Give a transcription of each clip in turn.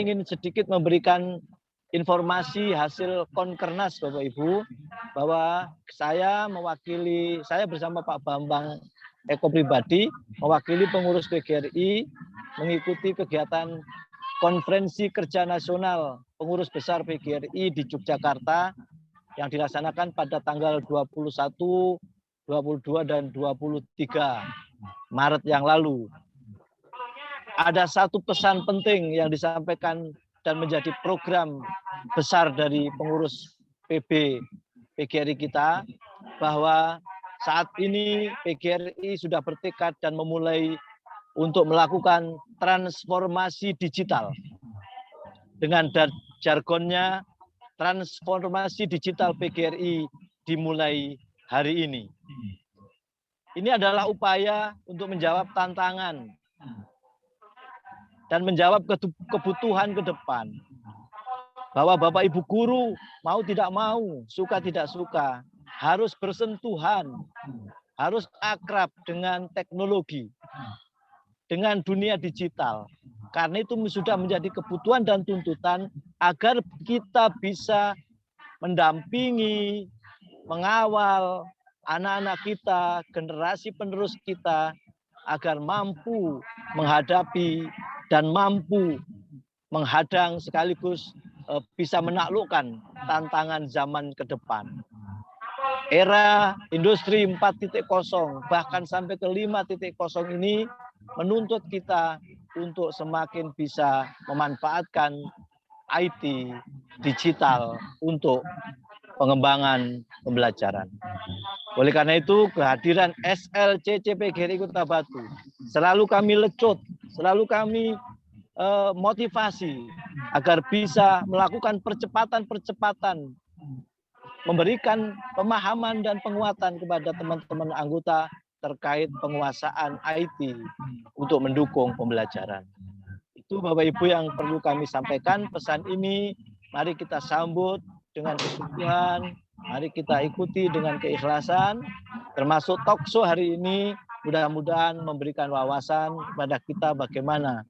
ingin sedikit memberikan informasi hasil Konkernas Bapak Ibu, bahwa saya bersama Pak Bambang Eko Pribadi mewakili pengurus PGRI mengikuti kegiatan Konferensi Kerja Nasional Pengurus Besar PGRI di Yogyakarta yang dilaksanakan pada tanggal 21, 22, dan 23 Maret yang lalu. Ada satu pesan penting yang disampaikan dan menjadi program besar dari pengurus PGRI kita, bahwa saat ini PGRI sudah bertekad dan memulai untuk melakukan transformasi digital. Dengan jargonnya, transformasi digital PGRI dimulai hari ini. Ini adalah upaya untuk menjawab tantangan dan menjawab kebutuhan ke depan. Bahwa Bapak Ibu guru mau tidak mau, suka tidak suka, harus bersentuhan, harus akrab dengan teknologi, dengan dunia digital. Karena itu sudah menjadi kebutuhan dan tuntutan agar kita bisa mendampingi, mengawal anak-anak kita, generasi penerus kita, agar mampu menghadapi dan mampu menghadang sekaligus bisa menaklukkan tantangan zaman ke depan. Era industri 4.0 bahkan sampai ke 5.0 ini menuntut kita untuk semakin bisa memanfaatkan IT digital untuk pengembangan pembelajaran. Oleh karena itu, kehadiran SLCC PGRI Kota Batu selalu kami lecut, selalu kami motivasi agar bisa melakukan percepatan, memberikan pemahaman dan penguatan kepada teman-teman anggota terkait penguasaan IT untuk mendukung pembelajaran. Itu Bapak Ibu yang perlu kami sampaikan. Pesan ini mari kita sambut dengan kesungguhan, mari kita ikuti dengan keikhlasan, termasuk talkshow hari ini mudah-mudahan memberikan wawasan kepada kita bagaimana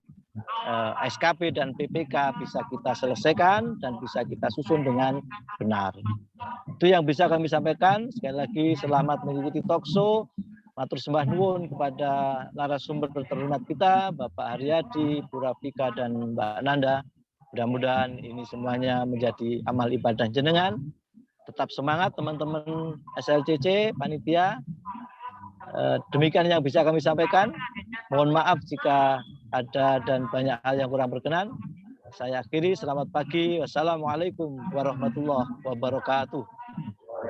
SKP dan PPK bisa kita selesaikan dan bisa kita susun dengan benar. Itu yang bisa kami sampaikan. Sekali lagi selamat mengikuti talkshow. Matur sembah nuwun kepada narasumber terhormat kita, Bapak Haryadi, Bu Rafika, dan Mbak Nanda. Mudah-mudahan ini semuanya menjadi amal ibadah jenengan. Tetap semangat teman-teman SLCC, panitia. Demikian yang bisa kami sampaikan. Mohon maaf jika ada dan banyak hal yang kurang berkenan. Saya akhiri, selamat pagi. Wassalamualaikum warahmatullahi wabarakatuh.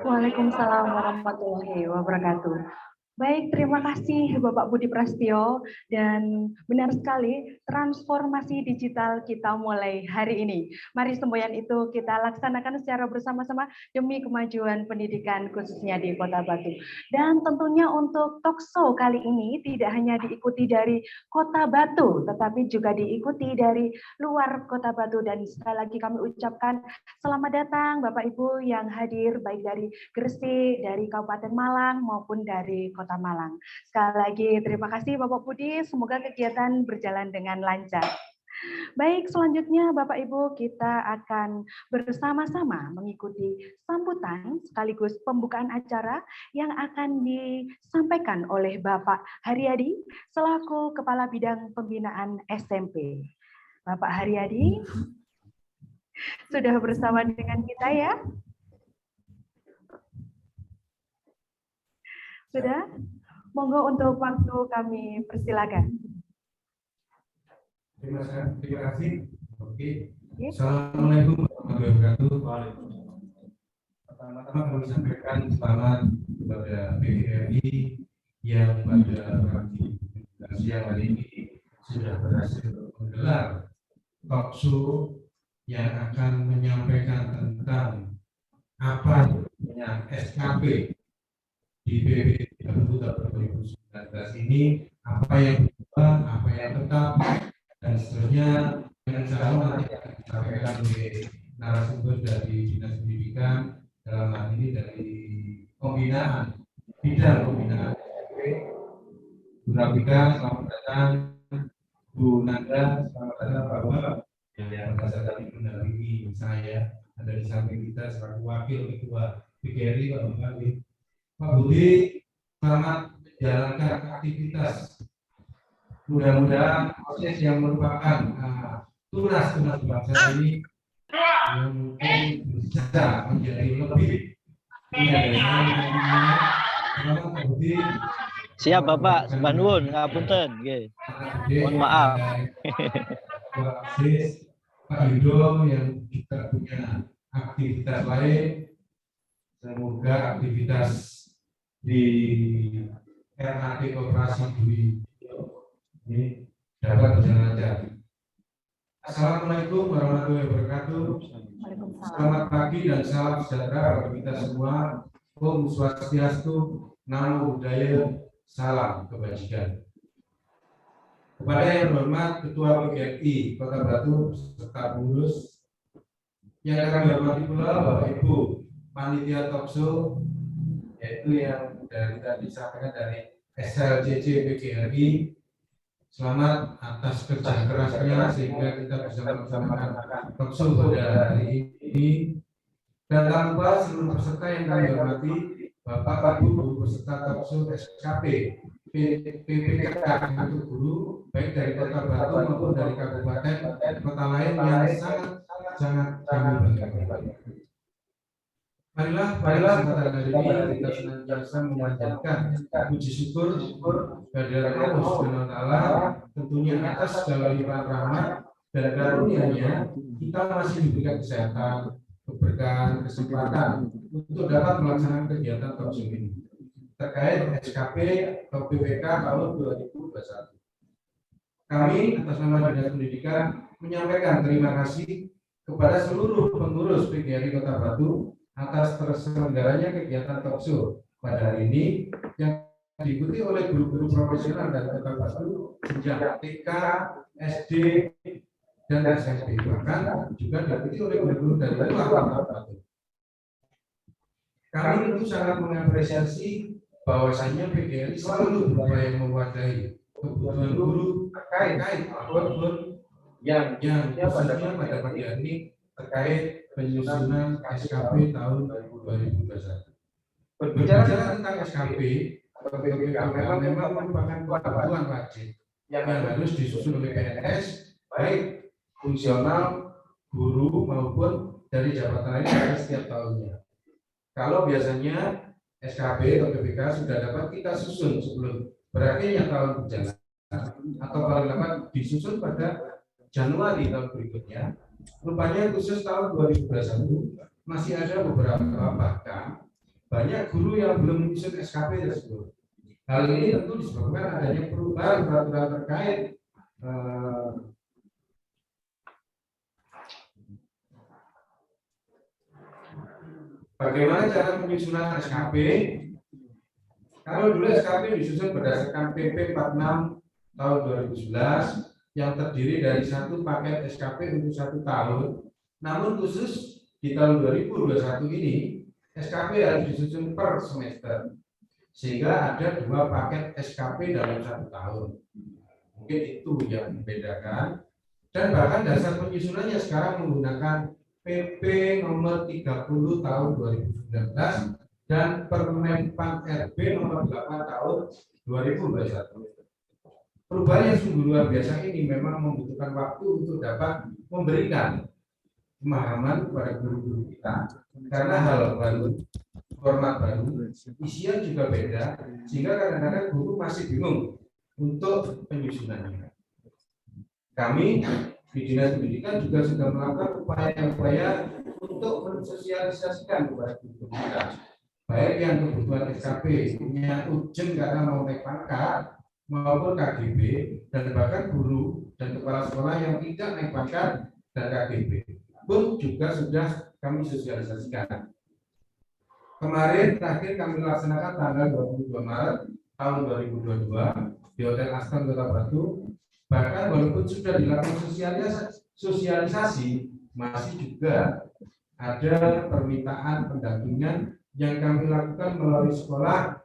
Waalaikumsalam warahmatullahi wabarakatuh. Baik, terima kasih Bapak Budi Prasetyo, dan benar sekali transformasi digital kita mulai hari ini. Mari semboyan itu kita laksanakan secara bersama-sama demi kemajuan pendidikan khususnya di Kota Batu. Dan tentunya untuk talkshow kali ini tidak hanya diikuti dari Kota Batu, tetapi juga diikuti dari luar Kota Batu. Dan sekali lagi kami ucapkan selamat datang Bapak Ibu yang hadir baik dari Gresik, dari Kabupaten Malang maupun dari Kota Malang. Sekali lagi terima kasih Bapak Budi, semoga kegiatan berjalan dengan lancar. Baik, selanjutnya Bapak Ibu kita akan bersama-sama mengikuti sambutan sekaligus pembukaan acara yang akan disampaikan oleh Bapak Haryadi selaku Kepala Bidang Pembinaan SMP. Bapak Haryadi sudah bersama dengan kita ya? Sudah? Monggo untuk waktu kami persilakan. Terima kasih. Oke. Assalamualaikum warahmatullahi wabarakatuh. Pertama-tama kami sampaikan selamat kepada PGRI yang pada siang hari ini sudah berhasil menggelar talkshow yang akan menyampaikan tentang apa yang SKP di PPDB tahun 2019 ini, apa yang berubah, apa yang tetap, dan seterusnya dengan cara nanti akan disampaikan oleh narasumber dari Dinas Pendidikan, dalam hal ini dari pembinaan, bidang pembinaan SMP. Bu Rafika, selamat datang. Bu Nanda, selamat datang. Bahwa yang pada saat ini mendampingi saya, ada di samping kita selaku wakil ketua PGRI Pak Bupati. Pak Budi, selamat menjalankan aktivitas. Mudah-mudahan proses yang merupakan tunas bangsa ini yang mungkin bisa menjadi lebih selamat Pak Budi. Siap Bapak, sembah nuwun, ngapunten nggih. Mohon maaf. Pak Aziz, Pak Yudo yang kita punya aktivitas lain, semoga aktivitas di RAT Koperasi Dwi ini dapat berjalan lancar. Assalamualaikum warahmatullahi wabarakatuh. Selamat pagi dan salam sejahtera bagi kita semua. Om Swastiastu, Namo Buddhaya, salam kebajikan. Kepada yang terhormat Ketua PGRI Kota Batu serta pengurus, yang kami hormati pula Bapak Ibu Panitia Talkshow, yaitu yang dari tadi disampaikan dari SLCC PGRI. Selamat atas kerja kerasnya sehingga kita bisa melaksanakan talkshow pada hari ini. Dan tak lupa seluruh peserta yang kami hormati, Bapak Ibu guru peserta talkshow SKP PPK untuk guru baik dari Kota Batu maupun dari kabupaten kota lain yang sangat kami banggakan. Marilah pada kesempatan hari ini kita senantiasa memanjatkan puji syukur kehadirat Allah Subhanahu wa taala, tentunya atas segala limpahan rahmat dan karunia-Nya kita masih diberikan kesehatan, keberkahan, kesempatan untuk dapat melaksanakan kegiatan talkshow ini terkait SKP atau PPK tahun 2021. Kami atas nama Dinas Pendidikan menyampaikan terima kasih kepada seluruh pengurus PGRI Kota Batu atas terselenggaranya kegiatan talkshow pada hari ini yang diikuti oleh guru-guru profesional dari Kota Batu sejak TK, SD, dan SMP, bahkan juga diikuti oleh guru-guru dari luar Kota Batu. Kami tentu sangat mengapresiasi bahwasanya PGRI selalu berupaya mewadahi kebutuhan guru terkait apapun yang khususnya pada pagi hari ini terkait penyusunan SKP tahun 2021. Berbicara tentang SKP atau PPK memang merupakan kebutuhan wajib yang harus disusun oleh PNS, baik fungsional, guru maupun dari jabatan lain setiap tahunnya. Kalau biasanya SKP atau PPK sudah dapat kita susun sebelum berakhirnya tahun berjalan, atau paling lambat disusun pada Januari tahun berikutnya. Rupanya khusus tahun 2021 masih ada beberapa, bahkan banyak guru yang belum menyusun SKP tersebut. Hal ini tentu disebabkan adanya perubahan peraturan terkait bagaimana cara penyusunan SKP. Kalau dulu SKP disusun berdasarkan PP 46 tahun 2011 yang terdiri dari satu paket SKP untuk 1 tahun. Namun khusus di tahun 2021 ini SKP harus disusun per semester, sehingga ada 2 paket SKP dalam 1 tahun. Mungkin itu yang membedakan. Dan bahkan dasar penyusunannya sekarang menggunakan PP nomor 30 tahun 2019 dan Permenpan RB nomor 8 tahun 2021. Perubahan yang sungguh luar biasa ini memang membutuhkan waktu untuk dapat memberikan pemahaman kepada guru-guru kita, karena hal baru, format baru, isian juga beda, sehingga kadang-kadang guru masih bingung untuk penyusunannya. Kami di Dinas Pendidikan juga sudah melakukan upaya-upaya untuk mensosialisasikan kepada guru kita, baik yang kebutuhan SKP punya ujian karena mau naik pangkat maupun KGB, dan bahkan guru dan kepala sekolah yang tidak naik pangkat dan KGB pun juga sudah kami sosialisasikan. Kemarin terakhir kami laksanakan tanggal 22 Maret tahun 2022 di Hotel Aston Kota Batu. Bahkan walaupun sudah dilakukan sosialisasi, masih juga ada permintaan pendampingan yang kami lakukan melalui sekolah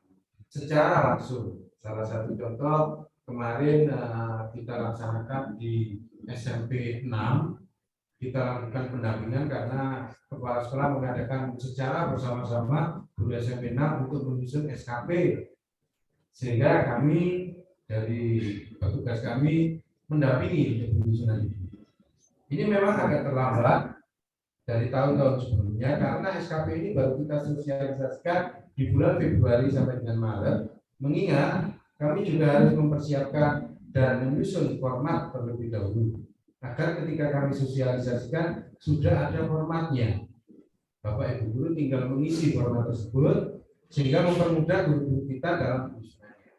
secara langsung. Salah satu contoh kemarin kita laksanakan di SMP 6 kita lakukan pendampingan karena kepala sekolah mengadakan secara bersama-sama guru SMP 6 untuk menyusun SKP, sehingga kami dari petugas kami mendampingi penyusunan ini. Ini memang agak terlambat dari tahun-tahun sebelumnya karena SKP ini baru kita sosialisasikan di bulan Februari sampai dengan Maret, mengingat kami juga harus mempersiapkan dan menyusun format terlebih dahulu agar ketika kami sosialisasikan sudah ada formatnya. Bapak Ibu guru tinggal mengisi format tersebut sehingga mempermudah guru-guru kita dalam penyusunannya.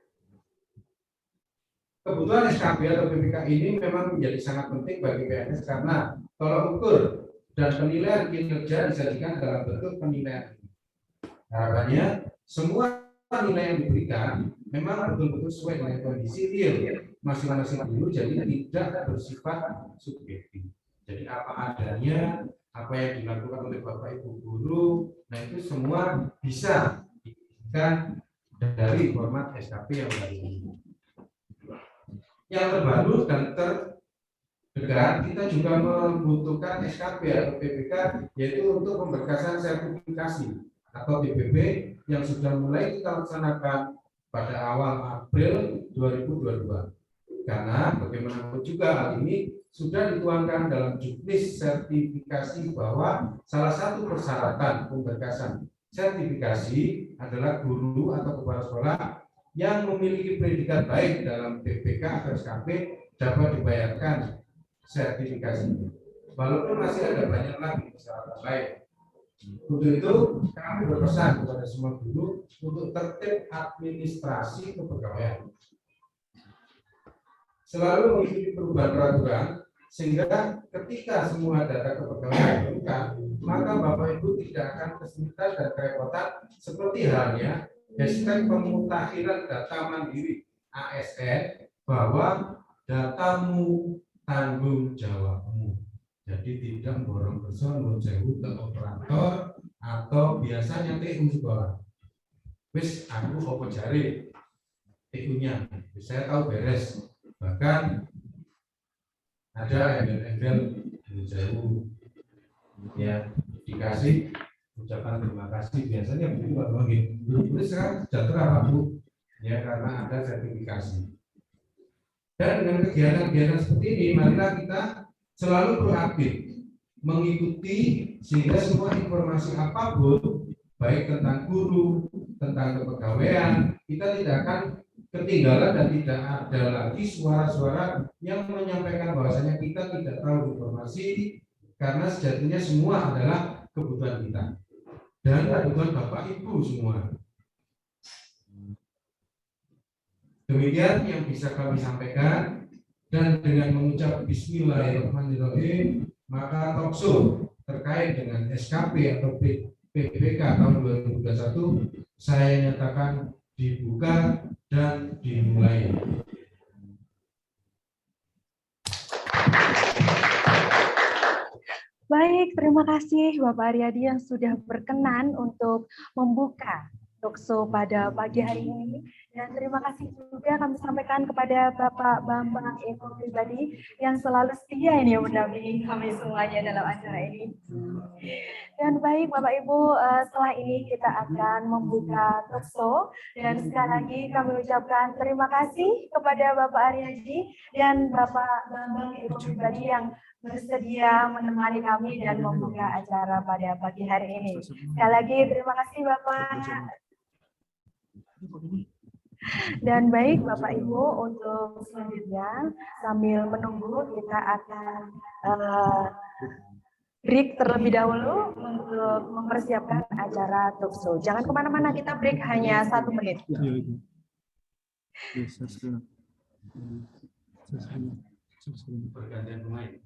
Kebutuhan SKP atau PPK ini memang menjadi sangat penting bagi PNS karena tolak ukur dan penilaian kinerja disajikan dalam bentuk penilaian. Harapannya semua nilai yang diberikan memang betul-betul sesuai dengan kondisi real masing-masing guru, jadi tidak bersifat subjektif. Jadi apa adanya, apa yang dilakukan oleh Bapak Ibu guru, nah itu semua bisa diberikan dari format SKP yang baru ini. Yang terbaru dan terdekat, kita juga membutuhkan SKP atau PPK, yaitu untuk pemberkasan sertifikasi atau PPP yang sudah mulai kita laksanakan pada awal April 2022. Karena bagaimanapun juga hal ini sudah dituangkan dalam juknis sertifikasi bahwa salah satu persyaratan pemberkasan sertifikasi adalah guru atau kepala sekolah yang memiliki predikat baik dalam PPK atau SKP dapat dibayarkan sertifikasi. Walaupun masih ada banyak lagi persyaratan lain. Untuk itu kami berpesan kepada semua guru untuk tertib administrasi kepegawaian, selalu mengikuti perubahan peraturan sehingga ketika semua data kepegawaian diberikan, maka Bapak Ibu tidak akan kesulitan dan kerepotan seperti halnya hashtag pemutakhiran data mandiri ASN bahwa datamu tanggung jawabmu. Jadi tidak borong person sewu ke operator atau biasanya TU sekolah. Wis aku apa jari TU-nya, saya tahu beres. Bahkan ada embel-embel jauh ya dikasih ucapan terima kasih, biasanya begitu Pak Bagi. Guru sekarang sejahtera Pak Bu, ya karena ada sertifikasi. Dan dengan kegiatan-kegiatan seperti ini, marilah kita selalu proaktif mengikuti sehingga semua informasi apapun baik tentang guru, tentang kepegawaian, kita tidak akan ketinggalan dan tidak ada lagi suara-suara yang menyampaikan bahwasanya kita tidak tahu informasi, karena sejatinya semua adalah kebutuhan kita dan kebutuhan Bapak Ibu semua. Demikian yang bisa kami sampaikan. Dan dengan mengucap Bismillahirrahmanirrahim, maka talkshow terkait dengan SKP atau PPK tahun 2021 saya nyatakan dibuka dan dimulai. Baik, terima kasih Bapak Aryadi yang sudah berkenan untuk membuka talkshow pada pagi hari ini. Dan terima kasih juga kami sampaikan kepada Bapak Bambang Eko pribadi yang selalu setia ini mendampingi kami semuanya dalam acara ini. Dan baik Bapak Ibu, setelah ini kita akan membuka talkshow dan sekali lagi kami ucapkan terima kasih kepada Bapak Aryadi dan Bapak Bambang Eko pribadi yang bersedia menemani kami dan membuka acara pada pagi hari ini. Sekali lagi terima kasih Bapak. Dan baik Bapak Ibu, untuk selanjutnya sambil menunggu kita akan break terlebih dahulu untuk mempersiapkan acara talkshow. Jangan kemana-mana, kita break hanya 1 menit. Pergantian pemain.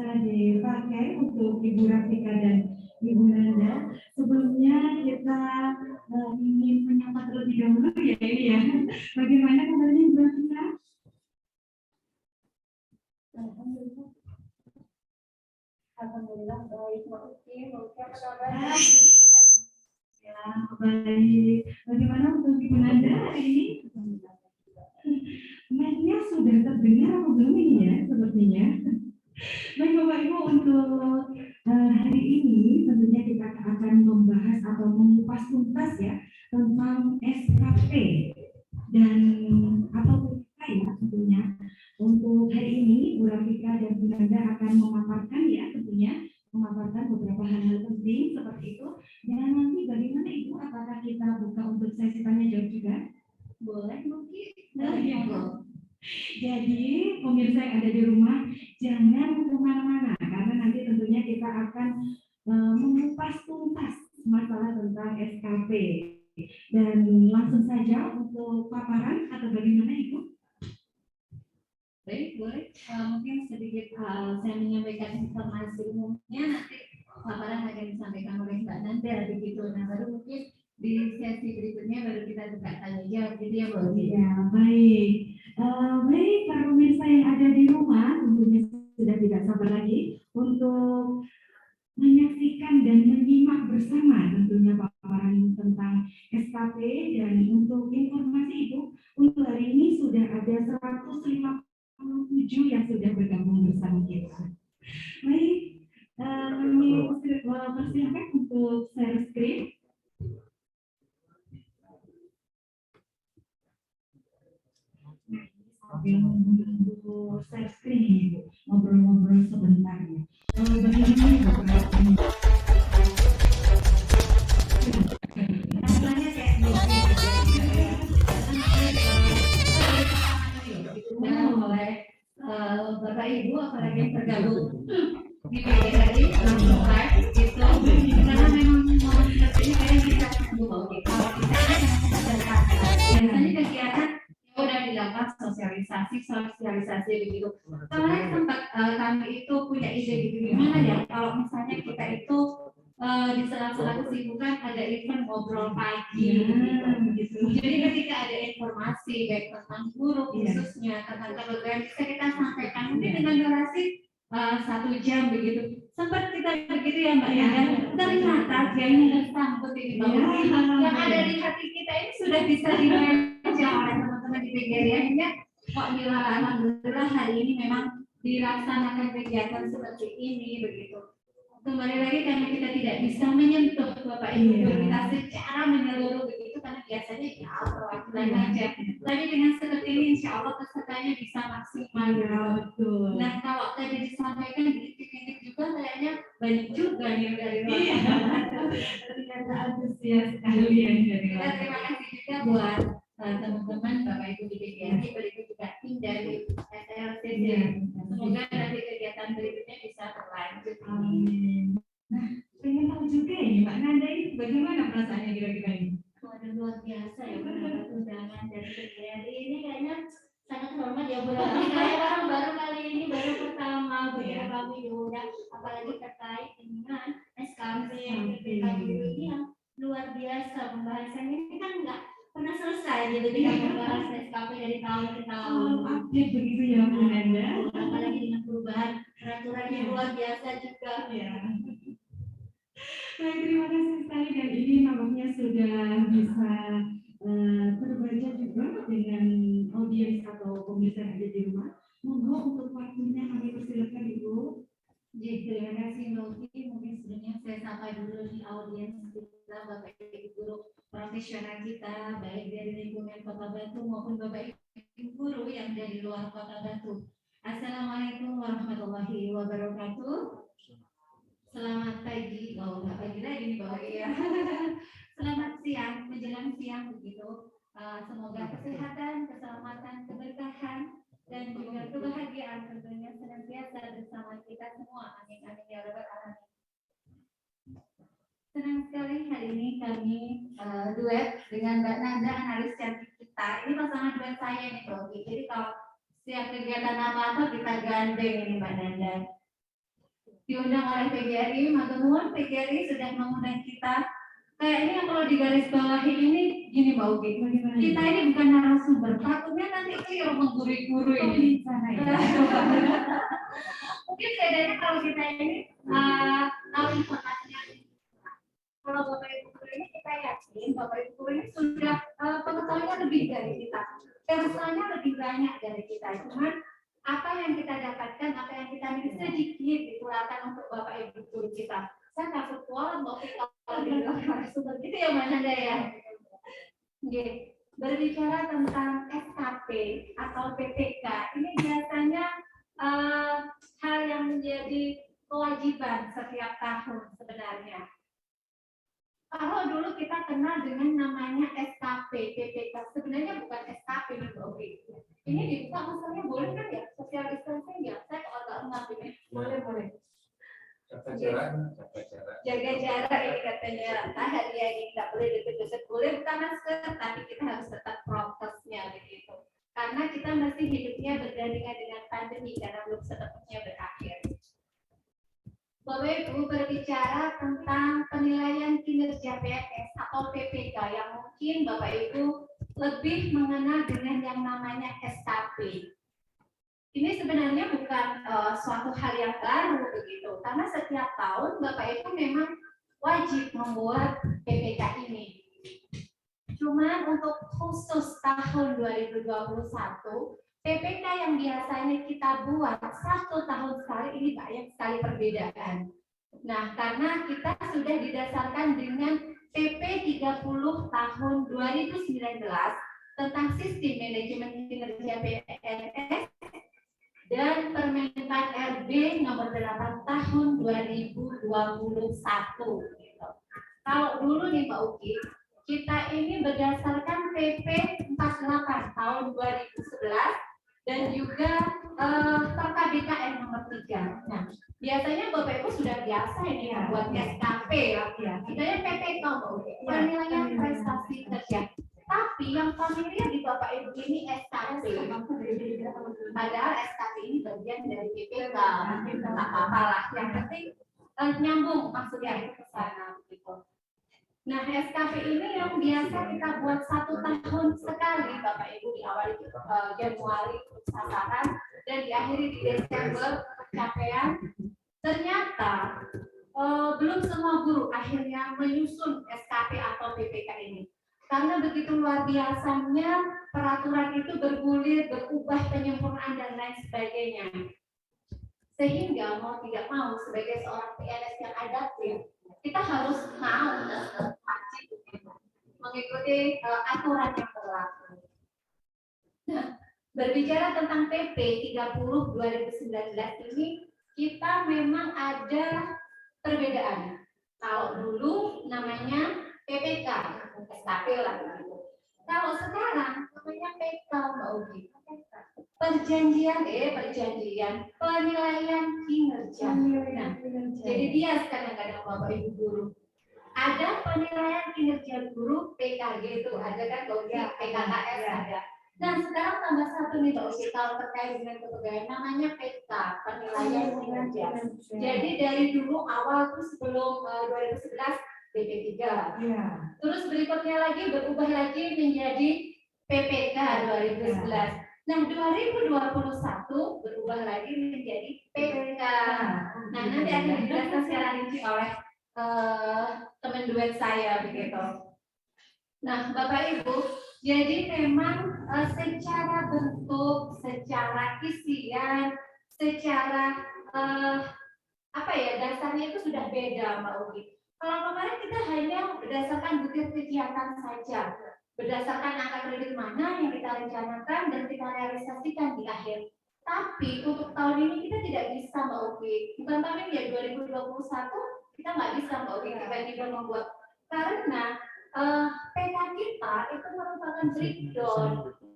bisa dipakai untuk Ibu Rafika dan Ibu Nanda. Sebelumnya kita ingin menyapa terlebih dahulu ya ini ya. Bagaimana kabarnya Ibu Rafika? Alhamdulillah baik. Mungkin apa kabar? Ya, baik. Bagaimana untuk Ibu Nanda hari ini? Mic-nya sudah terdengar atau belum ini ya sepertinya? Baik Bapak Ibu, untuk hari ini tentunya kita akan membahas atau mengupas tuntas ya tentang SKP dan atau PPK ya tentunya. Untuk hari ini Bu Rafika dan Bu Nanda akan memaparkan ya tentunya memaparkan beberapa hal-hal penting seperti itu. Dan nanti bagaimana Ibu, apakah kita buka untuk sesi tanya jawab juga? Boleh mungkin. Jadi pemirsa yang ada di rumah jangan kemana-mana karena nanti tentunya kita akan mengupas tuntas masalah tentang SKP. Dan langsung saja untuk paparan atau bagaimana Ibu? Baik, boleh. Mungkin sedikit saya menyampaikan informasi umumnya, nanti paparan akan disampaikan oleh Mbak Nanda begitu. Nah, baru mungkin di sesi berikutnya baru kita buka tanya jawab gitu ya, Bu. Ya, baik. Baik, para pemirsa yang ada di rumah tentunya sudah tidak sabar lagi untuk menyaksikan dan menyimak bersama tentunya paparan tentang SKP. Dan untuk informasi Ibu, untuk hari ini sudah ada 157 yang sudah bergabung bersama kita. Baik, kami persilakan untuk share screen. Sambil menunggu share screen ini Bu, ngobrol-ngobrol sebentar ya. Bagaimana Bapak? Oleh Bapak Ibu apalagi yang tergabung di PGRI langsung live gitu, karena memang mau seperti ini kayaknya kita tunggu bahwa kita biasanya kegiatan udah dilakukan sosialisasi begitu. Kemarin sempat kami itu punya ide gitu, gimana ya kalau misalnya kita itu di sela-sela kesibukan ada event ngobrol pagi gitu. Jadi ketika ada informasi baik tentang guru khususnya tentang kebutuhan bisa kita sampaikan mungkin dengan durasi 1 jam begitu. Sempat kita begitu ya Mbak ya. Ternyata jadinya tersangkut ini bahwa yang ada di hati kita ini sudah bisa dibaca oleh teman-teman di PGRI. Akhirnya kok alhamdulillah hari ini memang dilaksanakan kegiatan seperti ini begitu. Kembali lagi karena kita tidak bisa menyentuh Bapak Ibu kita secara menyeluruh begitu karena biasanya ya perwakilan aja. Tapi dengan seperti ini insya Allah pesertanya bisa maksimal. Betul. Nah kalau tadi disampaikan di titik-titik juga kayaknya banyak juga nih dari luar. Ternyata antusias sekali yang dari luar. Terima kasih juga buat teman-teman Bapak Ibu di PGRI, berikut juga tim dari SLCC. Semoga nanti kegiatan berikutnya bisa berlanjut. Amin. Nah, pengen tahu juga ini Mbak Nanda ini bagaimana perasaannya kira-kira ini? Waduh, luar biasa ya mendapat undangan dari PGRI. Ini kayaknya sangat hormat ya Bu Rafika. Kayak orang baru kali ini baru pertama begitu kami diundang, apalagi terkait dengan SKP PPK Guru ini yang luar biasa. Pembahasannya ini kan nggak pernah selesai gitu kita membahas SKP dari tahun ke tahun. Update begitu ya Bu Nanda. Apalagi dengan perubahan peraturan yang luar biasa juga. Ya. Baik, terima kasih sekali dan ini nampaknya sudah bisa terbaca juga dengan audiens atau pemirsa yang ada di rumah. Monggo untuk waktunya kami persilakan Ibu. Terima kasih Mbak Uti. Mungkin sebelumnya saya sapa dulu di audiens kita, Bapak Ibu guru profesional kita, baik dari lingkungan Kota Batu maupun Bapak Ibu guru yang dari luar Kota Batu. Assalamualaikum warahmatullahi wabarakatuh. Selamat pagi, nggak pagi lagi nih Bapak ya. Selamat siang, menjelang siang begitu. Semoga kesehatan, keselamatan, keberkahan, dan juga kebahagiaan tentunya senantiasa bersama kita semua. Amin amin ya rabbal alamin. Senang sekali hari ini kami duet dengan Mbak Nanda, analis cantik kita. Ini pasangan duet saya nih Mbak. Jadi kalau setiap kegiatan apa-apa kita gandeng ini Mbak Nanda. diundang oleh PGRI, matur nuwun PGRI sudah mengundang kita. Kayaknya kalau di garis bawahi ini gini Mbak Ugi, kita ini bukan narasumber, takutnya nanti keliru menggurui-guru ini. Mungkin bedanya kalau kita ini tahu informasinya. Kalau Bapak Ibu guru ini kita yakin Bapak Ibu guru ini sudah pengetahuannya lebih dari kita, personalnya lebih banyak dari kita. Cuman apa yang kita dapatkan, apa yang kita miliki sedikit ditularkan untuk Bapak Ibu guru kita. Saya takut kualat kalau di luar seperti itu ya Mas Anda ya. Oke. Berbicara tentang SKP atau PPK, ini biasanya hal yang menjadi kewajiban setiap tahun sebenarnya. Kalau dulu kita kenal dengan namanya SKP, PPK, sebenarnya bukan SKP nih Mbak Ugi. Ini dibuka masalahnya boleh kan ya? Social distancing ya? Saya kalau nggak ngerti ini boleh. Jaga jarak. Jaga jarak ini katanya Pak Haria ini nggak boleh deket-deket, boleh buka masker, tapi kita harus tetap prokesnya begitu. Karena kita masih hidupnya berdampingan dengan pandemi karena belum sepenuhnya berakhir. Bapak Ibu berbicara tentang penilaian kinerja PNS atau PPK yang mungkin Bapak Ibu lebih mengenal dengan yang namanya SKP. Ini sebenarnya bukan suatu hal yang baru begitu, karena setiap tahun Bapak Ibu memang wajib membuat PPK ini. Cuman untuk khusus tahun 2021, PPK yang biasanya kita buat 1 tahun sekali ini banyak sekali perbedaan. Nah, karena kita sudah didasarkan dengan PP 30 tahun 2019 tentang sistem manajemen kinerja PNS dan Permenpan RB nomor 8 tahun 2021. Gitu. Kalau dulu nih Mbak Uki, kita ini berdasarkan PP 48 tahun 2011 dan juga Perka BKN nomor 3. Nah, biasanya Bapak Ibu sudah biasa ini membuat SKP ya. Sebenarnya PPK Mbak Uki, penilaian prestasi kerja. Tapi yang familiar di Bapak Ibu ini SKP. Padahal SKP ini bagian dari PPK. Tidak apa-apa lah. Yang penting nyambung maksudnya itu ke sana gitu. Nah, SKP ini yang biasa kita buat 1 tahun sekali Bapak Ibu, diawali Januari sasaran dan diakhiri di Desember pencapaian. Ternyata belum semua guru akhirnya menyusun SKP atau PPK ini. Karena begitu luar biasanya peraturan itu bergulir, berubah, penyempurnaan dan lain sebagainya. Sehingga mau tidak mau sebagai seorang PNS yang adaptif, kita harus mau wajib mengikuti aturan yang berlaku. Nah, berbicara tentang PP 30 2019 ini, kita memang ada perbedaan. Kalau dulu namanya PPK, SKP lah gitu. Kalau sekarang namanya PK Mbak Ugi. Perjanjian penilaian kinerja. Nah, jadi dia kadang-kadang Bapak Ibu guru. Ada penilaian kinerja guru PKG itu ada kan Mbak Ugi, PKKS ada. Nah, sekarang tambah satu nih Mbak Ugi kalau terkait dengan kepegawaian namanya PK, penilaian kinerja. Jadi dari dulu awal tuh sebelum 2011 PP3. Terus berikutnya lagi berubah lagi menjadi PPK 2011. Nah, 2021 berubah lagi menjadi PPK. Nah, nanti akan dijelaskan secara rinci oleh teman duet saya begitu. Nah, Bapak Ibu, jadi memang secara bentuk, secara isian, secara dasarnya itu sudah beda Mbak Ugi. Kalau kemarin kita hanya berdasarkan butir kegiatan saja, berdasarkan angka kredit mana yang kita rencanakan dan kita realisasikan di akhir. Tapi untuk tahun ini kita tidak bisa Mbak Ugi. Bukan tahun ini ya 2021 kita nggak bisa Mbak Ugi tiba-tiba membuat karena PK kita itu merupakan breakdown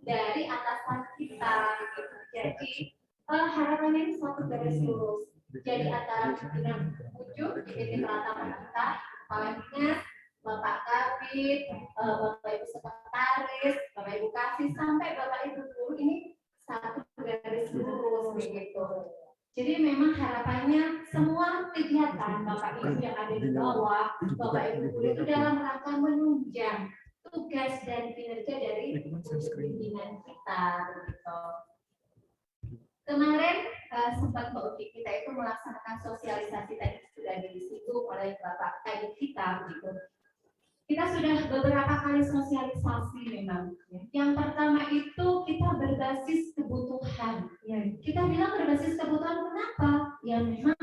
dari atasan kita. Gitu. Jadi harapannya ini suatu garis lurus. Jadi antara pimpinan ujung di titik rata kita, Kepala Dinas, Bapak Kabid, Bapak Ibu Sekretaris, Bapak Ibu Kasih, sampai Bapak Ibu guru ini satu garis lurus begitu. Jadi Jadi memang harapannya semua kegiatan Bapak Ibu yang ada di bawah, Bapak Ibu guru itu dalam rangka menunjang tugas dan kinerja dari pimpinan kita begitu. Kemarin sempat Mbak Uki kita itu melaksanakan sosialisasi tadi sudah disinggung oleh Bapak Kadif kita begitu. Kita sudah beberapa kali sosialisasi memang. Yang pertama itu kita berbasis kebutuhan. Kita bilang berbasis kebutuhan kenapa? Ya memang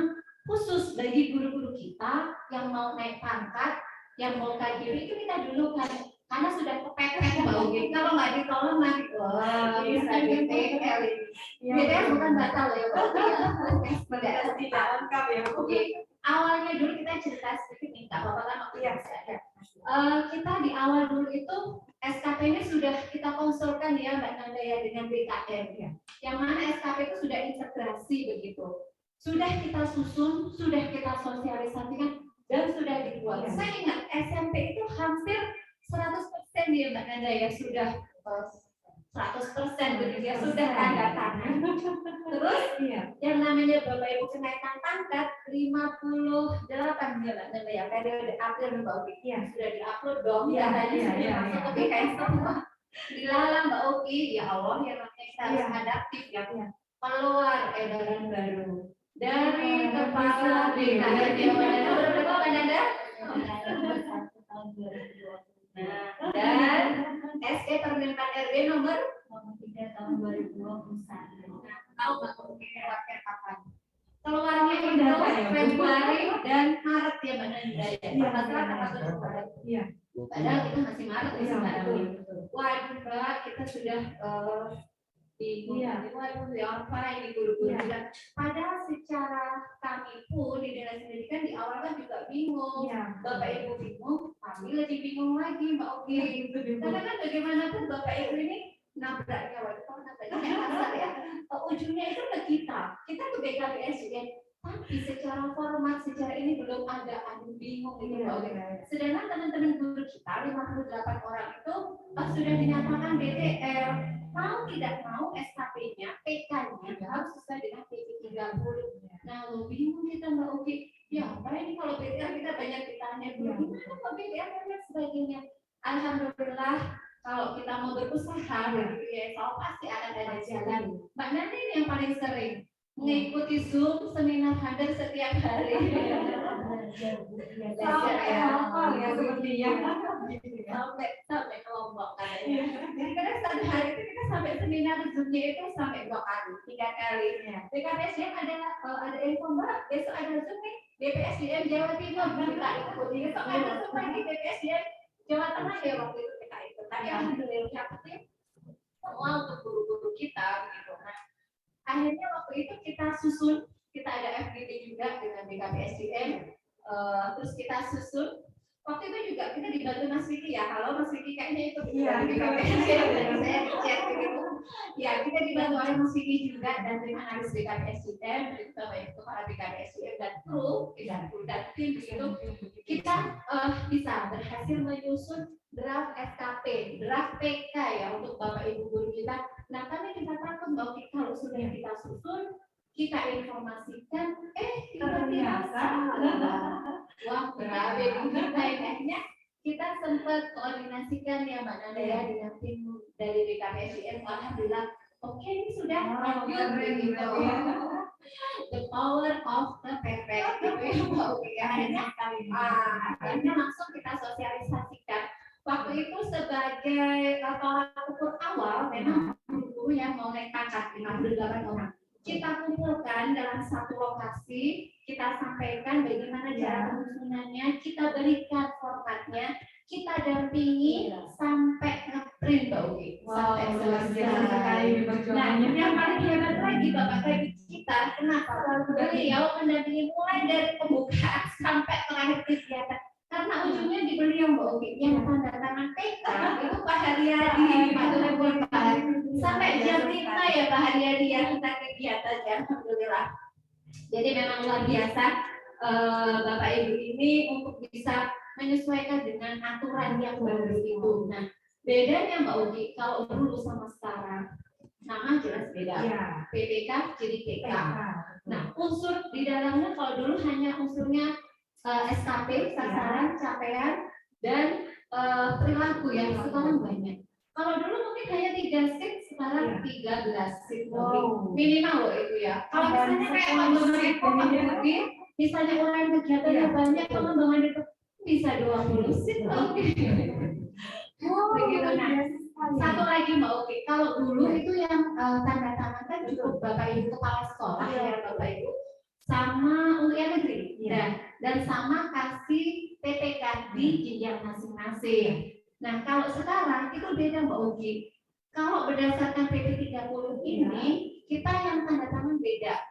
khusus bagi guru-guru kita yang mau naik pangkat, yang mau kajian itu kita dulu kan karena sudah kepepet Mbak Ugi. Kalau nggak ditolong nanti wah bisa DPL ini. DPL bukan batal ya Mbak Ugi. Tidak lengkap ya Bu. Awalnya dulu kita cerita sedikit nih, nggak apa-apa kan waktu masih ada. Kita di awal dulu itu SKP-nya sudah kita konsulkan ya Mbak Nanda ya dengan BKN ya. Yang mana SKP itu sudah integrasi begitu. Sudah kita susun, sudah kita sosialisasikan dan sudah dibuat. Saya ingat SMP itu hampir 100% ya Mbak Nanda ya sudah 100% begitu ya sudah tanda tangan. Terus yang namanya Bapak Ibu kenaikan pangkat 58 ya Mbak Nanda ya periode April Mbak Uki sudah diupload dong ya tadi sudah masuk ke BKS semua dilalang Mbak Uki ya Allah ya namanya kita harus adaptif ya keluar edaran baru dari kepala BKN berapa Mbak Nanda? Dan SK Permenpan RB nomor 3 tahun 2021. Tahu nggak keluarnya kapan? Keluarnya itu Februari dan Maret ya Mbak Nanda ya. Iya. Padahal kita masih Maret ya sekarang. Waduh Mbak, kita sudah waduh ya apa ini guru-guru bilang. Padahal secara kami pun di dinas pendidikan di awal kan juga bingung. Bapak Ibu bingung, kami lebih bingung lagi Mbak Uki. Karena kan bagaimanapun Bapak Ibu ini nabraknya kasar ya. Ujungnya itu ke kita ke BKPSDM. Tapi secara format, secara ini belum ada bingung gitu Mbak Uki. Sedangkan teman-teman guru kita 58 orang itu sudah dinyatakan DTL. Mau tidak mau SKP-nya, PK-nya harus sesuai dengan PP 30. Nah, lo bingung kita Mbak Uki. Ya, apa ini kalau BTL kita banyak ditanya dulu, gimana kok BTL dan sebagainya. Alhamdulillah, kalau kita mau berusaha, begitu ya, so pasti akan ada jalan. Mbak Nanda ini yang paling sering mengikuti Zoom seminar hadir setiap hari. Sampai hafal ya sepertinya. Sampai kelompok katanya. Jadi kadang satu hari itu kita sampai seminar Zoom-nya itu sampai 2 kali, 3 kali. BKPSDM ada info Mbak, besok ada Zoom nih, BPSDM Jawa Timur kita ikuti. Besok ada Zoom lagi BPSDM Jawa Tengah ya waktu itu kita ikut. Tapi alhamdulillah semua untuk guru-guru kita begitu. Nah, akhirnya waktu itu kita susun, kita ada FGD juga dengan BKPSDM, terus kita susun. Waktu itu juga kita dibantu Mas Vicky ya. Halo Mas Vicky, kayaknya itu BKPSDM. Saya chat begitu. Ya, kita dibantu oleh Mas Vicky juga dan tim analis BKPSDM, itu para BKPSDM dan kru dan tim begitu. Kita bisa berhasil menyusun draft SKP, draft PK ya untuk Bapak Ibu guru kita. Nah, kami kita takut bahwa kalau sudah kita susun, kita informasikan, tiba-tiba wah berabe kita kayaknya kita sempat koordinasikan ya Mbak Nanda ya dengan tim dari BKPSDM. Alhamdulillah, oke ini sudah lanjut begitu. The power of the PP gitu ya Mbak Uki. Akhirnya langsung kita sosialisasikan. Waktu itu sebagai tolak ukur awal, memang guru yang mau naik pangkat 58 orang. Kita kumpulkan dalam satu lokasi, kita sampaikan bagaimana cara penyusunannya, kita berikan formatnya, kita dampingi sampai ngeprint Mbak Uki. Sampai selesai. Nah, yang paling hebat lagi Bapak Kadif kita, kenapa? Beliau mendampingi mulai dari pembukaan sampai terakhir kegiatan. Karena ujungnya di beliau Mbak Uki yang tanda tangan PK itu Pak Haryadi, Pak Tulepon sampai jam 5 ya Pak Haryadi ya kita kegiatan ya alhamdulillah. Jadi memang luar biasa Bapak Ibu ini untuk bisa menyesuaikan dengan aturan yang baru itu. Nah bedanya Mbak Uki kalau dulu sama sekarang, nama jelas beda. Ya. PPK jadi PK. PK. Nah, unsur di dalamnya kalau dulu hanya unsurnya SKP, sasaran, capaian, dan perilaku yang sekarang banyak. Kalau dulu mungkin hanya 3 sheet, sekarang 13 sheet. Wow. Minimal loh itu ya. Kalau misalnya kayak pengembangan ekonomi, misalnya uraian kegiatannya banyak, pengembangan itu bisa 20 sheet loh. Begitu. Nah, satu lagi Mbak Oki, kalau dulu itu yang tanda tangan kan cukup Bapak Ibu kepala sekolah ya Bapak Ibu, sama UIN negeri dan sama kasih PPK di jenjang masing-masing. Nah, kalau sekarang itu beda Mbak Oki. Kalau berdasarkan PP 30 ini, kita yang tanda tangan beda.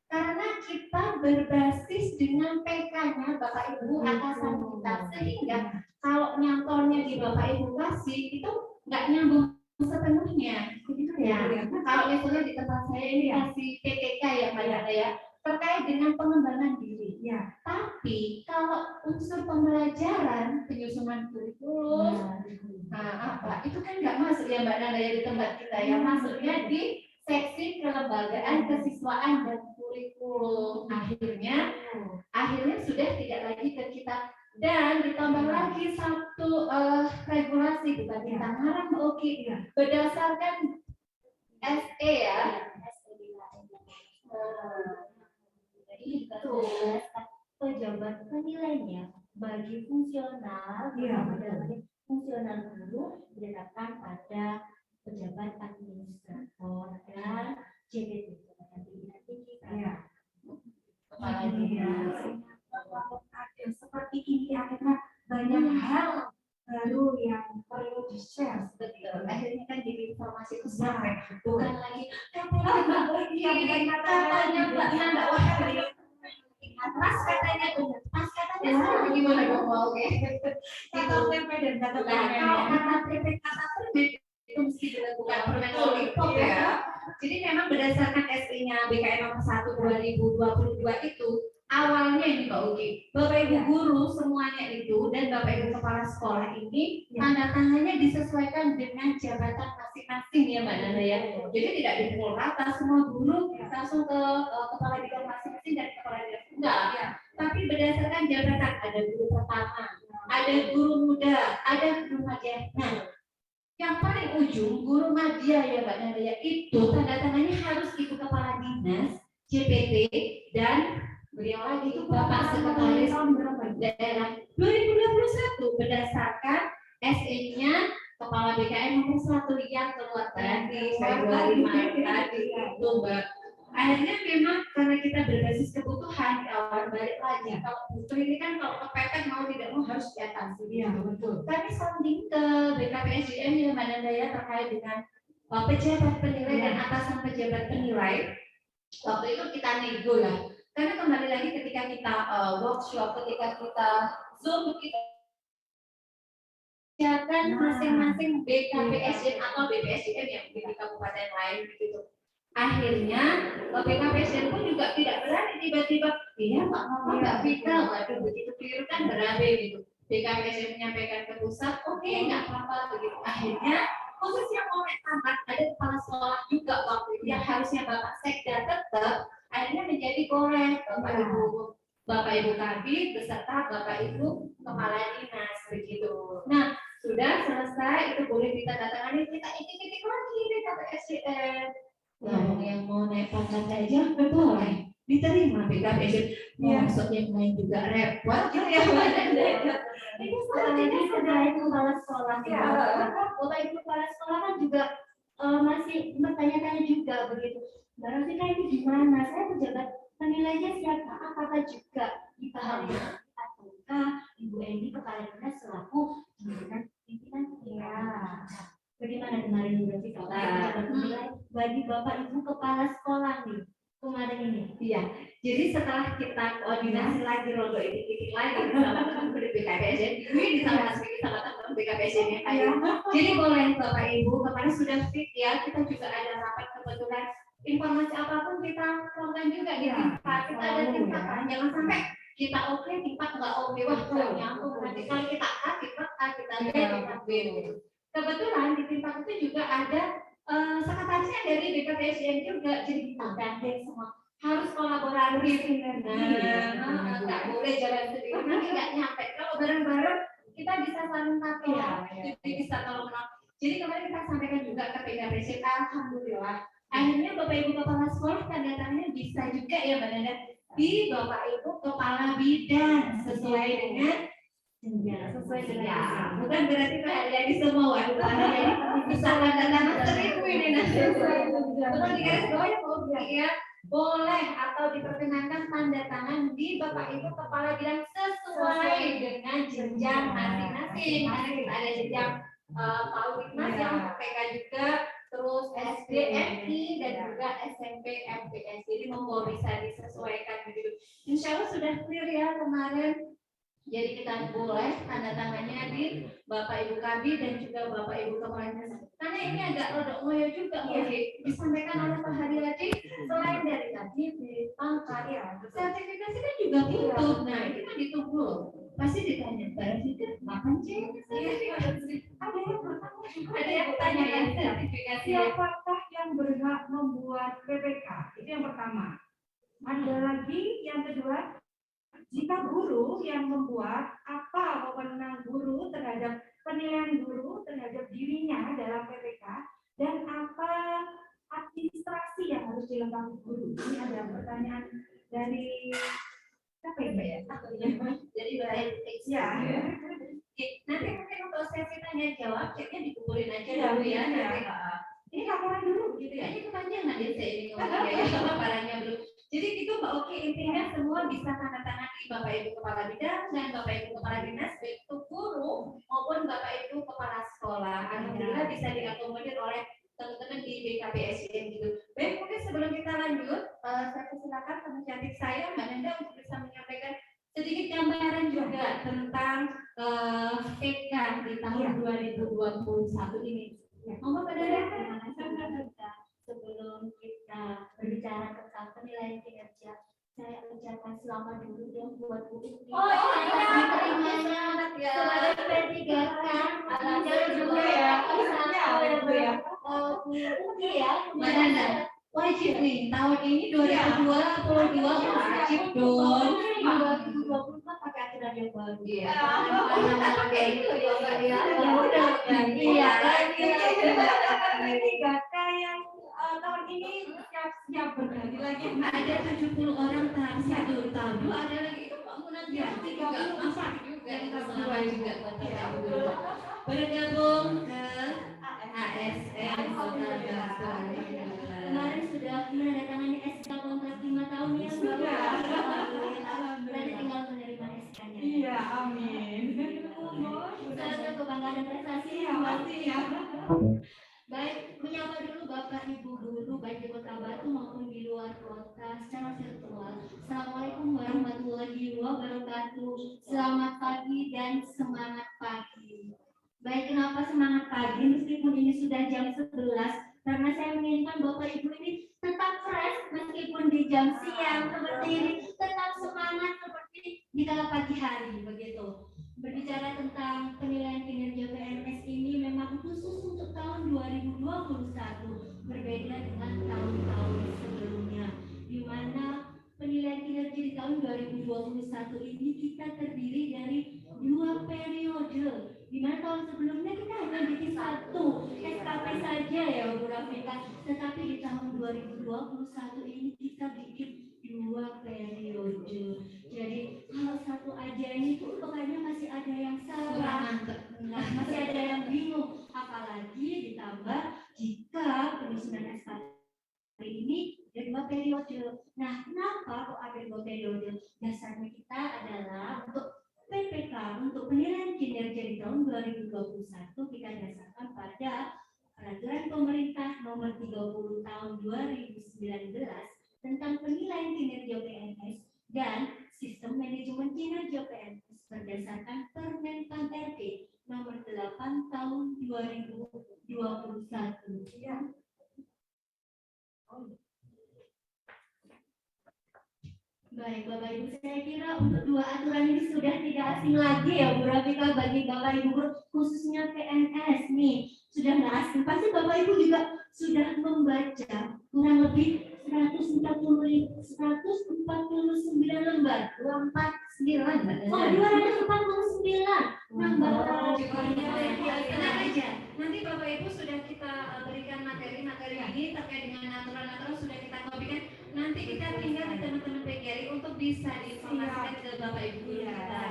Karena kita berbasis dengan PK-nya Bapak Ibu atasan kita, sehingga kalau nyantolnya di Bapak Ibu kasih itu nggak nyambung sepenuhnya. Begitu ya. Kalau misalnya di tempat saya ini kasih PPK ya Mbak Yana ya, terkait dengan pengembangan diri. Ya. Tapi kalau unsur pembelajaran, penyusunan kurikulum, itu kan nggak masuk ya Mbak Nanda ya di tempat kita ya, masuknya di seksi kelembagaan, kesiswaan dan kurikulum. Akhirnya sudah tidak lagi ke kita, dan ditambah lagi satu regulasi bukan kita ngarang Mbak Oki, berdasarkan SE ya. Jadi juga berdasarkan pejabat penilainya bagi fungsional, fungsional guru berdasarkan pada pejabat administrator dan JBT Kepala dinas. Ada seperti ini akhirnya banyak hal baru yang perlu di-share. Betul. Akhirnya kan jadi informasi itu sampai bukan lagi katanya Mbak Nanda atas katanya benar, pas katanya salah, gimana dong mau Kata PP dan kata kalau kata PP kata itu mesti dilakukan Permen ya. Jadi memang berdasarkan SI-nya BKN nomor 1 2022 itu awalnya ini Mbak Ugi, Bapak Ibu guru semuanya itu dan Bapak Ibu kepala sekolah ini tanda tangannya disesuaikan dengan jabatan masing-masing ya Mbak Nanda ya. Jadi tidak dipukul rata semua guru langsung ke kepala bidang masing-masing dan kepala dinas enggak ya. Tapi berdasarkan jabatan, ada guru pertama, ada guru muda, ada guru madya. Nah, yang paling ujung guru madya ya Mbak Nanda ya, itu tanda tangannya harus ibu kepala dinas, JPT dan beliau lagi itu Bapak Sekretaris Daerah 2021 berdasarkan SE-nya Kepala BKN nomor 1 yang keluar tadi Februari Maret tadi itu Mbak. Akhirnya memang karena kita berbasis kebutuhan awal balik lagi. Kalau butuh ini kan kalau kepepet mau tidak mau harus diatasi. Iya betul. Tapi sounding ke BKPSDM ya Mbak Nanda ya terkait dengan pejabat penilai dan atasan pejabat penilai. Waktu itu kita nego ya. Karena kembali lagi ketika kita workshop, ketika kita Zoom, kita siapkan masing-masing BKPSDM atau BPSDM yang di kabupaten lain gitu. Akhirnya BKPSDM pun juga tidak berani tiba-tiba, iya Pak Mama nggak vital, waduh begitu clear kan berabe gitu. BKPSDM menyampaikan ke pusat, oke nggak apa-apa begitu. Akhirnya khusus yang mau naik tamat ada kepala sekolah juga waktu itu yang harusnya Bapak Sekda tetap akhirnya menjadi korek Bapak Ibu Kabit beserta Bapak Ibu Kepala Dinas begitu. Nah sudah selesai itu boleh ditandatangani, kita itik-itik lagi di KPSDM. Yang mau naik pangkat aja boleh diterima BKPSDM. Masuk yang lain juga repot gitu ya Mbak Nanda. Ini sebenarnya sudah kepala sekolah ya. Bapak Ibu kepala sekolah kan juga masih bertanya-tanya juga begitu. Mbak Rosika ini gimana? Saya pejabat penilainya siapa? Apakah juga dipahami ataukah Ibu Endi kepala dinas selaku pimpinan ya? Bagaimana kemarin Bu Rosika pejabat penilai bagi Bapak Ibu kepala sekolah nih kemarin ini? Iya. Jadi setelah kita koordinasi lagi rodo titik lagi sama teman-teman dari BKPSDM, ini sama teman-teman BKPSDM yang tadi. Jadi boleh Bapak Ibu kemarin sudah fit ya, kita juga ada rapat kebetulan. Informasi apapun kita lakukan juga di tempat. Kita ada tingkatan, jangan sampai kita oke, tingkat nggak oke, wah nggak nyambung. Nanti kalau kita A, kita A, kita B, kita B. Kebetulan di tingkat itu juga ada sekretarisnya dari BKPSDM juga, jadi kita gandeng semua harus kolaboratif. Nggak boleh jalan sendiri, nanti nggak nyampe. Kalau bareng-bareng kita bisa saling tahu, jadi bisa kalau menang. Jadi kemarin kita sampaikan juga ke BKPSDM, alhamdulillah. Akhirnya Bapak Ibu Kepala Sekolah tanda tangannya bisa juga ya Mbak Nanda di Bapak Ibu Kepala Bidang sesuai dengan sesuai dengan bukan berarti keahlian di semua waduh bisa tanda tangan 1000 ini nanti betul digaris bawah ya boleh atau diperkenankan tanda tangan di Bapak Ibu Kepala Bidang sesuai dengan jenjang masing-masing. Karena kita ada jenjang Paudikmas yang PK juga, terus SD, MI dan juga SMP, MPS. Jadi monggo bisa disesuaikan begitu. Insya Allah sudah clear ya kemarin. Jadi kita boleh tanda tangannya di Bapak Ibu Kabid dan juga Bapak Ibu Kepala Dinas. Karena ini agak rodok ngoyo juga, disampaikan oleh Pak Haryadi. Selain dari tadi di pangkat, sertifikasi kan juga butuh. Nah ini kan ditunggu. Pasti ditanya, barang itu kapan sih? Ada yang tanyakan sertifikasi. Siapakah yang berhak membuat PPK? Itu yang pertama. Ada lagi yang kedua. Jika guru yang membuat, apa wewenang guru terhadap penilaian guru terhadap dirinya dalam PPK dan apa administrasi yang harus dilengkapi guru? Ini ada pertanyaan dari siapa ya? Jadi baik ya. Nanti mungkin untuk sesi tanya jawab, ceknya dikumpulin aja dulu ya. Ini laporan dulu gitu ya. Ini kepanjangan ya saya ini ngomong ya, sama barangnya belum. Jadi itu Mbak Oki, intinya semua bisa tanda tangan di Bapak Ibu Kepala Bidang dan Bapak Ibu Kepala Dinas, baik itu guru maupun Bapak Ibu Kepala Sekolah. Alhamdulillah bisa diakomodir oleh teman-teman di BKPSDM gitu. Baik, mungkin sebelum kita lanjut, saya persilakan teman cantik saya Mbak Nanda untuk bisa menyampaikan sedikit gambaran juga tentang PK di tahun 2021 ini. Ngomong pada sebelum kita berbicara tentang penilaian kinerja, saya ucapkan selamat dulu dong buat Bu Uki. Terimanya sebagai P3K. Jangan juga ya. Bu Uki ya. Mana wajib nih tahun ini 2022 wajib dong. 2024 pakai aturan yang baru. Iya. Pakai itu ya. Iya. P3K yang tahun ini siap berganti lagi. Ada 70 orang tahap 1 tahun 2 ada lagi itu Pak Munat ya 30 masak juga kita selamat juga buat Bapak bergabung ke ASN Kota Garut. Kemarin sudah menandatangani SK kontrak 5 tahun ya Mbak. Nanti tinggal menerima SK-nya. Iya, amin. Selamat kebanggaan dan prestasi Iya, pasti ya. Baik, menyapa dulu Bapak Ibu guru baik di Kota Batu maupun di luar kota secara virtual. Assalamualaikum warahmatullahi wabarakatuh. Selamat pagi dan semangat pagi. Baik, kenapa semangat pagi meskipun ini sudah jam 11? Karena saya menginginkan Bapak Ibu ini tetap fresh meskipun di jam siang seperti ini, tetap semangat seperti di kala pagi hari begitu. Berbicara tentang penilaian kinerja PNS ini memang khusus untuk tahun 2021, berbeda dengan tahun-tahun sebelumnya, di mana penilaian kinerja di tahun 2021 ini kita terdiri dari 2 periode, di mana tahun sebelumnya kita hanya bikin 1 SKP saja ya Bu Rafika, tetapi di tahun 2021 ini kita bikin 2 periode. Jadi kalau 1 aja ini tuh pokoknya masih ada yang salah, masih ada yang bingung, apalagi ditambah jika penyusunan SKP ini ada 2 periode. Nah, kenapa kok ada 2 periode? Dasarnya kita adalah untuk PPK, untuk penilaian kinerja di tahun 2021 kita dasarkan pada Peraturan Pemerintah Nomor 30 Tahun 2019 tentang penilaian kinerja PNS dan sistem manajemen kinerja PNS berdasarkan Permenpan RB Nomor 8 Tahun 2021. Ya. Baik Bapak Ibu, saya kira untuk 2 aturan ini sudah tidak asing lagi ya Bu Rafika bagi Bapak Ibu khususnya PNS nih sudah nggak asing. Pasti Bapak Bapak Ibu juga sudah membaca kurang lebih 149 lembar. 249. Oh, 249 lembar. Tenang aja. Nanti Bapak Ibu sudah kita berikan materi-materi ini terkait dengan aturan-aturan sudah kita kopikan. Nanti kita tinggal di teman-teman PGRI untuk bisa diinformasikan ke Bapak Ibu guru kita.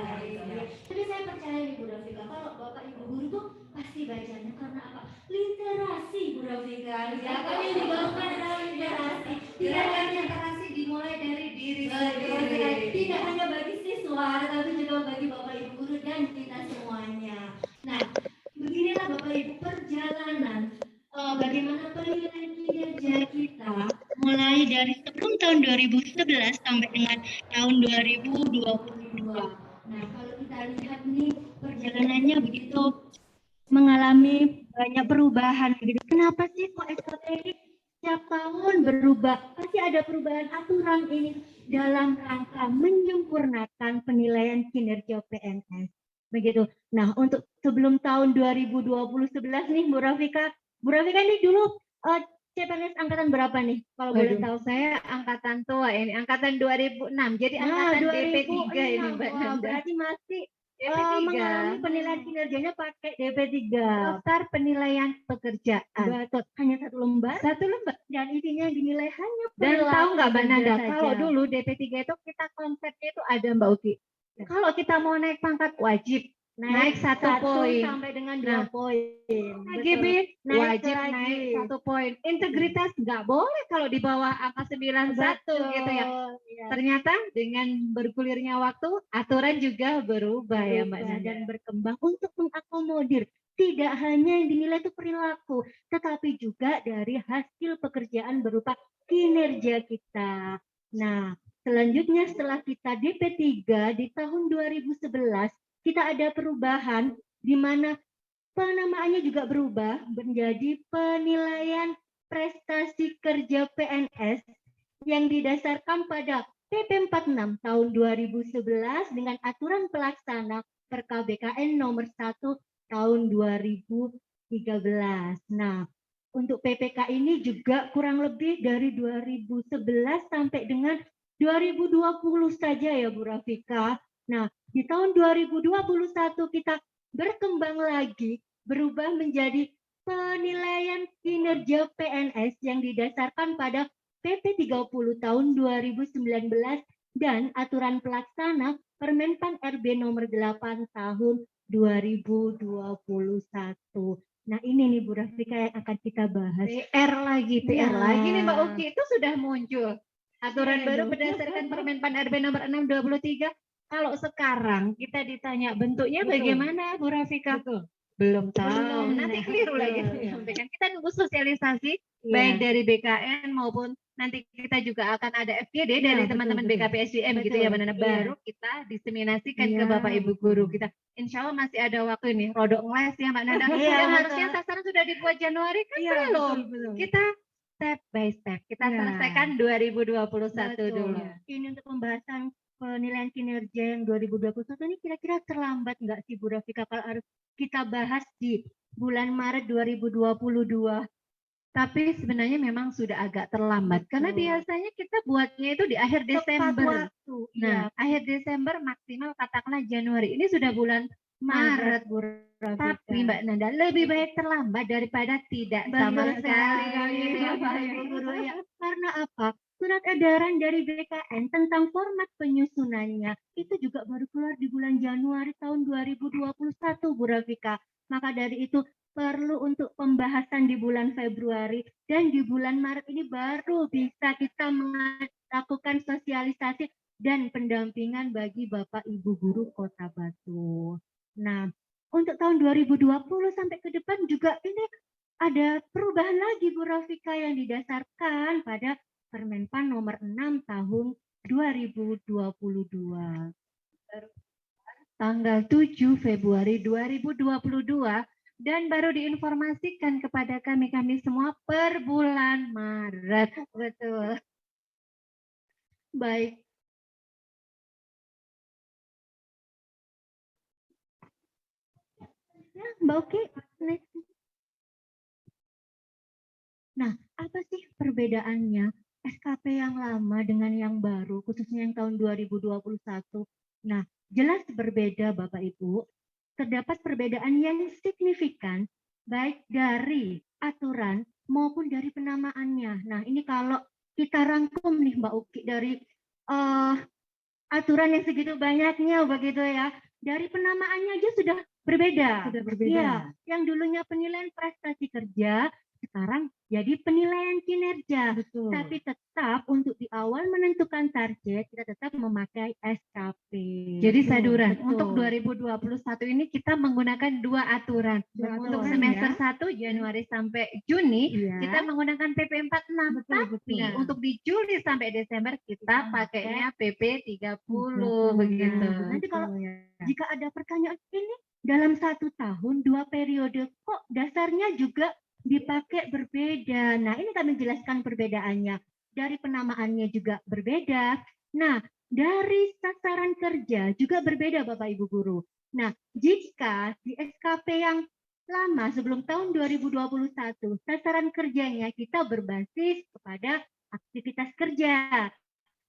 Tapi saya percaya nih Bu Rafika, kalau Bapak Ibu guru tuh pasti bacanya karena apa? Literasi Bu Rafika. Ya, kan yang digaungkan adalah literasi. Gerakan literasi dimulai dari diri sendiri. Tidak hanya bagi siswa, tetapi juga bagi Bapak Ibu guru dan kita semuanya. Nah, beginilah Bapak Ibu perjalanan bagaimana penilaian kinerja kita mulai dari sebelum tahun 2011 sampai dengan tahun 2022. Nah, kalau kita lihat nih perjalanannya begitu mengalami banyak perubahan begitu. Kenapa sih kok SKP ini setiap tahun berubah? Pasti ada perubahan aturan ini dalam rangka menyempurnakan penilaian kinerja PNS. Begitu. Nah, untuk sebelum tahun 2011 nih Bu Rafika ini dulu CPNS angkatan berapa nih? Kalau boleh tahu. Saya angkatan tua ini, angkatan 2006. Jadi angkatan DP3 ini Mbak Nanda. Berarti masih DP3. mengalami penilaian kinerjanya pakai DP3. Daftar penilaian pekerjaan. Betul. Hanya satu lembar. Satu lembar. Dan isinya dinilai hanya Dan tahu nggak Mbak Nanda, saja. kalau dulu DP3 itu kita konsepnya itu ada Mbak Uki. Kalau kita mau naik pangkat wajib naik satu poin sampai dengan 2 Nah, poin. lagi Naik wajib lagi. naik 1 poin. Integritas nggak boleh kalau di bawah angka 91 gitu ya. Iya. Ternyata dengan bergulirnya waktu aturan juga berubah ya Mbak Nanda. Dan berkembang untuk mengakomodir tidak hanya yang dinilai itu perilaku, tetapi juga dari hasil pekerjaan berupa kinerja kita. Nah, selanjutnya setelah kita DP3 di tahun 2011 kita ada perubahan di mana penamaannya juga berubah menjadi penilaian prestasi kerja PNS yang didasarkan pada PP 46 tahun 2011 dengan aturan pelaksana Perka BKN nomor 1 tahun 2013. Nah, untuk PPK ini juga kurang lebih dari 2011 sampai dengan 2020 saja ya Bu Rafika. Nah, di tahun 2021 kita berkembang lagi, berubah menjadi penilaian kinerja PNS yang didasarkan pada PP 30 tahun 2019 dan aturan pelaksana Permenpan RB nomor 8 tahun 2021. Nah, ini nih Bu Rafika yang akan kita bahas. PR lagi Ya. nih Mbak Uki, itu sudah muncul. Aturan Iya, baru Bu. berdasarkan Permenpan RB nomor 6/23. Kalau sekarang kita ditanya bentuknya Betul. bagaimana Bu Rafika? Betul. Belum tahu. Belum. Nanti keliru lagi Betul. disampaikan. Kita nunggu sosialisasi Iya. baik dari BKN maupun nanti kita juga akan ada FGD Iya, dari betul, teman-teman betul. BKPSDM gitu ya Betul, Mbak Nana. iya. Baru kita diseminasikan ke Iya. Bapak Ibu guru kita. Insya Allah masih ada waktu nih. Rodok ngeles ya Mbak Nana. Iya, Yang betul. harusnya sasaran sudah dibuat Januari kan Iya, belum. betul. Kita step by step. Kita Iya. selesaikan 2021 Betul. dulu. Ini untuk pembahasan penilaian kinerja yang 2021 ini kira-kira terlambat nggak sih Bu Rafika kalau harus kita bahas di bulan Maret 2022? Tapi sebenarnya memang sudah agak terlambat karena Betul. biasanya kita buatnya itu di akhir Tepat Desember. waktu. Nah, Iya. akhir Desember maksimal katakanlah Januari. Ini sudah bulan Maret. Bu Rafika. Tapi Mbak Nanda lebih baik terlambat daripada tidak sama Betul sekali. sekali, Gitu ya, Bapak Pak Ibu Ibu. guru ya. Karena apa? Surat edaran dari BKN tentang format penyusunannya itu juga baru keluar di bulan Januari tahun 2021, Bu Rafika. Maka dari itu perlu untuk pembahasan di bulan Februari dan di bulan Maret ini baru bisa kita melakukan sosialisasi dan pendampingan bagi Bapak Ibu guru Kota Batu. Nah, untuk tahun 2020 sampai ke depan juga ini ada perubahan lagi Bu Rafika yang didasarkan pada Permenpan nomor 6 tahun 2022. Tanggal 7 Februari 2022 dan baru diinformasikan kepada kami semua per bulan Maret. Betul. Baik. Ya, Mbak Oki, next. Nah, apa sih perbedaannya SKP yang lama dengan yang baru, khususnya yang tahun 2021? Nah, jelas berbeda Bapak Ibu. Terdapat perbedaan yang signifikan baik dari aturan maupun dari penamaannya. Nah, ini kalau kita rangkum nih Mbak Uki dari aturan yang segitu banyaknya begitu ya. Dari penamaannya aja sudah berbeda. Sudah berbeda. Ya, yang dulunya penilaian prestasi kerja, sekarang jadi penilaian kinerja. Betul. Tapi tetap untuk di awal menentukan target, kita tetap memakai SKP. Jadi Betul, Saduran, betul. untuk 2021 ini kita menggunakan dua aturan. Dua Untuk aturan, semester ya. 1 Januari sampai Juni Iya. kita menggunakan PP 46. Betul, Tapi betul. untuk di Juli sampai Desember kita pakainya PP 30 Nah, begitu. nanti kalau Betul, ya. jika ada pertanyaan ini dalam 1 tahun 2 periode kok dasarnya juga dipakai berbeda. Nah, ini kami jelaskan perbedaannya. Dari penamaannya juga berbeda. Nah, dari sasaran kerja juga berbeda Bapak Ibu guru. Nah, jika di SKP yang lama sebelum tahun 2021, sasaran kerjanya kita berbasis kepada aktivitas kerja.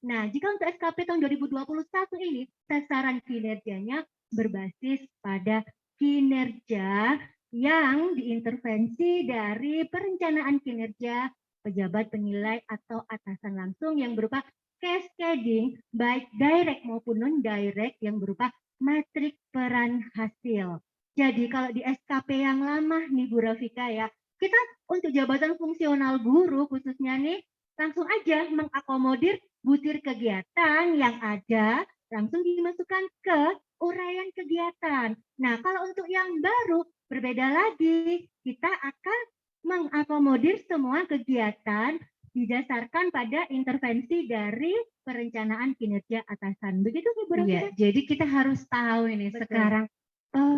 Nah, jika untuk SKP tahun 2021 ini, sasaran kinerjanya berbasis pada kinerja yang diintervensi dari perencanaan kinerja pejabat penilai atau atasan langsung yang berupa cascading, baik direct maupun non-direct yang berupa matrik peran hasil. Jadi kalau di SKP yang lama nih Bu Rafika ya, kita untuk jabatan fungsional guru khususnya nih, langsung aja mengakomodir butir kegiatan yang ada langsung dimasukkan ke uraian kegiatan. Nah, kalau untuk yang baru berbeda lagi, kita akan mengakomodir semua kegiatan didasarkan pada intervensi dari perencanaan kinerja atasan. Begitu Bu Rafika? Iya, jadi kita harus tahu ini Betul. sekarang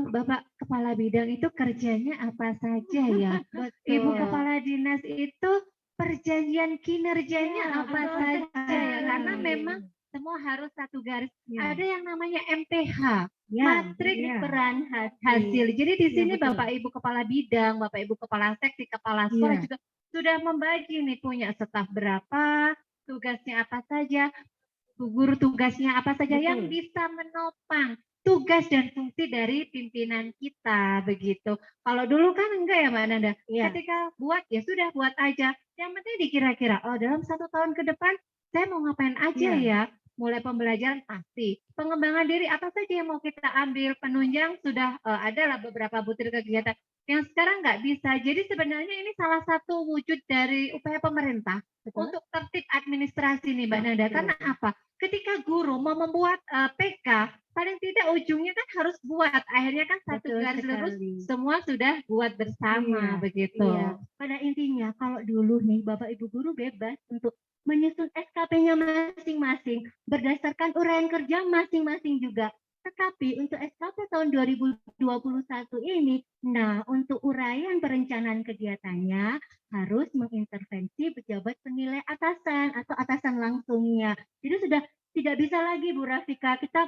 Bapak Kepala Bidang itu kerjanya apa saja ya? Betul. Ibu Kepala Dinas itu perjanjian kinerjanya Ya, apa betul saja sekali. ya? Karena memang semua harus satu garis. Ya. Ada yang namanya MPH, Ya, matrik ya. peran hasil. Jadi di Ya, sini betul. Bapak Ibu Kepala Bidang, Bapak Ibu Kepala Seksi, Kepala Sekolah Ya. juga sudah membagi nih punya staf berapa, tugasnya apa saja, guru tugasnya apa saja Betul. yang bisa menopang tugas dan fungsi dari pimpinan kita begitu. Kalau dulu kan enggak ya Mbak Nanda. Ya. Ketika buat ya sudah buat aja. Yang penting dikira-kira oh dalam 1 tahun ke depan saya mau ngapain aja ya. Mulai pembelajaran pasti. Pengembangan diri apa saja yang mau kita ambil. Penunjang sudah ada lah beberapa butir kegiatan. Yang sekarang nggak bisa. Jadi sebenarnya ini salah satu wujud dari upaya pemerintah. Betul. Untuk tertib administrasi nih Mbak Nanda. Karena apa? Ketika guru mau membuat PK, paling tidak ujungnya kan harus buat. Akhirnya kan satu Betul garis lurus sekali. semua sudah buat bersama Iya, begitu. Iya. Pada intinya kalau dulu nih Bapak Ibu guru bebas untuk menyusun SKP-nya masing-masing berdasarkan uraian kerja masing-masing juga. Tetapi untuk SKP tahun 2021 ini, nah untuk uraian perencanaan kegiatannya harus mengintervensi pejabat penilai atasan atau atasan langsungnya. Jadi sudah tidak bisa lagi Bu Rafika, kita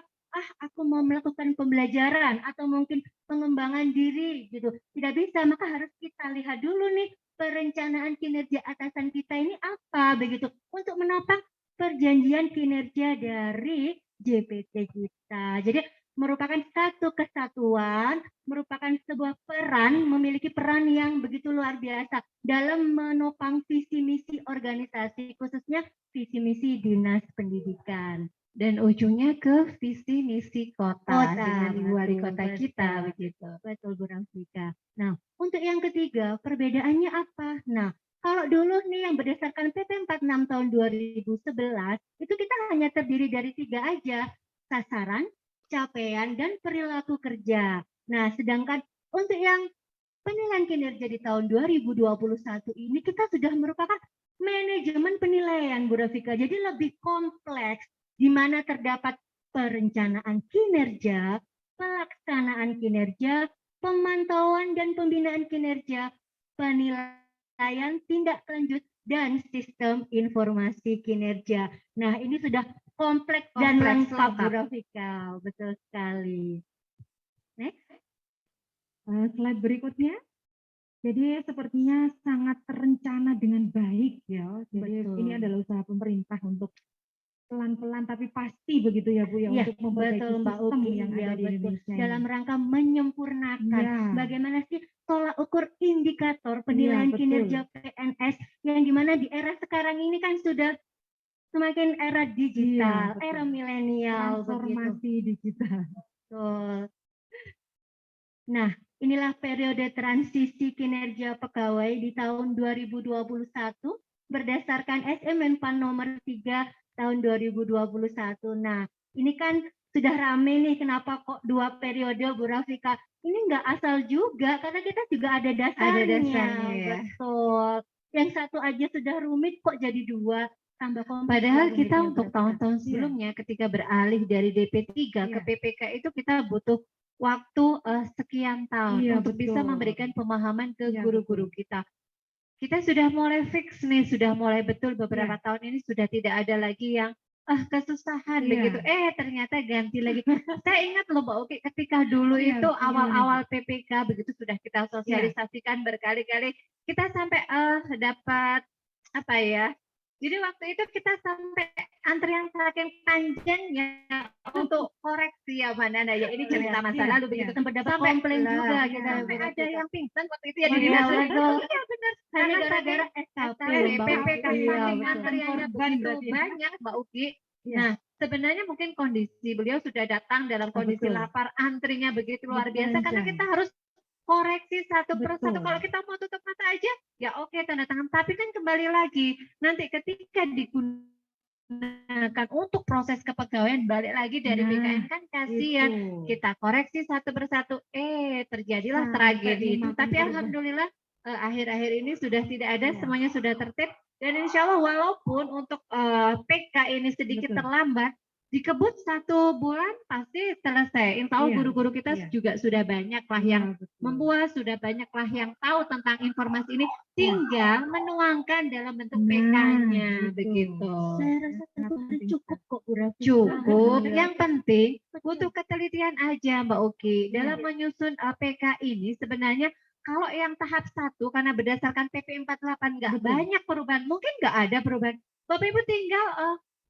aku mau melakukan pembelajaran atau mungkin pengembangan diri gitu. Tidak bisa, maka harus kita lihat dulu nih perencanaan kinerja atasan kita ini apa begitu untuk menopang perjanjian kinerja dari JPT kita. Jadi merupakan satu kesatuan, merupakan sebuah peran, memiliki peran yang begitu luar biasa dalam menopang visi misi organisasi, khususnya visi misi dinas pendidikan. Dan ujungnya ke visi misi kota dengan Betul, wali kota betul. kita begitu. Betul Bu Rafika. Nah, untuk yang ketiga, perbedaannya apa? Nah, kalau dulu nih yang berdasarkan PP 46 tahun 2011, itu kita hanya terdiri dari 3 aja, sasaran, capaian, dan perilaku kerja. Nah, sedangkan untuk yang penilaian kinerja di tahun 2021 ini kita sudah merupakan manajemen penilaian Bu Rafika. Jadi lebih kompleks di mana terdapat perencanaan kinerja, pelaksanaan kinerja, pemantauan dan pembinaan kinerja, penilaian tindak lanjut, dan sistem informasi kinerja. Nah, ini sudah kompleks dan lengkap Bu Rafika. Betul sekali. Next. Slide berikutnya. Jadi sepertinya sangat terencana dengan baik ya. Jadi Betul. ini adalah usaha pemerintah untuk pelan-pelan tapi pasti begitu ya Bu ya, Iya, untuk memperbaiki betul Mbak sistem Uki, yang ya ada di betul. Indonesia Dalam ini. rangka menyempurnakan Iya. bagaimana sih tolak ukur indikator Iya, penilaian betul. kinerja PNS yang dimana di era sekarang ini kan sudah semakin era digital, Iya, betul. era milenial begitu. Transformasi digital. Betul. Nah, inilah periode transisi kinerja pegawai di tahun 2021 berdasarkan SM Menpan nomor 3 tahun 2021. Nah, ini kan sudah rame nih, kenapa kok 2 periode Bu Rafika? Ini nggak asal juga, karena kita juga ada dasarnya. Ada dasarnya ya. Betul. Yang satu aja sudah rumit, kok jadi 2? Tambah kompleks Padahal lagi kita nih, Bu untuk Rafika. tahun-tahun Iya. sebelumnya ketika beralih dari DP3 ke Iya. PPK itu kita butuh waktu sekian tahun Iya, untuk bisa betul. memberikan pemahaman ke Iya, guru-guru betul. kita. Kita sudah mulai fix nih, sudah mulai betul beberapa Iya. tahun ini sudah tidak ada lagi yang kesusahan Iya. begitu. Ternyata ganti lagi. Saya ingat loh Mbak Uki ketika dulu Iya, itu gimana awal-awal PPK begitu sudah kita sosialisasikan berkali-kali. Kita sampai dapat apa ya? Jadi waktu itu kita sampai antrian saking panjangnya untuk koreksi ya Mbak Nanda ya. Ini cerita masa Iya, lalu iya. begitu. Sempat dapat Sampai komplain juga iya, kita. sampai Bu ada Rafika. yang pingsan waktu itu ya di Iya, dinas betul. Iya benar. Hanya Karena gara-gara SKP, SKP, PPK Mbak. Iya, saking betul. antriannya Korban begitu berarti ya. banyak Mbak Uki. Iya. Nah, sebenarnya mungkin kondisi beliau sudah datang dalam kondisi betul. lapar, antrinya begitu luar biasa karena Berjam-jam. kita harus koreksi satu persatu. Betul. Kalau kita mau tutup mata aja, ya oke tanda tangan. Tapi kan kembali lagi, nanti ketika digunakan untuk proses kepegawaian balik lagi dari Nah, BKN kan kasihan. Itu. Kita koreksi satu persatu, terjadilah Sampai tragedi itu. memakan Tapi korban. alhamdulillah akhir-akhir ini sudah tidak ada, Iya. semuanya sudah tertib. Dan insya Allah walaupun untuk PK ini sedikit Betul. terlambat, dikebut 1 bulan pasti selesai. Insya Allah Iya, guru-guru kita iya. juga sudah banyak lah Iya, yang betul. membuat, sudah banyak lah yang tahu tentang informasi ini, Iya. tinggal menuangkan dalam bentuk Nah, PK-nya gitu. begitu. Saya rasa Sangat sebetulnya penting cukup kok Bu Rafika. Cukup. Alhamdulillah. Yang penting Betul. butuh ketelitian aja Mbak Uki. Iya. Dalam menyusun PK ini sebenarnya kalau yang tahap 1 karena berdasarkan PP 48 nggak Betul. banyak perubahan, mungkin nggak ada perubahan. Bapak Ibu tinggal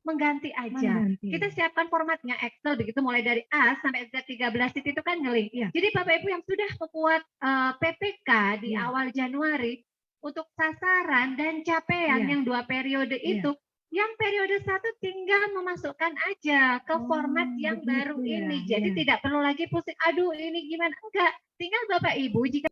mengganti aja. Mengganti. Kita siapkan formatnya Excel begitu mulai dari A sampai Z13 itu kan ngeling. Iya. Jadi Bapak Ibu yang sudah membuat PPK di Iya. awal Januari untuk sasaran dan capaian Iya. yang 2 periode Iya. itu, yang periode 1 tinggal memasukkan aja ke format yang begitu baru ya. ini. Jadi Iya. tidak perlu lagi pusing, aduh ini gimana. Enggak, tinggal Bapak Ibu jika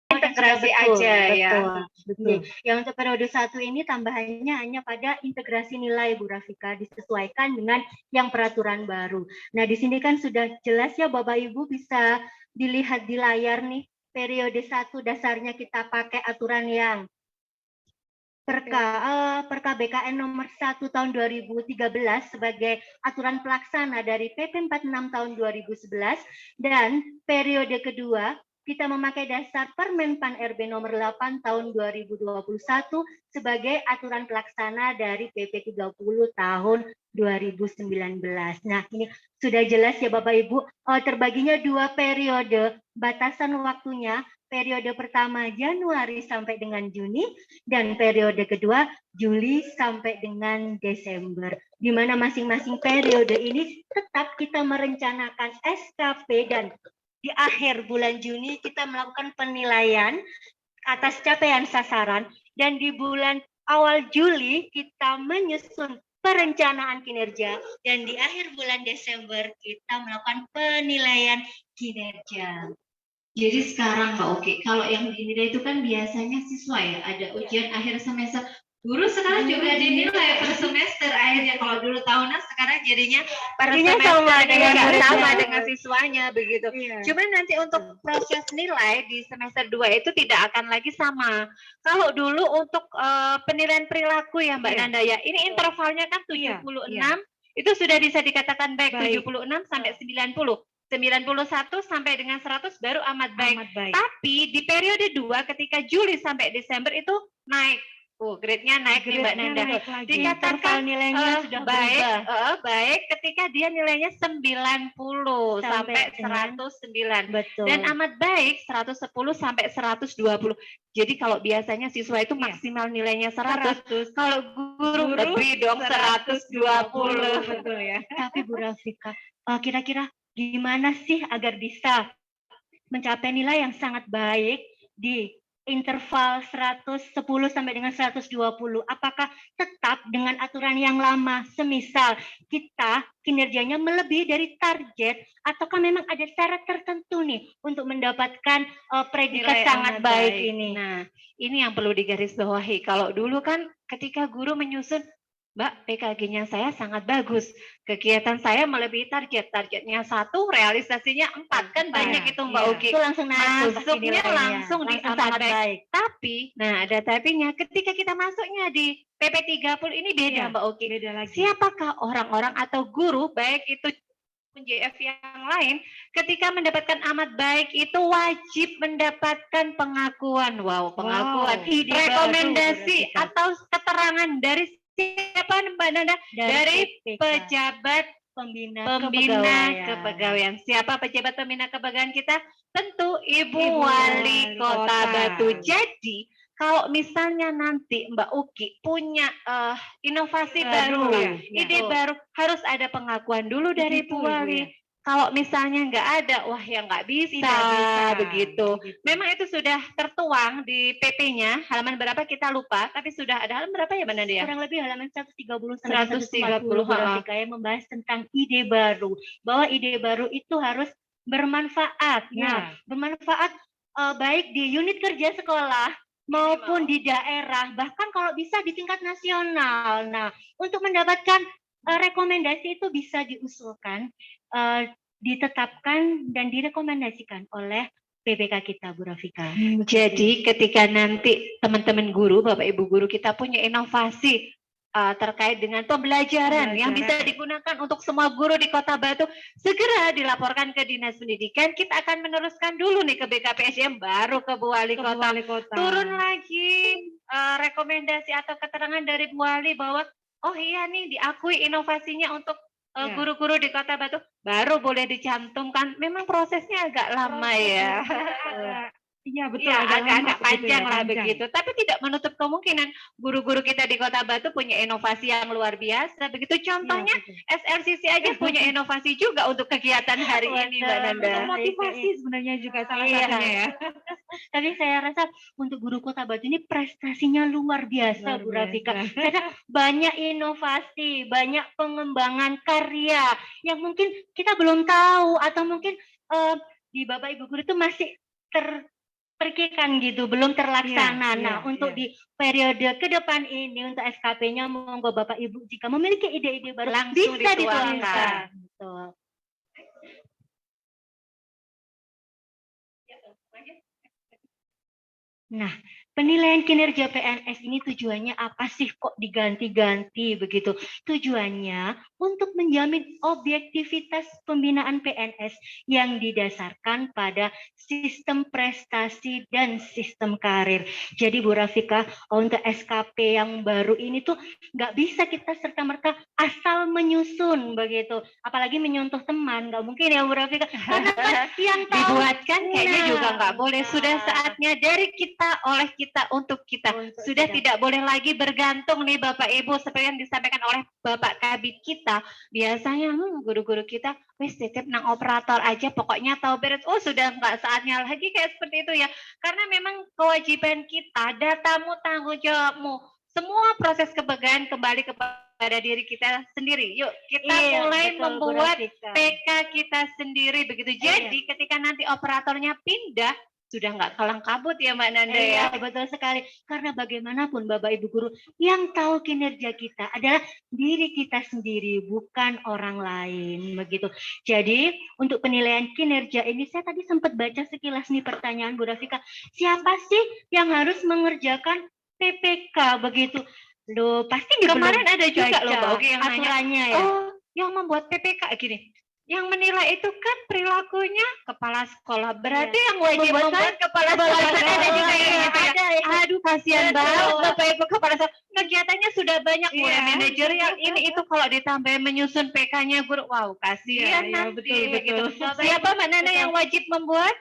Integrasi Betul, aja ya. betul. Yang untuk periode 1 ini tambahannya hanya pada integrasi nilai Bu Rafika, disesuaikan dengan yang peraturan baru. Nah, di sini kan sudah jelas ya Bapak Ibu, bisa dilihat di layar nih. Periode 1 dasarnya kita pakai aturan yang Perka BKN nomor 1 tahun 2013 sebagai aturan pelaksana dari PP 46 tahun 2011, dan periode kedua kita memakai dasar Permenpan RB nomor 8 tahun 2021 sebagai aturan pelaksana dari PP 30 tahun 2019. Nah, ini sudah jelas ya Bapak Ibu, terbaginya 2 periode, batasan waktunya periode pertama Januari sampai dengan Juni, dan periode kedua Juli sampai dengan Desember. Di mana masing-masing periode ini tetap kita merencanakan SKP, dan di akhir bulan Juni kita melakukan penilaian atas capaian sasaran, dan di bulan awal Juli kita menyusun perencanaan kinerja, dan di akhir bulan Desember kita melakukan penilaian kinerja. Jadi sekarang Mbak Uki, kalau yang dinilai itu kan biasanya siswa ya, ada ujian akhir semester. Guru sekarang juga dinilai per semester akhirnya. Kalau dulu tahunan, sekarang jadinya per Artinya semester sama dengan sama muridnya. dengan siswanya begitu. Iya. Cuman nanti untuk proses nilai di semester 2 itu tidak akan lagi sama. Kalau dulu untuk penilaian perilaku ya Mbak Iya. Nanda ya, ini intervalnya kan 76, Iya, itu sudah bisa dikatakan baik, Baik. 76 sampai 90. 91 sampai dengan 100 baru amat baik. Amat baik. Tapi di periode 2 ketika Juli sampai Desember itu naik. Grade-nya naik nih Mbak Nanda. Dikatakan nilainya sudah baik, berubah. baik ketika dia nilainya 90 sampai 109. Betul. Dan amat baik 110 sampai 120. Jadi kalau biasanya siswa itu maksimal nilainya 100, kalau guru lebih dong 120. Betul ya. Tapi Bu Rafika, kira-kira gimana sih agar bisa mencapai nilai yang sangat baik di interval 110 sampai dengan 120? Apakah tetap dengan aturan yang lama, semisal kita kinerjanya melebihi dari target, ataukah memang ada syarat tertentu nih untuk mendapatkan predikat sangat baik ini? Nah, ini yang perlu digarisbawahi. Kalau dulu kan ketika guru menyusun, Mbak, PKG-nya saya sangat bagus. Kegiatan saya melebihi target. Targetnya 1, realisasinya 4. Kan banyak itu Mbak Uki. Itu langsung masuknya langsung di amat baik. Tapi, nah ada tapi-nya. Ketika kita masuknya di PP30 ini beda Mbak Uki. Beda lagi. Siapakah orang-orang atau guru, baik itu JF yang lain, ketika mendapatkan amat baik itu wajib mendapatkan pengakuan. Pengakuan. Rekomendasi atau keterangan dari siapa Mbak Nanda? Dari pejabat pembina kepegawaian. Siapa pejabat pembina kepegawaian kita? Tentu Ibu Wali Kota Batu. Jadi kalau misalnya nanti Mbak Uki punya inovasi baru, ide baru, harus ada pengakuan dulu dari Bu Wali. Kalau misalnya nggak ada, wah ya nggak bisa, begitu. Memang itu sudah tertuang di PP-nya, halaman berapa kita lupa, tapi sudah ada halaman berapa ya Mbak Nadia? Kurang lebih halaman 130 sampai 140 yang membahas tentang ide baru. Bahwa ide baru itu harus bermanfaat. Nah, bermanfaat baik di unit kerja sekolah maupun di daerah, bahkan kalau bisa di tingkat nasional. Nah, untuk mendapatkan rekomendasi itu bisa diusulkan, ditetapkan dan direkomendasikan oleh PPK kita, Bu Rafika. Jadi ketika nanti teman-teman guru, Bapak Ibu guru kita punya inovasi terkait dengan pembelajaran yang bisa digunakan untuk semua guru di Kota Batu, segera dilaporkan ke Dinas Pendidikan. Kita akan meneruskan dulu nih ke BKPSDM, baru ke Bu Wali Kota. Turun lagi rekomendasi atau keterangan dari Bu Wali bahwa oh iya nih diakui inovasinya untuk guru-guru di Kota Batu, baru boleh dicantumkan. Memang prosesnya agak lama ya. Iya betul, ya, agak gitu panjang ya, lah begitu. Tapi tidak menutup kemungkinan guru-guru kita di Kota Batu punya inovasi yang luar biasa. Begitu contohnya SLCC aja punya inovasi juga untuk kegiatan hari ini, Mbak Nanda. Motivasi sebenarnya juga salah satunya ya. Tapi saya rasa untuk guru Kota Batu ini prestasinya luar biasa, Bu Rafika. Karena banyak inovasi, banyak pengembangan karya yang mungkin kita belum tahu atau mungkin di Bapak Ibu guru itu masih terpikirkan gitu, belum terlaksana. Nah, untuk di periode ke depan ini untuk SKP-nya, monggo Bapak Ibu jika memiliki ide-ide baru langsung bisa dituangkan. Betul. Nah, penilaian kinerja PNS ini tujuannya apa sih kok diganti-ganti begitu? Tujuannya untuk menjamin objektivitas pembinaan PNS yang didasarkan pada sistem prestasi dan sistem karir. Jadi Bu Rafika, untuk SKP yang baru ini tuh nggak bisa kita serta-merta asal menyusun begitu. Apalagi menyentuh teman, nggak mungkin ya Bu Rafika. Karena kan yang tahu dibuatkan kayaknya juga nggak boleh. Sudah saatnya dari kita, oleh kita, untuk kita. Sudah tidak boleh lagi bergantung nih Bapak Ibu, seperti yang disampaikan oleh Bapak Kabid kita. Biasanya guru-guru kita wis titip nang operator aja, pokoknya tahu beres. Oh sudah nggak saatnya lagi kayak seperti itu ya. Karena memang kewajiban kita, datamu tanggung jawabmu. Semua proses kepegawaian kembali kepada diri kita sendiri. Yuk kita mulai membuat PK kita sendiri begitu. Jadi ketika nanti operatornya pindah, sudah nggak kalang kabut ya Mbak Nanda ya. Betul sekali. Karena bagaimanapun Bapak Ibu guru, yang tahu kinerja kita adalah diri kita sendiri, bukan orang lain begitu. Jadi untuk penilaian kinerja ini saya tadi sempat baca sekilas nih pertanyaan Bu Rafika. Siapa sih yang harus mengerjakan PPK begitu? Loh, pasti kemarin ada juga loh Mbak Oki yang aturannya ya. Oh, yang membuat PPK gini. Yang menilai itu kan perilakunya kepala sekolah. Berarti yang wajib membuat kepala sekolah ada juga yang gitu ya. Aduh, kasihan banget Bapak Ibu kepala sekolah. Kegiatannya sudah banyak, mulai manajerial ini itu, kalau ditambah menyusun PK-nya guru. Wow, kasihan nanti. Gitu. Siapa Mbak Nana yang wajib membuat?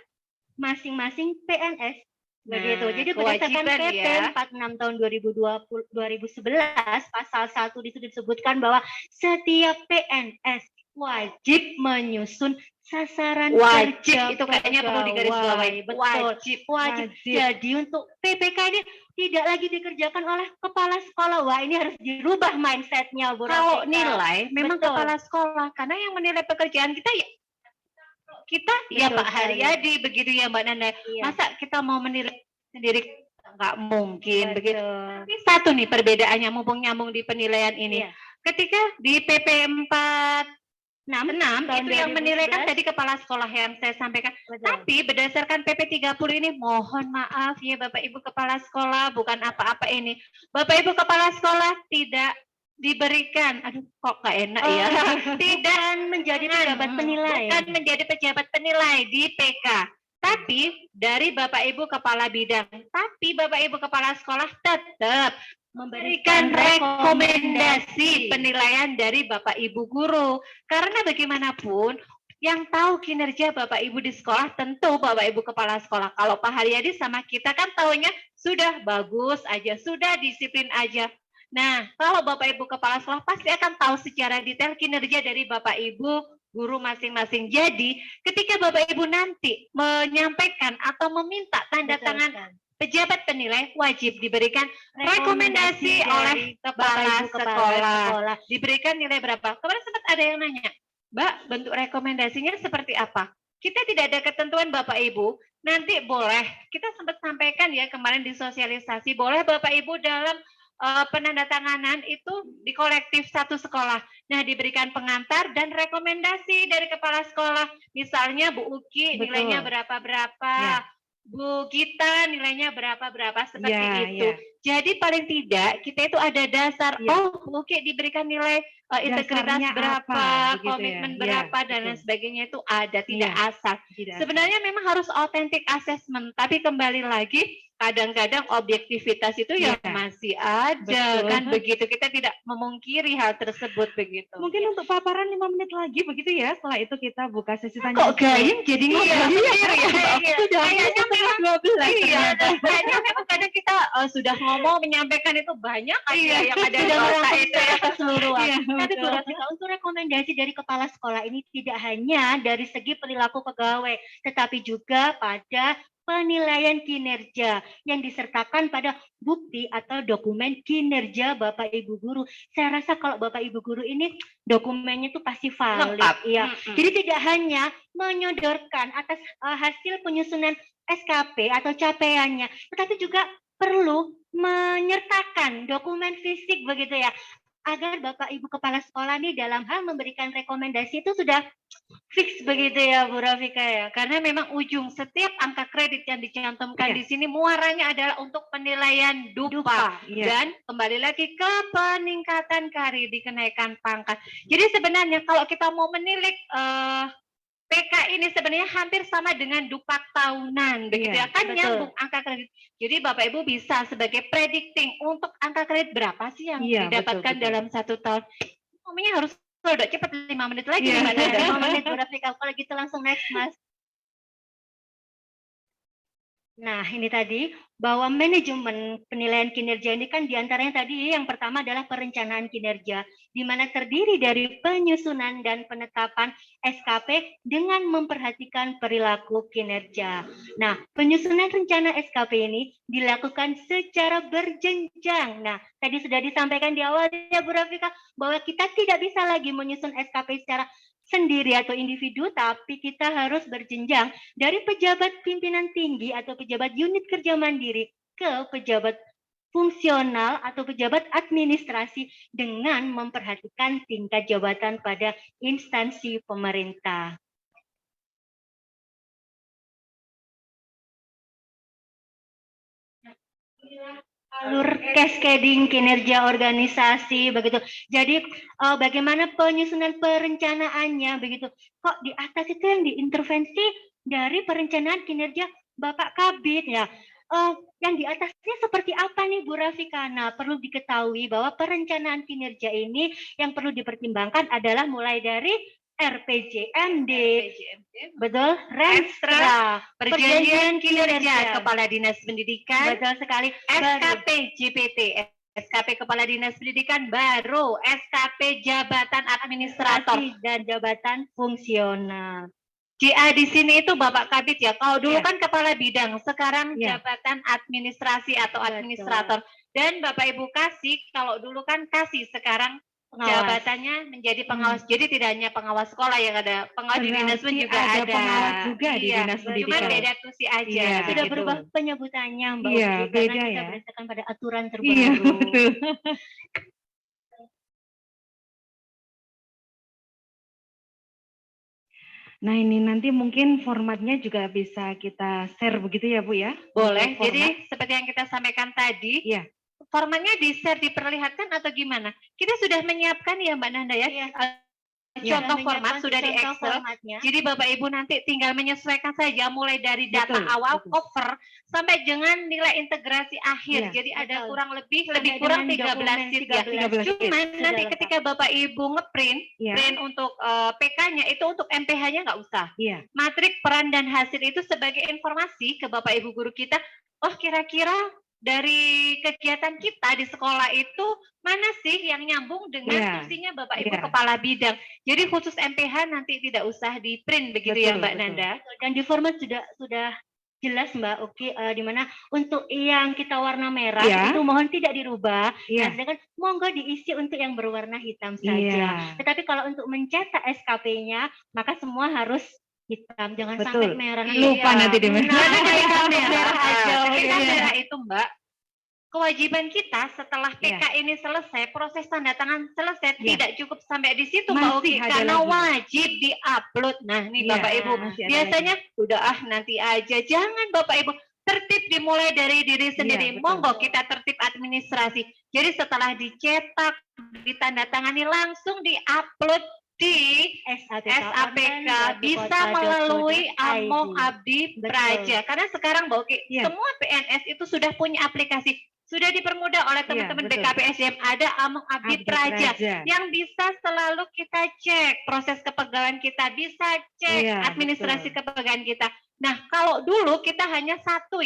Masing-masing PNS. Begitu. Nah, Jadi berdasarkan kewajiban PP ya. 46 tahun 2011 pasal 1 disebutkan bahwa setiap PNS wajib menyusun sasaran Wajib, kerja itu kayaknya perlu digarisbawahi. Betul. Wajib. Jadi untuk PPK ini tidak lagi dikerjakan oleh kepala sekolah. Wah, ini harus dirubah mindsetnya, Bu Kalau Rafika. nilai memang Betul. kepala sekolah, karena yang menilai pekerjaan kita ya ya Betul Pak sekali. Haryadi, begitu ya Mbak Nanda. Iya. Masa kita mau menilai sendiri, nggak mungkin Betul. begitu. Tapi satu nih perbedaannya, mumpung nyambung di penilaian ini. Iya. Ketika di PP 46 tahun itu yang 2011. menilai kan tadi kepala sekolah yang saya sampaikan. Betul. Tapi berdasarkan PP 30 ini, mohon maaf ya Bapak Ibu kepala sekolah, bukan apa-apa ini. Bapak Ibu kepala sekolah tidak diberikan, aduh kok gak enak ya, tidak menjadi pejabat penilai. bukan menjadi pejabat penilai di PK, tapi dari Bapak Ibu kepala bidang. Tapi Bapak Ibu kepala sekolah tetap memberikan rekomendasi penilaian dari Bapak Ibu guru. Karena bagaimanapun yang tahu kinerja Bapak Ibu di sekolah tentu Bapak Ibu kepala sekolah. Kalau Pak Haryadi sama kita kan taunya sudah bagus aja, sudah disiplin aja. Nah, kalau Bapak Ibu kepala sekolah pasti akan tahu secara detail kinerja dari Bapak Ibu guru masing-masing. Jadi, ketika Bapak Ibu nanti menyampaikan atau meminta tanda tangan pejabat penilai, wajib diberikan rekomendasi oleh kepala sekolah. Diberikan nilai berapa? Kemarin sempat ada yang nanya, Mbak, bentuk rekomendasinya seperti apa? Kita tidak ada ketentuan Bapak Ibu, nanti boleh, kita sempat sampaikan ya kemarin di sosialisasi, boleh Bapak Ibu dalam penandatanganan itu di kolektif satu sekolah. Nah, diberikan pengantar dan rekomendasi dari kepala sekolah. Misalnya Bu Uki nilainya berapa-berapa, Bu Gita nilainya berapa-berapa, seperti itu. Jadi paling tidak kita itu ada dasar, oh Bu Uki diberikan nilai integritas berapa, komitmen berapa, dan lain sebagainya itu ada, tidak asal. Sebenarnya memang harus authentic assessment, tapi kembali lagi kadang-kadang objektivitas itu ya masih ada. Betul. Kan begitu, kita tidak memungkiri hal tersebut begitu. Mungkin untuk paparan 5 menit lagi begitu ya, setelah itu kita buka sesi tanya. Kok gayeng jadi ngobrol sendiri ya? Kayaknya memang 12. Iya, kayaknya memang kadang kita sudah ngomong menyampaikan itu banyak aja yang ada di otak itu ya keseluruhan. Tapi Bu Rafika, untuk rekomendasi dari kepala sekolah ini tidak hanya dari segi perilaku pegawai, tetapi juga pada penilaian kinerja yang disertakan pada bukti atau dokumen kinerja Bapak Ibu guru. Saya rasa kalau Bapak Ibu guru ini dokumennya itu pasti valid. Iya. Jadi tidak hanya menyodorkan atas hasil penyusunan SKP atau capaiannya, tetapi juga perlu menyertakan dokumen fisik begitu ya, agar Bapak Ibu kepala sekolah nih dalam hal memberikan rekomendasi itu sudah fix begitu ya Bu Rafika ya. Karena memang ujung setiap angka kredit yang dicantumkan di sini muaranya adalah untuk penilaian dupa. Dan kembali lagi ke peningkatan karir, dikenaikan pangkat. Jadi sebenarnya kalau kita mau menilik PK ini sebenarnya hampir sama dengan dupak tahunan, begitu ya, kan nyambung angka kredit. Jadi Bapak Ibu bisa sebagai predicting untuk angka kredit berapa sih yang didapatkan dalam 1 tahun. Ngomongnya harus udah cepat 5 menit lagi. 5 menit Bu Rafika, kalau gitu langsung next Mas. Nah, ini tadi bahwa manajemen penilaian kinerja ini kan diantaranya tadi yang pertama adalah perencanaan kinerja, di mana terdiri dari penyusunan dan penetapan SKP dengan memperhatikan perilaku kinerja. Nah, penyusunan rencana SKP ini dilakukan secara berjenjang. Nah, tadi sudah disampaikan di awal ya Bu Rafika, bahwa kita tidak bisa lagi menyusun SKP secara sendiri atau individu, tapi kita harus berjenjang dari pejabat pimpinan tinggi atau pejabat unit kerja mandiri ke pejabat fungsional atau pejabat administrasi dengan memperhatikan tingkat jabatan pada instansi pemerintah. alur cascading kinerja organisasi begitu. Jadi bagaimana penyusunan perencanaannya begitu. Kok di atas itu yang diintervensi dari perencanaan kinerja Bapak Kabid ya. Yang di atasnya seperti apa nih Bu Rafikana? Perlu diketahui bahwa perencanaan kinerja ini yang perlu dipertimbangkan adalah mulai dari RPJMD, betul, Renstra, Perjanjian Kinerja Kepala Dinas Pendidikan, betul sekali, SKP JPT, SKP Kepala Dinas Pendidikan baru, SKP Jabatan Administrator dan Jabatan Fungsional. JA di sini itu Bapak Kabid ya. Kalau dulu kan kepala bidang, sekarang jabatan administrasi atau administrator. Dan Bapak Ibu Kasih, kalau dulu kan Kasih, sekarang jabatannya menjadi pengawas. Jadi tidak hanya pengawas sekolah yang ada, pengawas di dinas pun juga ada. Pengawas juga di dinas pendidikan. Cuman beda tusi aja. Sudah berubah penyebutannya Mbak Iya, Uki, beda karena kita ya. berdasarkan pada aturan terbaru. Iya, betul. Nah ini nanti mungkin formatnya juga bisa kita share begitu ya Bu ya? Boleh, Format. jadi seperti yang kita sampaikan tadi, formatnya di-share, diperlihatkan atau gimana? Kita sudah menyiapkan ya Mbak Nanda ya, contoh format sudah di Excel. Jadi Bapak Ibu nanti tinggal menyesuaikan saja mulai dari data awal, cover, sampai dengan nilai integrasi akhir. Jadi ada kurang lebih kurang 13 sheet ya. Cuman nanti ketika Bapak Ibu ngeprint, print untuk PK-nya itu untuk MPH-nya nggak usah. Matrik, peran, dan hasil itu sebagai informasi ke Bapak Ibu guru kita, oh kira-kira dari kegiatan kita di sekolah itu mana sih yang nyambung dengan fungsinya Bapak Ibu Kepala Bidang. Jadi khusus MPH nanti tidak usah di print begitu ya Mbak Nanda. Dan di format sudah jelas Mbak Uki, di mana untuk yang kita warna merah itu mohon tidak dirubah. Nah, sedangkan monggo diisi untuk yang berwarna hitam saja. Tetapi kalau untuk mencetak SKP-nya maka semua harus hitam, jangan sampai merah. Lupa nanti di merah. Merah aja. Ketika merah itu Mbak, kewajiban kita setelah PK ini selesai, proses tanda tangan selesai, tidak cukup sampai di situ Mbak Uki, karena wajib di-upload. Nah nih Bapak Ibu, biasanya udah nanti aja, jangan Bapak Ibu, tertib dimulai dari diri sendiri. Monggo kita tertib administrasi. Jadi setelah dicetak, ditandatangani, langsung di-upload di SAPK, bisa melalui Among Abdi Praja. Karena sekarang Mbak Uki, semua PNS itu sudah punya aplikasi. Sudah dipermudah oleh teman-teman BKPSDM, ada Among Abdi Praja yang bisa selalu kita cek proses kepegawaian kita, bisa cek administrasi kepegawaian kita. Nah, kalau dulu kita hanya satu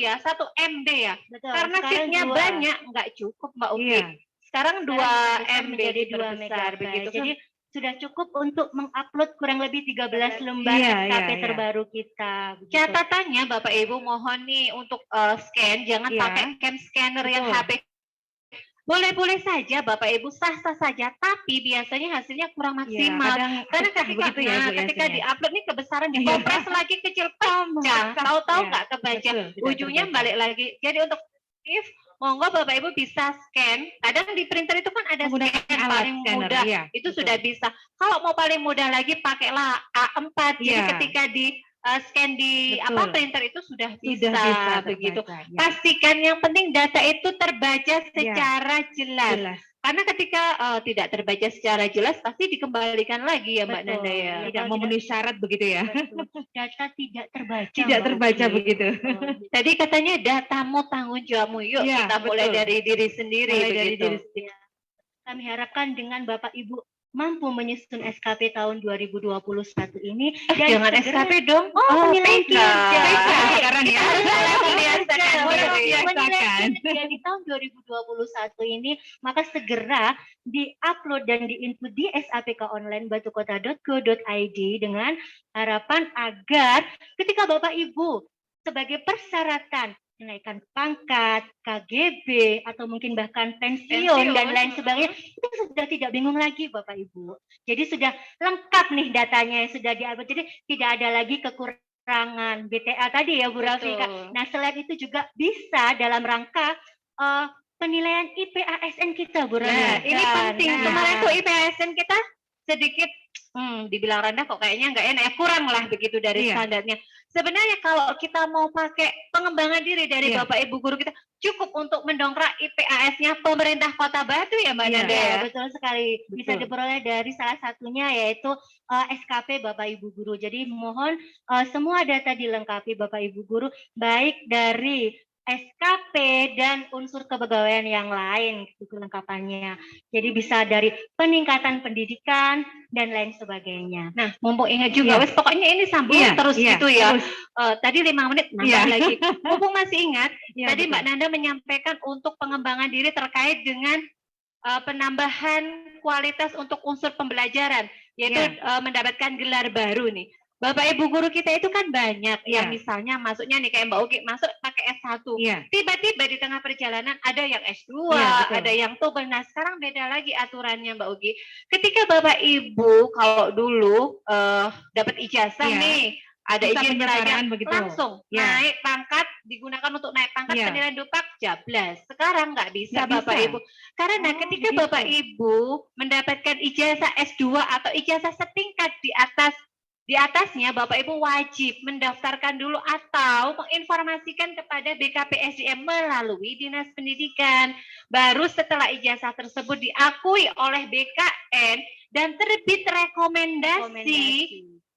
MB ya. Karena sheet-nya banyak, nggak cukup Mbak Uki. Sekarang 2 MB jadi 2 besar begitu. Jadi sudah cukup untuk mengupload kurang lebih 13 lembar SKP terbaru kita. Catatannya Bapak Ibu mohon nih untuk scan, jangan pakai cam scanner yang HP. Boleh-boleh saja Bapak Ibu, sah-sah saja, tapi biasanya hasilnya kurang maksimal. Karena ketika di-upload nih kebesaran, dikompres lagi kecil pecah. Tahu-tahu nggak kebaca, ujungnya balik lagi. Jadi untuk monggo Bapak Ibu bisa scan. Kadang di printer itu kan ada scan paling mudah. Itu sudah bisa. Kalau mau paling mudah lagi pakailah A4. Jadi ketika di scan di printer itu sudah bisa begitu. Pastikan yang penting data itu terbaca secara jelas. Karena ketika tidak terbaca secara jelas pasti dikembalikan lagi ya Mbak Nanda ya. Tidak memenuhi syarat begitu ya. Data tidak terbaca. Tidak terbaca begitu. Tadi katanya datamu tanggung jawabmu. Yuk kita mulai dari diri sendiri begitu. Kami harapkan dengan Bapak Ibu mampu menyusun SKP tahun 2021 ini. Jangan SKP dong. Penilaian kinerja. Sekarang ya. Penilaian kinerja di tahun 2021 ini, maka segera di-upload dan di-input di sapkonline.batukota.go.id dengan harapan agar ketika Bapak Ibu sebagai persyaratan menaikkan pangkat, KGB, atau mungkin bahkan pensiun dan lain sebagainya, itu sudah tidak bingung lagi Bapak Ibu. Jadi sudah lengkap nih datanya yang sudah diupload. Jadi tidak ada lagi kekurangan BTA tadi ya Bu Rafika. Nah selain itu juga bisa dalam rangka penilaian IPASN kita Bu Rafika. Ini penting. Kemarin tuh IPASN kita sedikit dibilang rendah kok kayaknya nggak enak ya, kurang lah begitu dari standarnya. Sebenarnya kalau kita mau pakai pengembangan diri dari Bapak Ibu guru kita, cukup untuk mendongkrak IPAS-nya pemerintah Kota Batu ya Mbak Nanda ya? Betul sekali. Bisa Betul. diperoleh dari salah satunya yaitu SKP Bapak Ibu Guru. Jadi mohon semua data dilengkapi Bapak Ibu Guru, baik dari SKP dan unsur kepegawaian yang lain gitu kelengkapannya. Jadi bisa dari peningkatan pendidikan dan lain sebagainya. Nah, mumpung ingat juga, Iya. wes pokoknya ini sambung Iya, terus iya, gitu ya. terus. Tadi 5 menit nambah Iya. lagi. Mumpung masih ingat, Iya, tadi betul. Mbak Nanda menyampaikan untuk pengembangan diri terkait dengan penambahan kualitas untuk unsur pembelajaran, yaitu mendapatkan gelar baru nih. Bapak Ibu guru kita itu kan banyak yang misalnya masuknya nih kayak Mbak Uki masuk pakai S1. Iya. Tiba-tiba di tengah perjalanan ada yang S2, Iya, betul. ada yang tubel. Nah, sekarang beda lagi aturannya Mbak Uki. Ketika Bapak Ibu kalau dulu dapat ijazah Iya. nih, ada Bisa izin belajar, penyebaran begitu. langsung Iya. naik pangkat, digunakan untuk naik pangkat Iya. penilaian Dupak jablas. Sekarang nggak bisa Nggak Bapak bisa. Ibu. Karena Oh, ketika begitu. Bapak Ibu mendapatkan ijazah S2 atau ijazah setingkat di atasnya, Bapak Ibu wajib mendaftarkan dulu atau menginformasikan kepada BKPSDM melalui Dinas Pendidikan. Baru setelah ijazah tersebut diakui oleh BKN dan terbit rekomendasi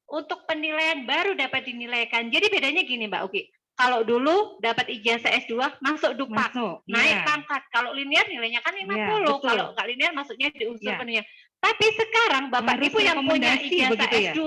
untuk penilaian baru dapat dinilaikan. Jadi bedanya gini Mbak Uki. Kalau dulu dapat ijazah S2 masuk Dupak, Masuk. naik Iya. pangkat. Kalau linear nilainya kan 50. Iya, betul. Kalau nggak linear masuknya di unsur Iya. penuhnya. Tapi sekarang Bapak Harus Ibu yang punya rekomendasi ijazah begitu ya? S2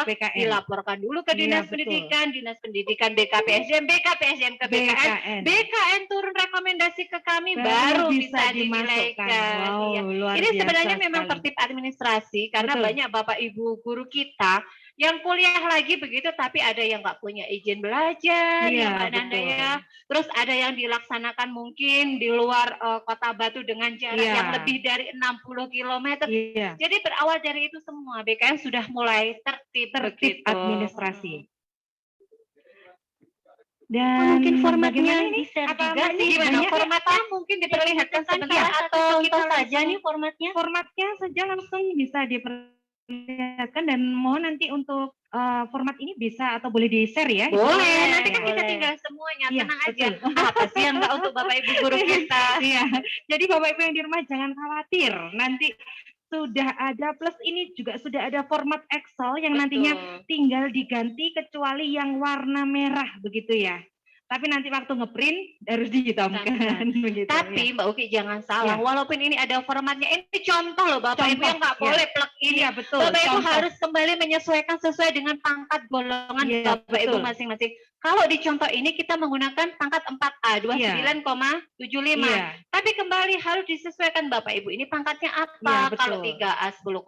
BKN. dilaporkan dulu ke Iya, Dinas betul. Pendidikan, Dinas Pendidikan BKPSDM, BKPSDM ke BKN, BKN turun rekomendasi ke kami baru bisa dimasukkan. dinilaikan. Wow, Iya. luar Ini biasa sebenarnya memang sekali. tertib administrasi karena Betul. banyak Bapak Ibu guru kita yang kuliah lagi begitu tapi ada yang nggak punya izin belajar Iya, ya Mbak Nanda betul. ya. Terus ada yang dilaksanakan mungkin di luar Kota Batu dengan jarak Iya. yang lebih dari 60 km. Iya. Jadi berawal dari itu semua BKN sudah mulai tertib Tertib begitu. administrasi. Oh, Dan mungkin formatnya bagaimana ini? di-share Apa juga masih nih. Gimana banyak ya? formatnya mungkin diperlihatkan sebentar Salah satu atau kita contoh saja langsung nih formatnya. Formatnya saja langsung bisa diperlihatkan dan mohon nanti untuk format ini bisa atau boleh di-share ya? boleh, nanti kan kita boleh. tinggal semuanya, Iya, tenang aja. betul. Apa sih yang enggak untuk Bapak Ibu guru kita? Iya, jadi Bapak Ibu yang di rumah jangan khawatir. Nanti sudah ada plus ini juga sudah ada format Excel yang nantinya Betul. tinggal diganti kecuali yang warna merah begitu ya. Tapi nanti waktu ngeprint harus dihitamkan begitu. Tapi Mbak Uki jangan salah, Ya. walaupun ini ada formatnya, ini contoh loh Bapak Ibu Contoh, yang nggak ya. boleh plug ini. Iya betul. Bapak Ibu contoh. harus kembali menyesuaikan sesuai dengan pangkat golongan Iya, Bapak Ibu betul. masing-masing. Kalau di contoh ini kita menggunakan pangkat 4A 29,75. Iya. Tapi kembali harus disesuaikan Bapak Ibu. Ini pangkatnya Iya, apa? betul. Kalau 3A 10,5,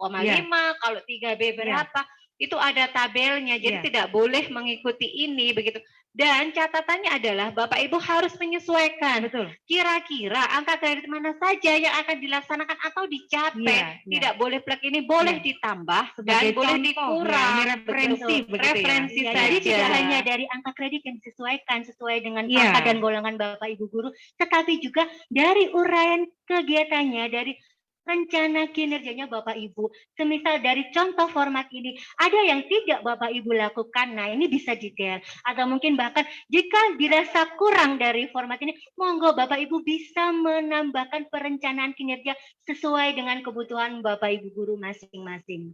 kalau 3B berapa? Itu ada tabelnya. Jadi Iya. tidak boleh mengikuti ini begitu. Dan catatannya adalah Bapak Ibu harus menyesuaikan. Betul. Kira-kira angka kredit mana saja yang akan dilaksanakan atau dicapai. Iya, iya. Tidak boleh plug ini, boleh Iya. ditambah Sebagai dan boleh contoh, dikurang. ya, ini referensi Betul. begitu ya. Referensi Ya, saja. jadi tidak hanya dari angka kredit yang disesuaikan sesuai dengan Iya. pangkat dan golongan Bapak Ibu guru, tetapi juga dari uraian kegiatannya, dari rencana kinerjanya Bapak Ibu. Semisal dari contoh format ini, ada yang tidak Bapak Ibu lakukan, nah ini bisa detail. Atau mungkin bahkan jika dirasa kurang dari format ini, monggo Bapak Ibu bisa menambahkan perencanaan kinerja sesuai dengan kebutuhan Bapak Ibu guru masing-masing.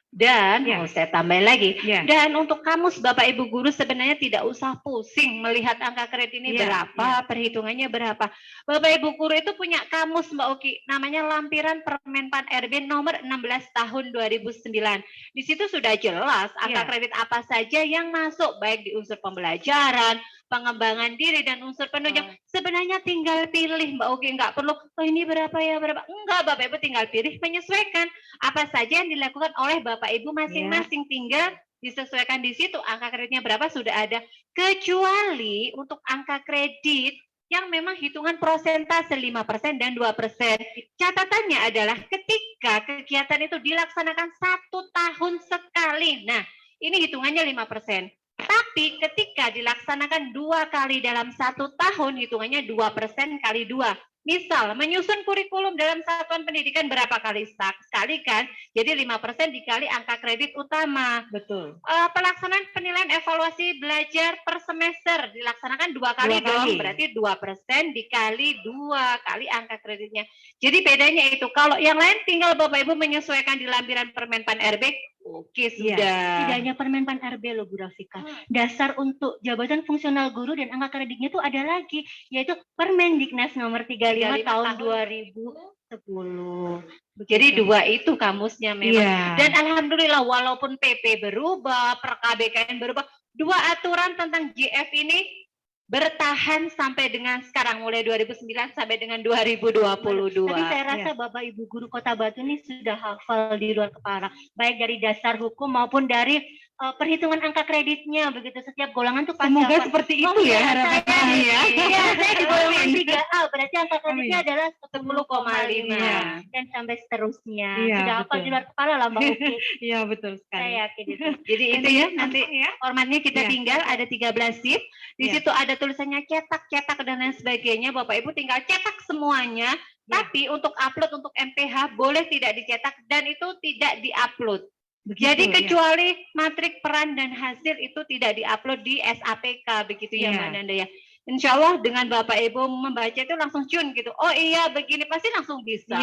Dan Ya. saya tambahin lagi. Ya. Dan untuk kamus Bapak Ibu guru sebenarnya tidak usah pusing melihat angka kredit ini Ya, berapa, perhitungannya berapa. Bapak Ibu guru itu punya kamus Mbak Uki, namanya Lampiran Permenpan RB nomor 16 tahun 2009. Di situ sudah jelas angka Ya. kredit apa saja yang masuk, baik di unsur pembelajaran, pengembangan diri dan unsur penunjang. Sebenarnya tinggal pilih Mbak Uki, nggak perlu oh ini berapa ya berapa. Enggak, Bapak Ibu tinggal pilih, menyesuaikan apa saja yang dilakukan oleh Bapak Ibu masing-masing, tinggal disesuaikan di situ angka kreditnya berapa sudah ada. Kecuali untuk angka kredit yang memang hitungan persentase 5% dan 2%. Catatannya adalah ketika kegiatan itu dilaksanakan 1 tahun sekali. Nah, ini hitungannya 5%. Tapi ketika dilaksanakan 2 kali dalam 1 tahun, hitungannya 2% kali 2. Misal menyusun kurikulum dalam satuan pendidikan berapa kali sekali kan? Jadi 5% dikali angka kredit utama. Betul. Pelaksanaan penilaian evaluasi belajar per semester dilaksanakan 2 kali dong. Berarti 2% dikali 2 kali angka kreditnya. Jadi bedanya itu kalau yang lain tinggal Bapak Ibu menyesuaikan di lampiran Permenpan RB. Oke, sudah. Tidak hanya Permenpan RB loh Bu Rafika. Dasar untuk jabatan fungsional guru dan angka kreditnya itu ada lagi, yaitu Permendiknas nomor 35 tahun 2010. Jadi 2 itu kamusnya memang. Dan alhamdulillah walaupun PP berubah, per KBKN berubah, 2 aturan tentang JF ini bertahan sampai dengan sekarang, mulai 2009 sampai dengan 2022. Tapi saya rasa Bapak Ibu guru Kota Batu ini sudah hafal di luar kepala, baik dari dasar hukum maupun dari perhitungan angka kreditnya, begitu setiap golongan tuh pasti Semoga apa. seperti itu ya harapannya ya. Iya, saya di golongan 3A, berarti angka kreditnya adalah 10,5 dan sampai seterusnya. Iya, Sudah hafal di luar kepala lah Mbak Uki. Iya, betul sekali. Saya yakin itu. Jadi itu ya, nanti formatnya kita tinggal ada 13 sheet. Di situ ada tulisannya cetak dan lain sebagainya. Bapak Ibu tinggal cetak semuanya. Tapi untuk upload untuk MPH boleh tidak dicetak dan itu tidak diupload. Jadi kecuali matrik peran dan hasil itu tidak diupload di SAPK begitu ya Mbak Nanda ya. Insya Allah dengan Bapak Ibu membaca itu langsung cun gitu. Oh iya begini pasti langsung bisa.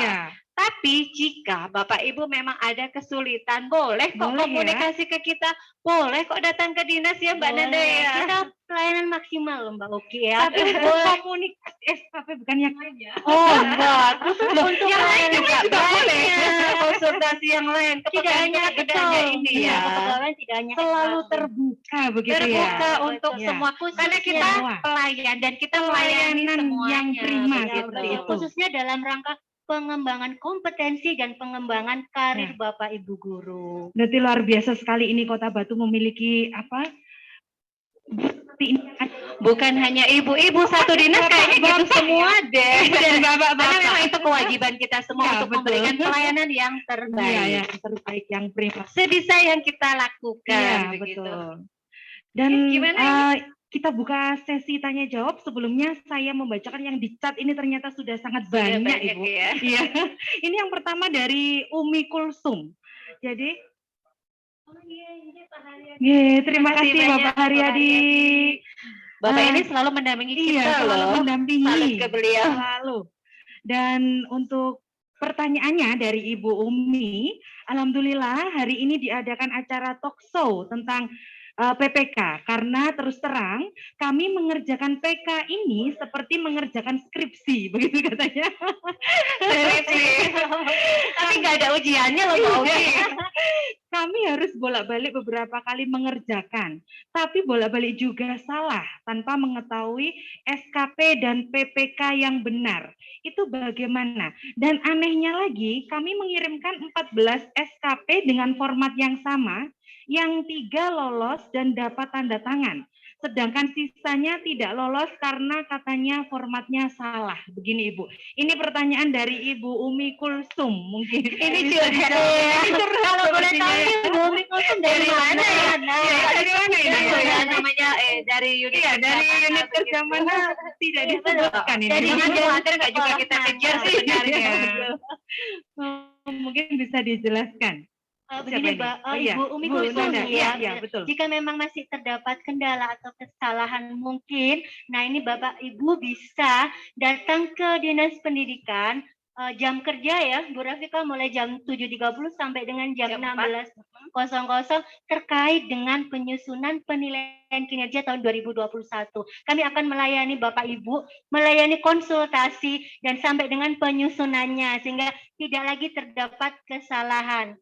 Tapi jika Bapak Ibu memang ada kesulitan, boleh kok komunikasi ke kita, boleh kok datang ke dinas ya Mbak Nanda ya. Kita pelayanan maksimal loh Mbak Uki ya. Tapi komunikasi SKP bukan yang lain ya. Oh enggak. Untuk yang lain pelayanan juga boleh. Konsultasi yang lain. Tidak hanya kepegaannya ini ya. Kepegawaian tidak hanya Selalu terbuka begitu ya. Terbuka untuk semua. Karena kita pelayan dan kita melayani semuanya. Yang prima seperti gitu. itu. Khususnya dalam rangka pengembangan kompetensi dan pengembangan karir Bapak Ibu guru. Berarti luar biasa sekali ini Kota Batu memiliki apa? Bukan hanya ibu-ibu satu dinas kayaknya gitu semua deh. Dan bapak-bapak. Karena memang itu kewajiban kita semua untuk memberikan pelayanan yang terbaik. Iya, yang terbaik, yang prima. Sebisa yang kita lakukan. Iya, begitu. betul. Dan gimana kita buka sesi tanya jawab. Sebelumnya saya membacakan yang di chat ini ternyata sudah sangat banyak Ibu. Ya. Iya. Ini yang pertama dari Umi Kulsum. Jadi terima kasih Bapak Haryadi. Bapak ini selalu mendampingi kita selalu loh. mendampingi. Salut ke beliau. Selalu. Dan untuk pertanyaannya dari Ibu Umi, alhamdulillah hari ini diadakan acara talk show tentang PPK, karena terus terang kami mengerjakan PK ini seperti mengerjakan skripsi, begitu katanya. Tapi nggak ada ujiannya loh Mbak Uki. Kami harus bolak-balik beberapa kali mengerjakan, tapi bolak-balik juga salah tanpa mengetahui SKP dan PPK yang benar. Itu bagaimana? Dan anehnya lagi, kami mengirimkan 14 SKP dengan format yang sama, yang 3 lolos dan dapat tanda tangan. Sedangkan sisanya tidak lolos karena katanya formatnya salah. Begini Ibu. Ini pertanyaan dari Ibu Umi Kulsum mungkin. Ini curhat ya. Kalau boleh tahu Ibu Umi Kulsum dari mana ya? Dari mana ini? Namanya dari unit dari unit kerja mana tidak disebutkan ini. Jadi khawatir nggak juga kita kejar sebenarnya. Mungkin bisa dijelaskan. Begini Mbak, Ibu Umi Kulsum ya, betul. Jika memang masih terdapat kendala atau kesalahan mungkin, nah ini Bapak Ibu bisa datang ke Dinas Pendidikan, jam kerja ya, Bu Rafika mulai jam 7.30 sampai dengan jam 16.00 terkait dengan penyusunan penilaian kinerja tahun 2021. Kami akan melayani Bapak Ibu, melayani konsultasi dan sampai dengan penyusunannya sehingga tidak lagi terdapat kesalahan.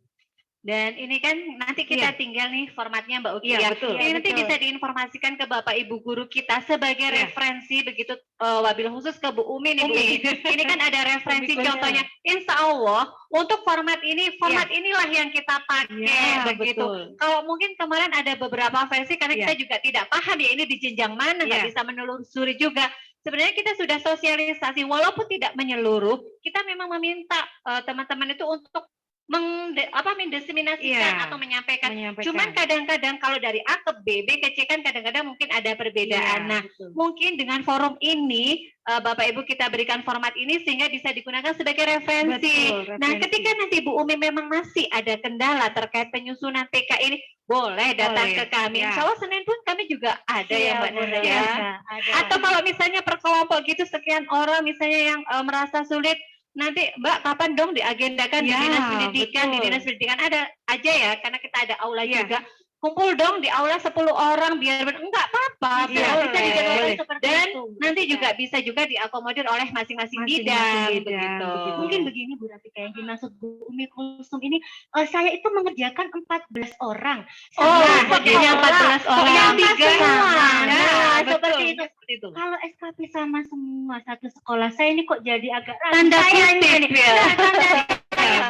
Dan ini kan nanti kita tinggal nih formatnya Mbak Uki ya. Betul. Ini nanti bisa diinformasikan ke Bapak Ibu guru kita sebagai referensi begitu wabil khusus ke Bu Umi nih Bu Umi. Ini kan ada referensi contohnya. Insya Allah untuk format ini, inilah yang kita pakai begitu. Kalau mungkin kemarin ada beberapa versi karena kita juga tidak paham ya ini di jenjang mana, nggak bisa menelusuri juga. Sebenarnya kita sudah sosialisasi walaupun tidak menyeluruh, kita memang meminta teman-teman itu untuk mendeseminasikan atau menyampaikan. Cuman kadang-kadang kalau dari A ke B, B ke C kan kadang-kadang mungkin ada perbedaan. Nah, mungkin dengan forum ini Bapak Ibu kita berikan format ini sehingga bisa digunakan sebagai referensi. Nah, ketika nanti Bu Umi memang masih ada kendala terkait penyusunan PK ini, boleh datang ke kami. Insya Allah Senin pun kami juga ada ya Mbak Nanda ya. Atau kalau misalnya per kelompok gitu sekian orang misalnya yang merasa sulit, nanti Mbak kapan dong diagendakan di dinas pendidikan, di dinas pendidikan ada aja ya, karena kita ada aula juga. Kumpul dong di aula 10 orang biar enggak apa-apa, bisa dijadwalkan seperti dan itu. Nanti juga bisa juga diakomodir oleh masing-masing bidang begitu. Mungkin begini Bu Rafika, yang dimaksud Bu Umi Kulsum ini saya itu mengerjakan 14 orang. Begini 14 orang yang semua. Nah, seperti itu. Kalau SKP sama semua satu sekolah, saya ini kok jadi agak tanda kutip ya.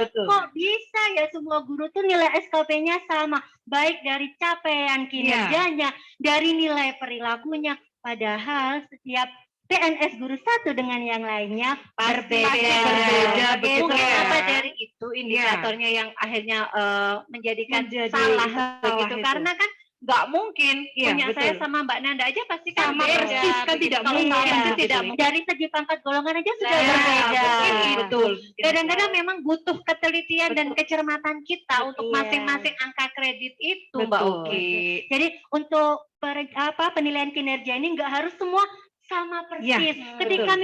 Kok bisa ya semua guru tuh nilai SKP-nya sama, baik dari capaian kinerjanya, dari nilai perilakunya, padahal setiap PNS guru satu dengan yang lainnya berbeda. Mungkin apa dari itu indikatornya yang akhirnya menjadikan salah begitu, karena kan nggak mungkin punya saya sama Mbak Nanda aja pasti kan sama beda, persis kan tidak mungkin, tidak mungkin. Dari segi pangkat golongan aja sudah berbeda. Betul. Kadang-kadang memang butuh ketelitian dan kecermatan kita untuk masing-masing angka kredit itu, Mbak Uki. Jadi untuk penilaian kinerja ini nggak harus semua sama persis. Ketika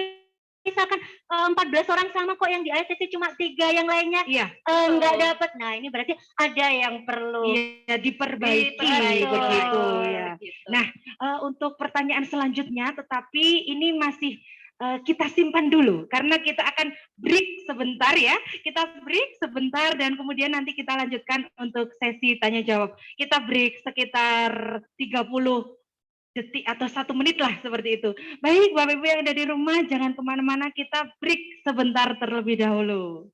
misalkan 14 orang sama kok, yang di ASTC cuma 3, yang lainnya nggak dapat. Nah, ini berarti ada yang perlu diperbaiki begitu ya. Nah, untuk pertanyaan selanjutnya, tetapi ini masih kita simpan dulu karena kita akan break sebentar ya. Kita break sebentar dan kemudian nanti kita lanjutkan untuk sesi tanya jawab. Kita break sekitar 30 detik atau 1 menit lah seperti itu. Baik Bapak Ibu yang ada di rumah, jangan kemana-mana, kita break sebentar terlebih dahulu.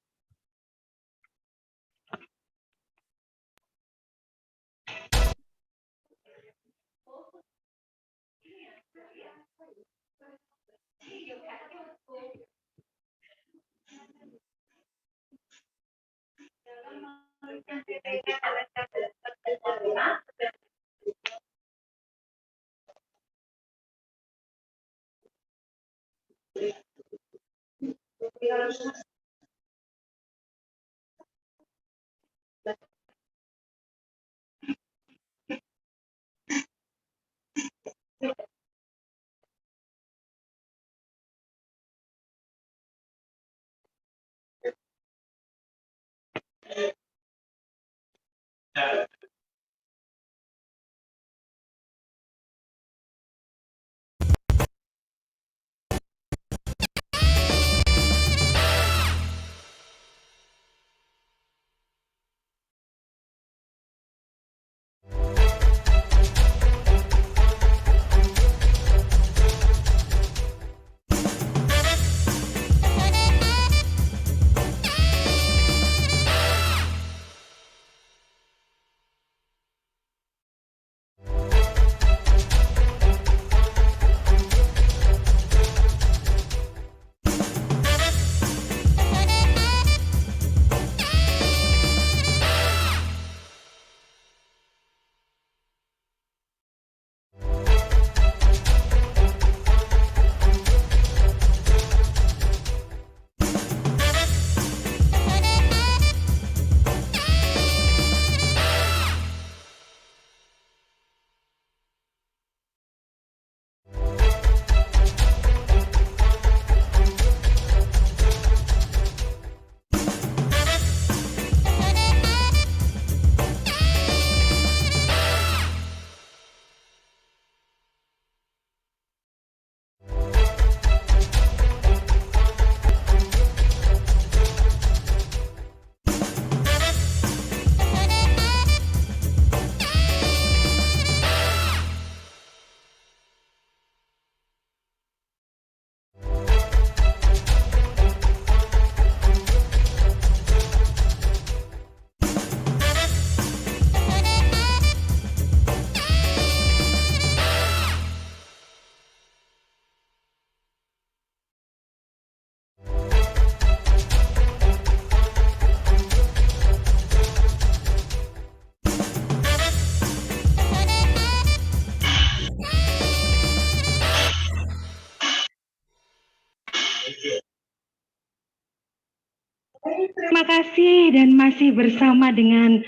Terima kasih dan masih bersama dengan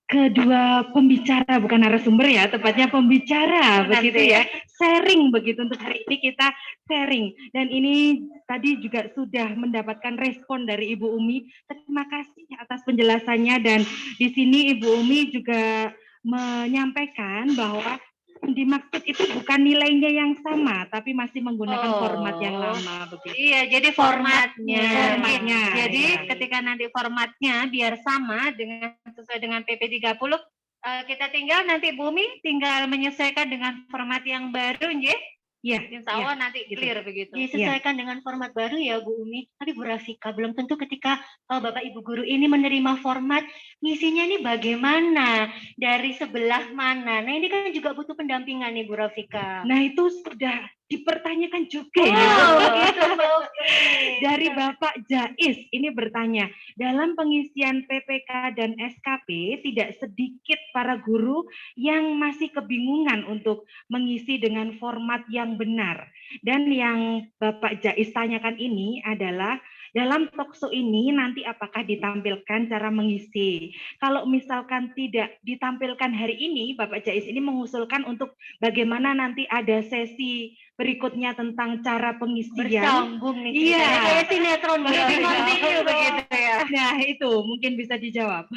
kedua pembicara, bukan narasumber ya, tepatnya pembicara begitu ya, sharing begitu untuk hari ini kita sharing. Dan ini tadi juga sudah mendapatkan respon dari Ibu Umi. Terima kasih atas penjelasannya dan di sini Ibu Umi juga menyampaikan bahwa yang dimaksud itu bukan nilainya yang sama, tapi masih menggunakan format yang lama begitu. Iya, jadi formatnya. Jadi ya. ketika nanti formatnya biar sama dengan sesuai dengan PP 30, kita tinggal nanti Bumi tinggal menyesuaikan dengan format yang baru, nggih. Ya, Insya Allah nanti clear begitu. Disesuaikan dengan format baru ya Bu Umi. Tapi Bu Rafika, belum tentu ketika Bapak Ibu guru ini menerima format, ngisinya ini bagaimana, dari sebelah mana. Nah ini kan juga butuh pendampingan nih Bu Rafika. Nah itu sudah dipertanyakan juga ya. Gitu, Dari Bapak Jais ini bertanya, dalam pengisian PPK dan SKP tidak sedikit para guru yang masih kebingungan untuk mengisi dengan format yang benar. Dan yang Bapak Jais tanyakan ini adalah dalam talkshow ini nanti apakah ditampilkan cara mengisi? Kalau misalkan tidak ditampilkan hari ini, Bapak Jais ini mengusulkan untuk bagaimana nanti ada sesi berikutnya tentang cara pengisian. Bersambung nih. Iya. Kayak sinetron Continue begitu ya. Nah itu mungkin bisa dijawab.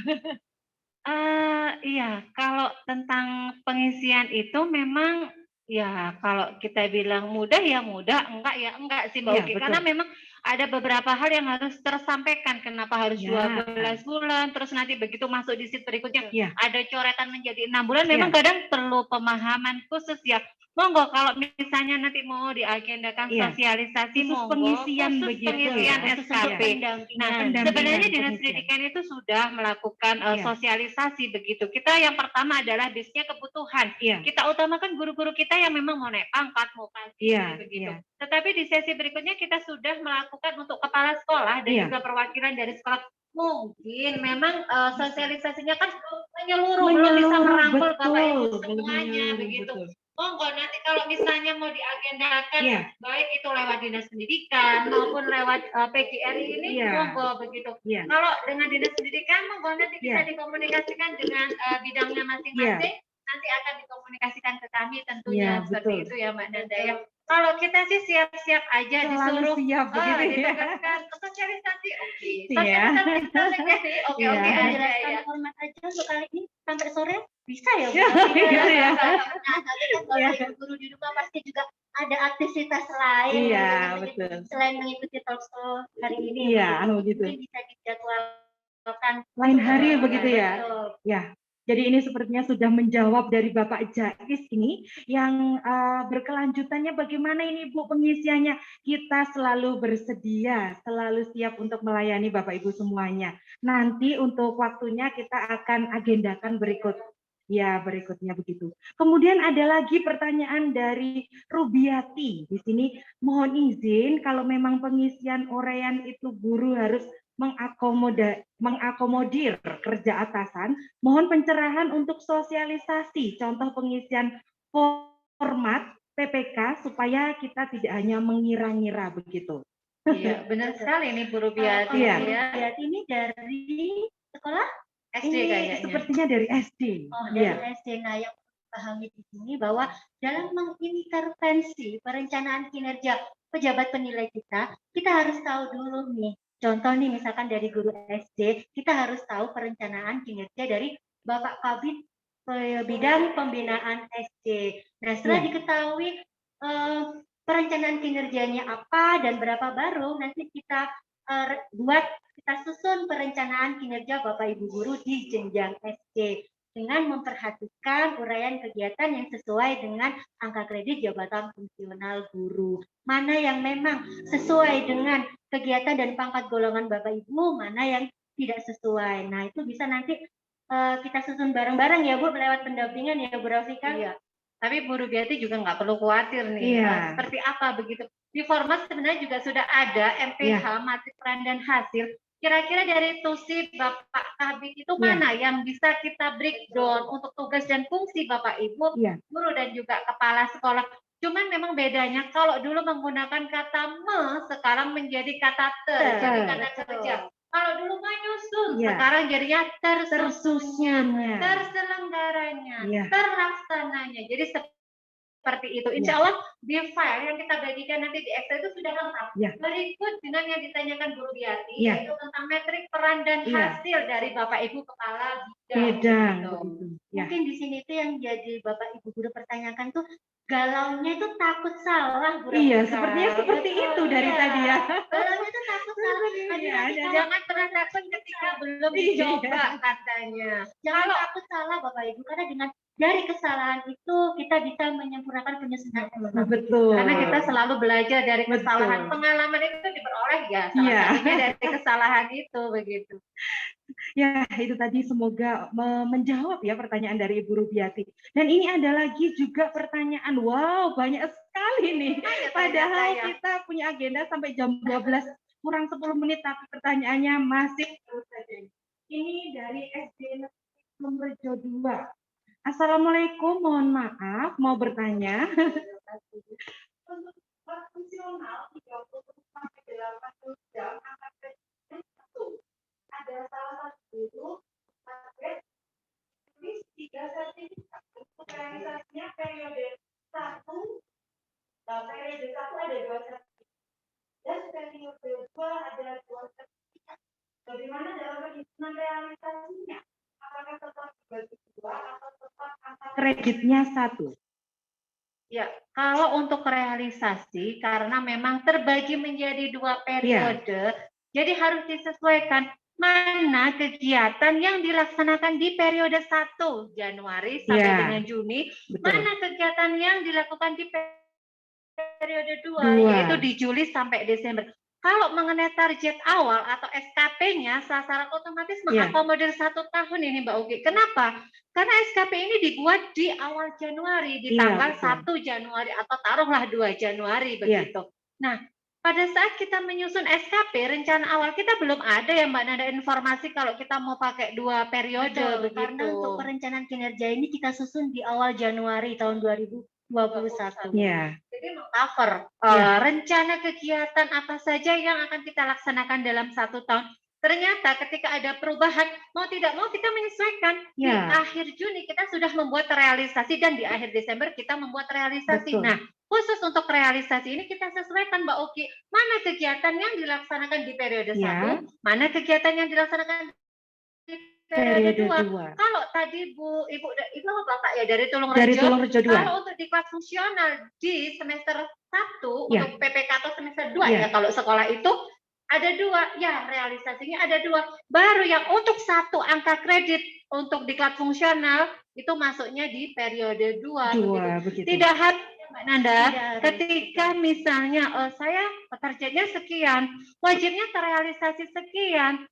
Iya, kalau tentang pengisian itu memang ya kalau kita bilang mudah ya mudah, enggak ya enggak sih Mbak Iya, Uki. betul. Karena memang ada beberapa hal yang harus tersampaikan. Kenapa harus Ya. 12 bulan, terus nanti begitu masuk di sheet berikutnya Ya. ada coretan menjadi 6 bulan. Ya. Memang kadang perlu pemahaman khusus ya. Monggo kalau misalnya nanti mau diagendakan Iya. sosialisasi, Khusus monggo pengisian khusus begitu pengisian ya. SKP. Nah, pendampingan sebenarnya Dinas pengisian. Pendidikan itu sudah melakukan Iya. sosialisasi begitu. Kita yang pertama adalah bisnya kebutuhan. Iya. Kita utamakan guru-guru kita yang memang mau naik pangkat, mau kasih Iya, begitu. iya. Tetapi di sesi berikutnya kita sudah melakukan untuk kepala sekolah dan Iya. juga perwakilan dari sekolah. Mungkin memang sosialisasinya kan menyeluruh, belum bisa merangkul Bapak Ibu semuanya begitu. Monggo nanti kalau misalnya mau diagendakan, Iya. baik itu lewat Dinas Pendidikan maupun lewat PGRI ini, Iya. monggo begitu. Iya. Kalau dengan Dinas Pendidikan, monggo nanti bisa Iya. dikomunikasikan dengan bidangnya masing-masing. Nanti akan dikomunikasikan ke kami tentunya Iya, seperti betul. itu ya Mbak Nanda ya. Kalau kita sih siap-siap aja Selalu disuruh siap begitu ya. ditugaskan sosialisasi, oke. Iya. Sosialisasi, oke, Iya. oke aja Menjelaskan ya. format aja untuk kali ini sampai sore bisa ya Bu? Iya, gitu ya. Nah, tapi kan kalau Ibu guru di rumah pasti juga ada aktivitas lain. Iya, gitu. betul. Selain mengikuti talkshow hari ini, Iya, Bu, begitu. mungkin bisa dijadwalkan Lain hari untuk- begitu ya. Betul. Ya. Jadi ini sepertinya sudah menjawab dari Bapak Jais ini yang berkelanjutannya bagaimana ini Bu pengisiannya. Kita selalu bersedia, selalu siap untuk melayani Bapak Ibu semuanya. Nanti untuk waktunya kita akan agendakan berikutnya begitu. Kemudian ada lagi pertanyaan dari Rubiati. Di sini mohon izin kalau memang pengisian uraian itu guru harus mengakomodir kerja atasan, mohon pencerahan untuk sosialisasi contoh pengisian format PPK supaya kita tidak hanya mengira-ngira begitu. Iya, benar sekali nih Bu Rubiati Iya. ya. Rubiati ini dari sekolah SD Ini kayaknya. sepertinya dari SD. Oh, dari Iya. SD. Nah, yang pahami di sini bahwa dalam mengintervensi perencanaan kinerja pejabat penilai kita harus tahu dulu nih. Contoh nih, misalkan dari guru SD, kita harus tahu perencanaan kinerja dari Bapak Kabid bidang pembinaan SD. Nah, setelah diketahui perencanaan kinerjanya apa dan berapa baru, nanti kita kita susun perencanaan kinerja Bapak Ibu guru di jenjang SD dengan memperhatikan uraian kegiatan yang sesuai dengan angka kredit jabatan fungsional guru. Mana yang memang sesuai dengan kegiatan dan pangkat golongan Bapak Ibu, mana yang tidak sesuai. Nah, itu bisa nanti kita susun bareng-bareng ya Bu, lewat pendampingan ya Bu Rafika. Iya. Tapi Bu Rubiati juga nggak perlu khawatir nih. Iya. Seperti apa begitu. Di format sebenarnya juga sudah ada MPH, matrik peran dan hasil. Kira-kira dari tusi Bapak Kabid itu mana yang bisa kita breakdown untuk tugas dan fungsi Bapak Ibu, Iya. guru dan juga kepala sekolah. Cuman memang bedanya kalau dulu menggunakan kata me, sekarang menjadi kata ter, jadi kata kerja. Kalau dulu menyusun, sekarang jadinya tersusunnya, terselenggaranya, terlaksananya. Jadi seperti itu. Insya Allah di file yang kita bagikan nanti di Excel itu sudah lengkap. Berikut dengan yang ditanyakan Guru Diati, yaitu tentang metrik peran dan hasil dari Bapak Ibu Kepala Bidang. Mungkin di sini itu yang jadi Bapak Ibu Guru pertanyakan tuh galaunya itu takut salah, Bu. Iya, sepertinya seperti itu dari tadi ya. Galaunya itu takut salah. Jangan pernah takut ketika belum dicoba katanya. Jangan takut salah Bapak Ibu, karena dengan dari kesalahan itu kita bisa menyempurnakan penyusunan. Betul. Karena kita selalu belajar dari kesalahan. Pengalaman itu diperoleh ya, salah satunya dari kesalahan itu begitu. Ya, itu tadi semoga menjawab ya pertanyaan dari Ibu Rubiati. Dan ini ada lagi juga pertanyaan. Wow, banyak sekali nih. Padahal kita punya agenda sampai jam 12 kurang 10 menit, tapi pertanyaannya masih terus saja. Ini dari SD nomor 2. Assalamualaikum, mohon maaf, mau bertanya. Untuk fungsional 30-80 jam ada salah satu guru target tulis 3 sertifikat untuk realisasinya periode 1. Periode 1 ada 2 sertifikat dan periode 2 ada 2 sertifikat. Bagaimana dalam perhitungan realisasinya? Apakah tetap dibagi 2 atau tetap angka kreditnya 1? Ya, kalau untuk realisasi karena memang terbagi menjadi 2 periode, jadi harus disesuaikan mana kegiatan yang dilaksanakan di periode 1 Januari sampai dengan Juni, mana kegiatan yang dilakukan di periode 2 yaitu di Juli sampai Desember. Kalau mengenai target awal atau SKP-nya, sasaran otomatis mengakomodir 1 tahun ini Mbak Uki. Kenapa? Karena SKP ini dibuat di awal Januari, di tanggal 1 Januari atau taruhlah 2 Januari begitu. Nah, pada saat kita menyusun SKP, rencana awal kita belum ada ya Mbak Nanda informasi kalau kita mau pakai 2 periode. Betul, karena untuk perencanaan kinerja ini kita susun di awal Januari tahun 2021. Jadi meng-cover rencana kegiatan apa saja yang akan kita laksanakan dalam 1 tahun. Ternyata ketika ada perubahan, mau tidak mau kita menyesuaikan. Di akhir Juni kita sudah membuat realisasi dan di akhir Desember kita membuat realisasi. Nah, khusus untuk realisasi ini kita sesuaikan Mbak Uki, mana kegiatan yang dilaksanakan di periode 1, mana kegiatan yang dilaksanakan di periode 2. Kalau tadi Ibu Bapak ya dari Tulungarejo, kalau untuk di kelas fungsional di semester 1 untuk PPK atau semester 2 ya kalau sekolah itu ada 2, realisasinya ada 2. Baru yang untuk 1 angka kredit untuk di kelas fungsional itu masuknya di periode 2. Tidak harus Mbak Nanda, ketika misalnya saya targetnya sekian, wajibnya terrealisasi sekian.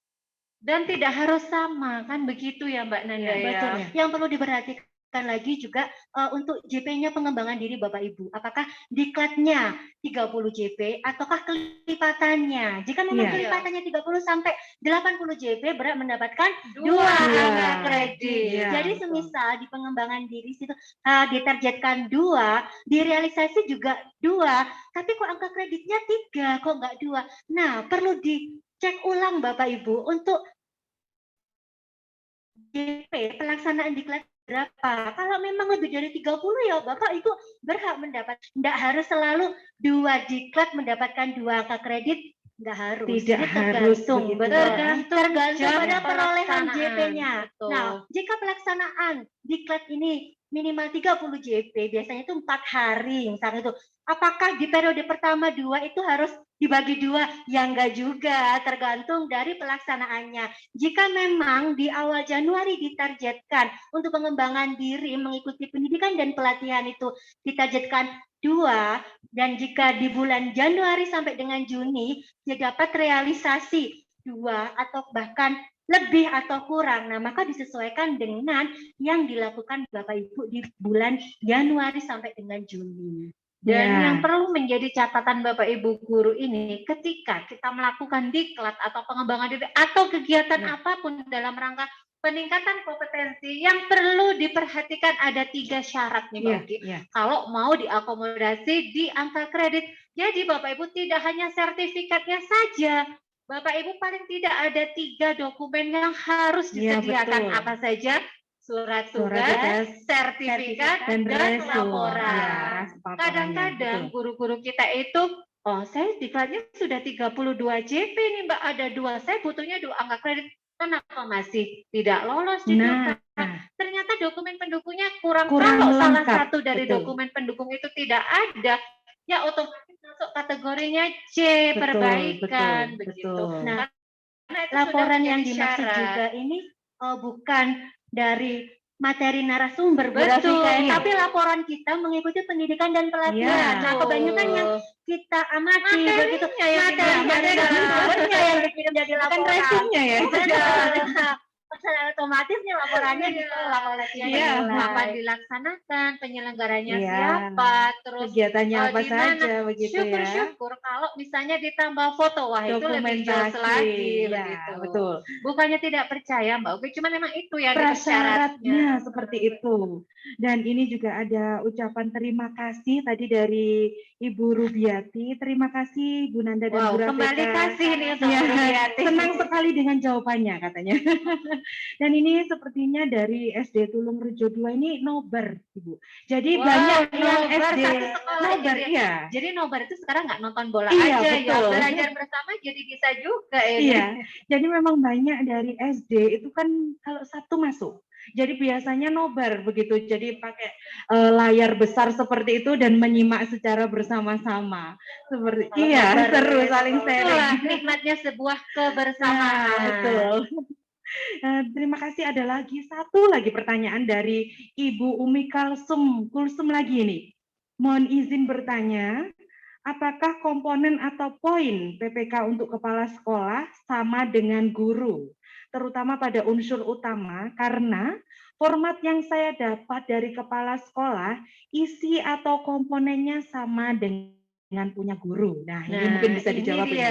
Dan tidak harus sama, kan begitu ya Mbak Nanda ya? Betul. Yang perlu diperhatikan lagi juga untuk JP-nya pengembangan diri Bapak Ibu. Apakah diklatnya 30 JP ataukah kelipatannya? Jika memang kelipatannya 30 sampai 80 JP berat mendapatkan 2 angka kredit. Jadi semisal di pengembangan diri situ ditargetkan 2, direalisasi juga 2, tapi kok angka kreditnya 3, kok enggak 2. Nah, perlu dicek ulang Bapak Ibu untuk JP pelaksanaan diklat berapa. Kalau memang lebih dari 30 ya Bapak Ibu berhak mendapat. Tidak harus selalu 2 diklat mendapatkan 2 angka kredit. Tidak harus. Tidak harus. Tergantung pada perolehan JP-nya. Nah, jika pelaksanaan diklat ini minimal 30 JP, biasanya itu 4 hari misalnya itu. Apakah di periode pertama 2 itu harus dibagi 2? Ya enggak juga, tergantung dari pelaksanaannya. Jika memang di awal Januari ditargetkan untuk pengembangan diri mengikuti pendidikan dan pelatihan itu ditargetkan 2, dan jika di bulan Januari sampai dengan Juni dia dapat realisasi 2 atau bahkan lebih atau kurang, nah maka disesuaikan dengan yang dilakukan Bapak Ibu di bulan Januari sampai dengan Juni. Dan yang perlu menjadi catatan Bapak Ibu guru ini, ketika kita melakukan diklat atau pengembangan diri atau kegiatan apapun dalam rangka peningkatan kompetensi yang perlu diperhatikan ada 3 syarat nih Mbak Uki. Kalau mau diakomodasi di angka kredit. Jadi Bapak Ibu tidak hanya sertifikatnya saja. Bapak Ibu paling tidak ada 3 dokumen yang harus disediakan. Apa saja? Surat tugas, sertifikat, dan laporan. Kadang-kadang guru-guru kita itu, oh saya diklatnya sudah 32 JP nih Mbak, ada 2, saya butuhnya 2 angka kredit. Kenapa masih tidak lolos juga? Ternyata dokumen pendukungnya kurang. Kalau salah satu dari dokumen pendukung itu tidak ada, ya otomatis masuk kategorinya C, perbaikan. Begitu. Nah, laporan yang dimaksud juga ini bukan dari materi narasumber, tapi laporan kita mengikuti pendidikan dan pelatihan. Nah, kebanyakan yang kita amati begitu materi narasumbernya yang dikirim jadi laporan. Resumnya ya. Otomatisnya laporannya ditolak oleh kapan dilaksanakan, penyelenggaranya siapa, terus kegiatannya apa saja, begitu ya. Syukur-syukur kalau misalnya ditambah foto, wah itu lebih jelas lagi, begitu. Betul. Bukannya tidak percaya Mbak Uki, cuma memang itu yang prasyaratnya seperti itu. Dan ini juga ada ucapan terima kasih tadi dari Ibu Rubiati. Terima kasih Bu Nanda dan Bu Rafika. Kembali kasih nih untuk Rubiati. Senang sekali dengan jawabannya katanya. Dan ini sepertinya dari SD Tulung Rejo 2 ini nobar, Ibu. Jadi banyak yang SD nobar, ya. Jadi nobar itu sekarang nggak nonton bola aja, betul. Ya belajar bersama jadi bisa juga ini. Iya. Jadi memang banyak dari SD itu kan kalau Sabtu masuk. Jadi biasanya nobar begitu. Jadi pakai layar besar seperti itu dan menyimak secara bersama-sama. Seperti seru saling sharing. Nikmatnya sebuah kebersamaan. Betul. Terima kasih. Ada lagi satu lagi pertanyaan dari Ibu Umi Kulsum lagi ini. Mohon izin bertanya, apakah komponen atau poin PPK untuk kepala sekolah sama dengan guru, terutama pada unsur utama, karena format yang saya dapat dari kepala sekolah, isi atau komponennya sama dengan punya guru. Nah, ini mungkin bisa dijawab ini.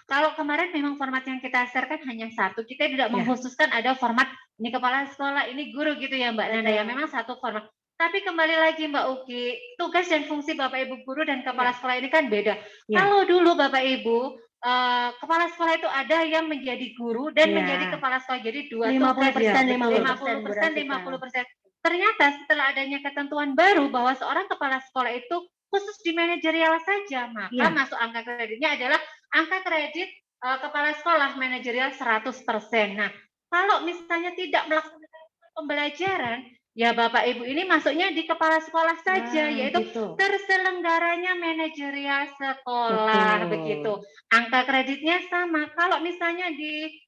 Kalau kemarin memang format yang kita share kan hanya satu, kita tidak mengkhususkan ada format ini kepala sekolah, ini guru gitu ya Mbak Nanda ya, memang satu format. Tapi kembali lagi Mbak Uki, tugas dan fungsi Bapak Ibu guru dan kepala sekolah ini kan beda. Kalau dulu Bapak Ibu, kepala sekolah itu ada yang menjadi guru dan menjadi kepala sekolah, jadi 50%. Ternyata setelah adanya ketentuan baru bahwa seorang kepala sekolah itu khusus di manajerial saja, maka masuk angka kreditnya adalah angka kredit kepala sekolah manajerial 100%. Nah, kalau misalnya tidak melaksanakan pembelajaran, ya Bapak Ibu ini masuknya di kepala sekolah saja, yaitu terselenggaranya manajerial sekolah, begitu. Angka kreditnya sama. Kalau misalnya di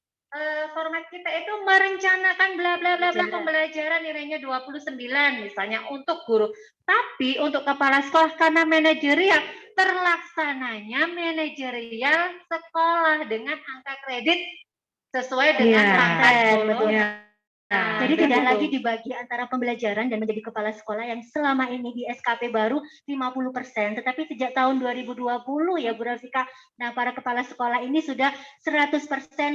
format kita itu merencanakan bla bla bla pembelajaran nilainya 29 misalnya untuk guru. Tapi untuk kepala sekolah karena manajerial terlaksananya manajerial sekolah dengan angka kredit sesuai dengan pangkat golongan. Jadi tidak lagi dibagi antara pembelajaran dan menjadi kepala sekolah yang selama ini di SKP baru 50%, tetapi sejak tahun 2020 ya Bu Rafika, nah para kepala sekolah ini sudah 100%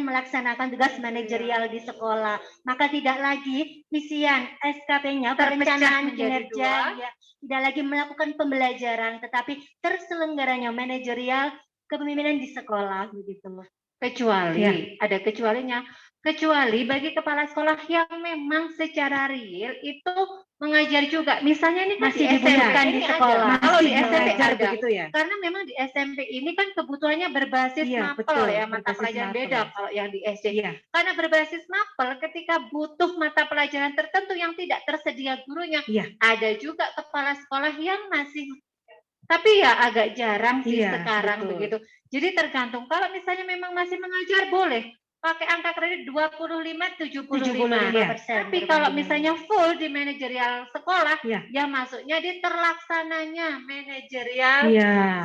melaksanakan tugas manajerial di sekolah. Maka tidak lagi misian SKP-nya perencanaan kinerja, ya, tidak lagi melakukan pembelajaran, tetapi terselenggaranya manajerial kepemimpinan di sekolah begitu. Kecuali ada kecualinya. Kecuali bagi kepala sekolah yang memang secara real itu mengajar juga. Misalnya ini kan masih di SMP di sekolah. Kalau di SMP ada. Begitu ya? Karena memang di SMP ini kan kebutuhannya berbasis mapel ya, mata pelajaran beda kalau yang di SD. Karena berbasis mapel, ketika butuh mata pelajaran tertentu yang tidak tersedia gurunya, ada juga kepala sekolah yang masih, tapi ya agak jarang sih sekarang begitu. Jadi tergantung. Kalau misalnya memang masih mengajar boleh pakai angka kredit 25-75%. Tapi kalau misalnya full di manajerial sekolah, ya masuknya di terlaksananya manajerial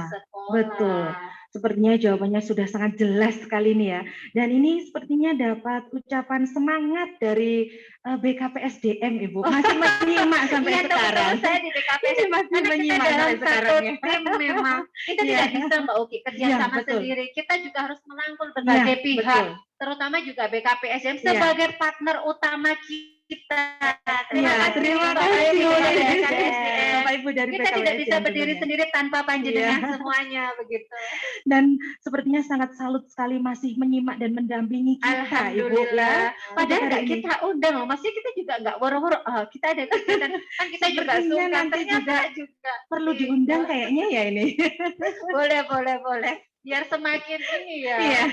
sekolah. Betul. Sepertinya jawabannya sudah sangat jelas sekali nih ya. Dan ini sepertinya dapat ucapan semangat dari BKPSDM Ibu. Masih menyimak sampai sekarang. Saya di BKPSDM masih menyimak sampai sekarang ya. Tim memang kita tidak bisa Mbak Uki kerja sama sendiri. Kita juga harus merangkul berbagai pihak. terutama juga BKPSDM sebagai partner utama kita. Terima kasih Bapak Ibu dari Kita tidak bisa BKPSDM berdiri tentunya. sendiri tanpa panjenengan semuanya begitu. Dan sepertinya sangat salut sekali masih menyimak dan mendampingi kita, Ibu. Alhamdulillah. Padahal Hari nggak ini. kita undang loh, maksudnya kita juga nggak woro-woro. Kita ada kegiatan, kan kita juga Sepertinya sungkan. nanti Ternyata juga Perlu diundang kayaknya ya ini. boleh. Biar semakin ini ya. Iya,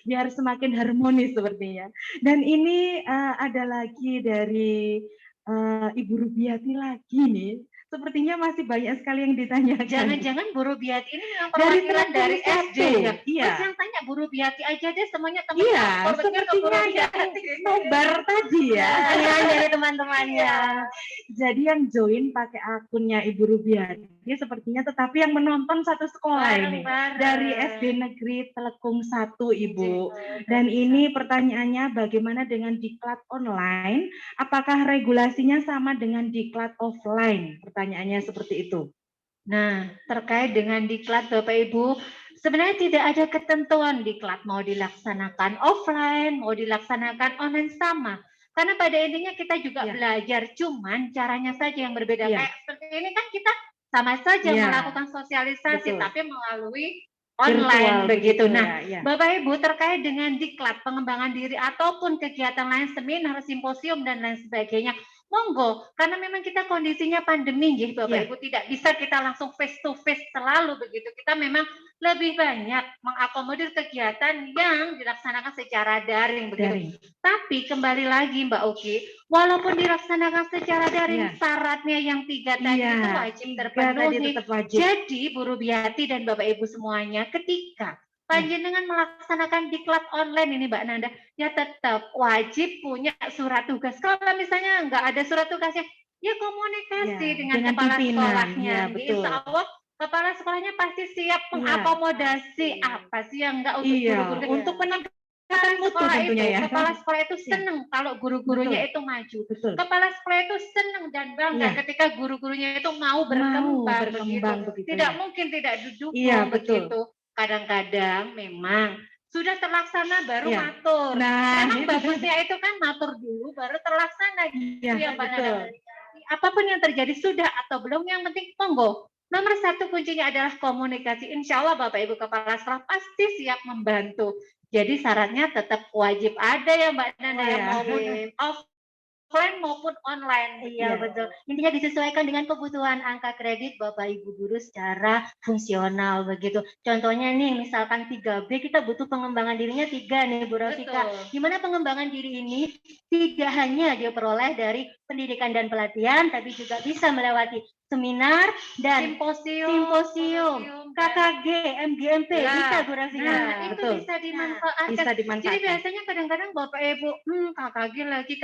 biar semakin harmonis sepertinya. Dan ini ada lagi dari Ibu Rubiati lagi nih. Sepertinya masih banyak sekali yang ditanyakan. Jangan-jangan Bu Rubiati ini memang Dari perwakilan dari Telkom SD 1, ya? iya. Terus yang tanya Bu Rubiati aja deh, semuanya teman Iya, kantor, betul nggak, Bu sepertinya Rubiati? yang nobar tadi ya. Iya, dari teman-temannya. Jadi yang join pakai akunnya Ibu Rubiati sepertinya, tetapi yang menonton satu sekolah ini. Bareng-bareng. Dari SD Negeri Telekung 1, Ibu. Dan ini pertanyaannya, bagaimana dengan diklat online? Apakah regulasinya sama dengan diklat offline? Pertanyaannya seperti itu. Nah, terkait dengan diklat Bapak Ibu, sebenarnya tidak ada ketentuan diklat mau dilaksanakan offline, mau dilaksanakan online sama. Karena pada intinya kita juga belajar, cuman caranya saja yang berbeda. Kayak seperti ini kan kita sama saja melakukan sosialisasi, tapi melalui online Virtual, begitu. begitu, Nah, ya. Bapak Ibu terkait dengan diklat, pengembangan diri ataupun kegiatan lain, seminar, simposium dan lain sebagainya, monggo, karena memang kita kondisinya pandemi, nggih Bapak Ibu, tidak bisa kita langsung face to face selalu begitu. Kita memang lebih banyak mengakomodir kegiatan yang dilaksanakan secara daring begitu. Tapi kembali lagi Mbak Uki, walaupun dilaksanakan secara daring, syaratnya yang 3 tadi itu wajib terpenuhi. Jadi Bu Rubiati dan Bapak Ibu semuanya, ketika panjenengan melaksanakan diklat online ini Mbak Nanda, ya tetap wajib punya surat tugas. Kalau misalnya nggak ada surat tugasnya, ya komunikasi dengan kepala sekolahnya. Insya Allah kepala sekolahnya pasti siap mengakomodasi apa sih yang nggak untuk guru-guru. Untuk peningkatan mutu tentunya ya. Kepala sekolah itu senang kalau guru-gurunya itu maju. Kepala sekolah itu senang dan bangga ketika guru-gurunya itu mau berkembang begitu. Tidak mungkin tidak didukung begitu. Kadang-kadang memang sudah terlaksana baru matur. Memang bagusnya itu kan matur dulu baru terlaksana gitu ya Mbak Nanda. Apapun yang terjadi sudah atau belum, yang penting monggo. Nomor 1 kuncinya adalah komunikasi. Insya Allah Bapak Ibu Kepala Sekolah pasti siap membantu. Jadi syaratnya tetap wajib ada ya Mbak Nanda, maupun offline maupun online. Iya betul. Intinya disesuaikan dengan kebutuhan angka kredit Bapak Ibu guru secara fungsional begitu. Contohnya nih misalkan 3B kita butuh pengembangan dirinya 3 nih Bu Rafika. Gimana pengembangan diri ini tidak hanya diperoleh dari pendidikan dan pelatihan, tapi juga bisa melewati seminar dan simposium, KKG, MGMP, bisa Bu Rafika. Itu bisa dimanfaatkan. Jadi biasanya kadang-kadang Bapak Ibu, KKG lagi,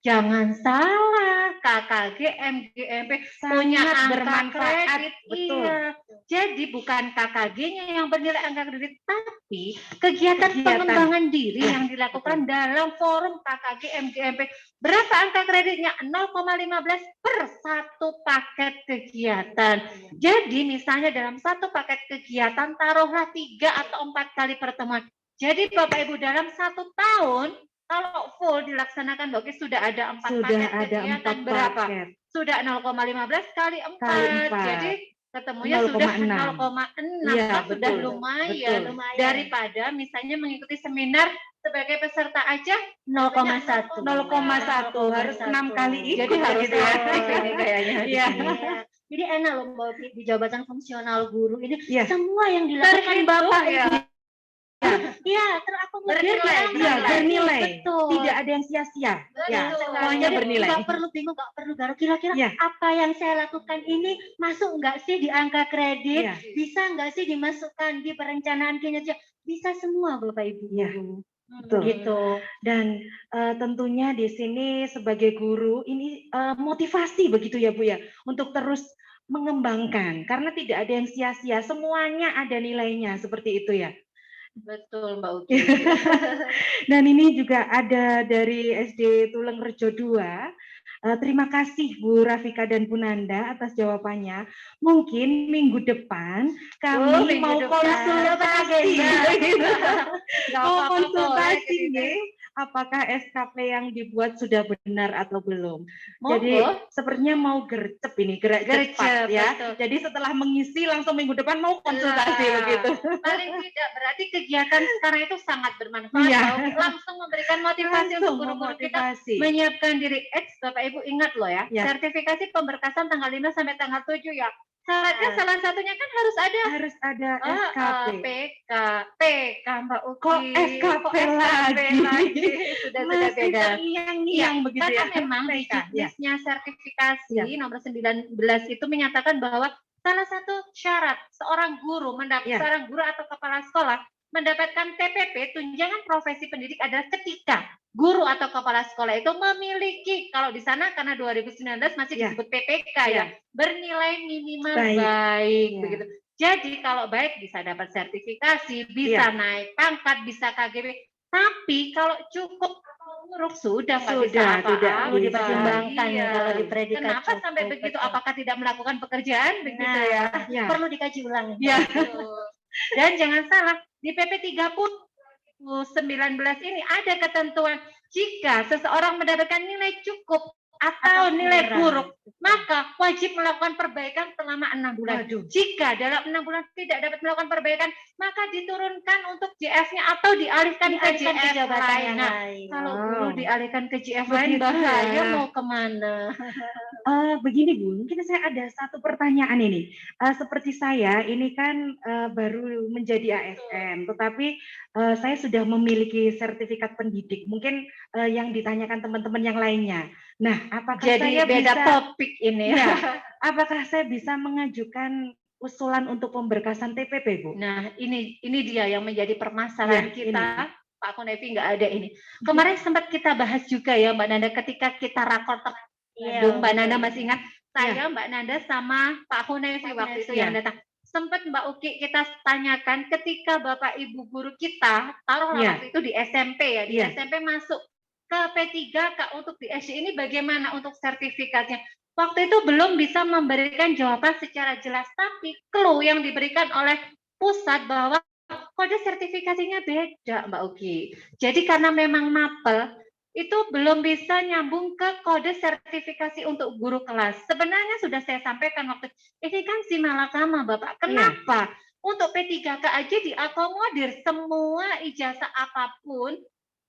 jangan salah, KKG, MGMP punya angka kredit. Iya. Jadi bukan KKG-nya yang bernilai angka kredit, tapi kegiatan pengembangan diri yang dilakukan dalam forum KKG, MGMP. Berapa angka kreditnya? 0,15 per 1 paket kegiatan. Jadi misalnya dalam 1 paket kegiatan taruhlah 3 atau 4 kali pertemuan. Jadi Bapak Ibu dalam 1 tahun kalau full dilaksanakan Bapak sudah ada 4 paket kegiatan berapa? Sudah 0,15 kali 4. Jadi ketemunya sudah 0,6. Sudah lumayan. Daripada misalnya mengikuti seminar sebagai peserta aja 0,1 harus 6 kali ikut. Jadi harus gitu ya. kayaknya. Iya. Jadi enak loh Mbak di jabatan fungsional guru ini semua yang dilakukan Bapak ya. Iya, terakomodir bernilai. Betul. Tidak ada yang sia-sia. Ya, semuanya Jadi bernilai. nggak perlu bingung, nggak perlu galau. Kira-kira apa yang saya lakukan ini masuk nggak sih di angka kredit? Bisa nggak sih dimasukkan di perencanaan kinerja? Bisa semua Bapak Ibu. Betul. Gitu. Dan tentunya di sini sebagai guru ini motivasi begitu ya Bu ya, untuk terus mengembangkan karena tidak ada yang sia-sia, semuanya ada nilainya seperti itu ya. Betul Mbak Uki. Dan ini juga ada dari SD Tuleng Rejo 2. Terima kasih Bu Rafika dan Bu Nanda atas jawabannya. Mungkin minggu depan kami mau konsultasi. Nggak Mau apa-apa, konsultasi boleh, nih, apakah SKP yang dibuat sudah benar atau belum? Monggo. Jadi sepertinya mau gercep ini, gerak Gercep, cepat ya. betul. Jadi setelah mengisi langsung minggu depan mau konsultasi Nah, begitu. paling tidak berarti kegiatan sekarang itu sangat bermanfaat. Iya. Bahwa langsung memberikan motivasi Langsung untuk guru-guru kita memotivasi. menyiapkan diri. Bapak Ibu ingat loh ya, Ya. sertifikasi pemberkasan tanggal 5 sampai tanggal 7 ya. Syaratnya salah satunya kan harus ada Harus ada SKP. PK Mbak Uki. Kok SKP lagi? Sudah Masih beda. terngiang-ngiang begitu Karena ya. memang di PK, ya. checklistnya sertifikasi Ya. nomor 19 itu menyatakan bahwa salah satu syarat seorang guru Ya. seorang guru atau kepala sekolah mendapatkan TPP tunjangan profesi pendidik adalah ketika guru atau kepala sekolah itu memiliki, kalau di sana karena 2019 masih Ya. disebut PPK Ya. ya, bernilai minimal Baik. baik Ya. begitu. Jadi kalau baik bisa dapat sertifikasi, bisa naik pangkat, bisa KGB. Tapi kalau cukup buruk sudah nggak bisa Sudah, apa-apa. tidak Perlu bisa. dipertimbangkan ya Iya. kalau di predikat Kenapa sampai cukup, begitu? betul. Apakah tidak melakukan pekerjaan begitu Nah, ya? Ya. perlu dikaji ulang. Ya. Betul. Dan jangan salah, di PP 30 2019 ini ada ketentuan jika seseorang mendapatkan nilai cukup atau nilai kurang. buruk, maka wajib melakukan perbaikan selama 6 bulan. Waduh. Jika dalam 6 bulan tidak dapat melakukan perbaikan, maka diturunkan untuk JF-nya atau dialihkan ke Dialihkan ke JF jabatan lain. yang Nah, lain. kalau Wow. guru dialihkan ke JF lain, Begitu bahaya ya. mau kemana? Begini Bu, mungkin saya ada satu pertanyaan ini. Seperti saya, ini kan baru menjadi ASN, tetapi saya sudah memiliki sertifikat pendidik. Mungkin yang ditanyakan teman-teman yang lainnya. Nah, apakah Jadi saya beda bisa, topik ini ya. ya, apakah saya bisa mengajukan usulan untuk pemberkasan TPP, Bu? Nah, ini dia yang menjadi permasalahan Ya, kita. Pak Kunevi nggak ada ini. Kemarin sempat kita bahas juga ya Mbak Nanda ketika kita rakortek Bandung. Mbak Nanda masih ingat? Saya, Mbak Nanda sama Pak Kunevi waktu itu yang datang. Sempat Mbak Uki kita tanyakan ketika Bapak Ibu guru kita, taruhlah waktu itu di SMP ya, di SMP masuk ke P3K untuk di SD ini bagaimana untuk sertifikatnya? Waktu itu belum bisa memberikan jawaban secara jelas, tapi clue yang diberikan oleh pusat bahwa kode sertifikasinya beda, Mbak Uki. Jadi karena memang mapel, itu belum bisa nyambung ke kode sertifikasi untuk guru kelas. Sebenarnya sudah saya sampaikan waktu ini kan si malakama, Bapak. Kenapa? Untuk P3K aja diakomodir semua ijazah apapun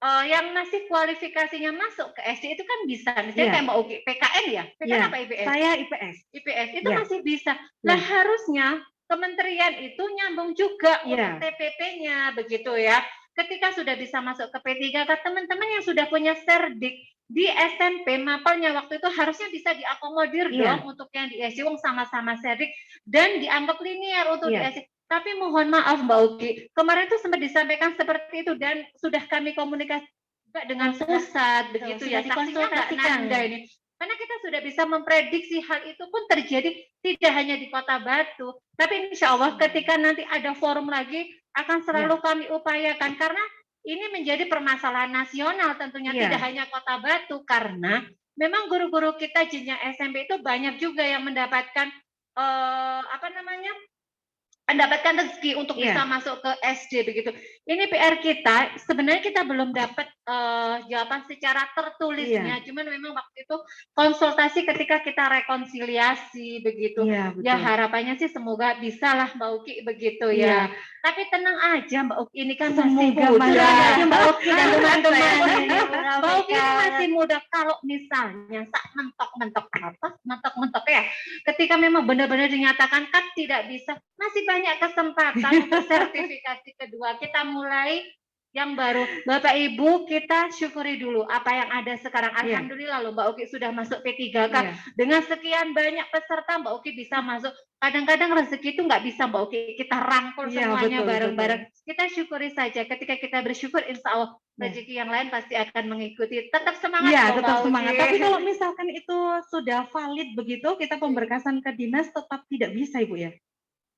yang masih kualifikasinya masuk ke SD itu kan bisa. Misalnya kayak Mbak Uki, PKN ya? PKN apa IPS? Saya IPS. IPS itu masih bisa. Nah, harusnya kementerian itu nyambung juga untuk TPP-nya begitu ya. Ketika sudah bisa masuk ke P3K, teman-teman yang sudah punya serdik di SMP, mapelnya waktu itu harusnya bisa diakomodir dong untuk yang di SD, sama-sama serdik dan dianggap linear untuk di SD. Tapi mohon maaf Mbak Uki, kemarin itu sempat disampaikan seperti itu dan sudah kami komunikasi juga dengan pusat begitu ya. Saksinya Mbak Nanda ini. Karena kita sudah bisa memprediksi hal itu pun terjadi tidak hanya di Kota Batu, tapi insya Allah ketika nanti ada forum lagi akan selalu kami upayakan karena ini menjadi permasalahan nasional tentunya tidak hanya Kota Batu karena memang guru-guru kita jenjang SMP itu banyak juga yang mendapatkan mendapatkan rezeki untuk bisa masuk ke SD begitu. Ini PR kita, sebenarnya kita belum dapat jawaban secara tertulisnya, cuman memang waktu itu konsultasi ketika kita rekonsiliasi begitu. Ya harapannya sih semoga bisalah Mbak Uki begitu ya. Tapi tenang aja Mbak Uki, ini kan masih muda. Mbak Uki dan teman-teman. Mbak Uki ini masih muda. Kalau misalnya mentok-mentok ya, ketika memang benar-benar dinyatakan kan tidak bisa, masih banyak kesempatan untuk sertifikasi kedua. Kita mulai yang baru. Bapak Ibu, kita syukuri dulu apa yang ada sekarang. Alhamdulillah loh Mbak Uki sudah masuk P3K. Dengan sekian banyak peserta Mbak Uki bisa masuk. Kadang-kadang rezeki itu nggak bisa Mbak Uki kita rangkul semuanya bareng-bareng. Kita syukuri saja. Ketika kita bersyukur, insya Allah rezeki yang lain pasti akan mengikuti. Tetap semangat. Tetap semangat. Tapi kalau misalkan itu sudah valid begitu, kita pemberkasan ke dinas tetap tidak bisa Ibu ya?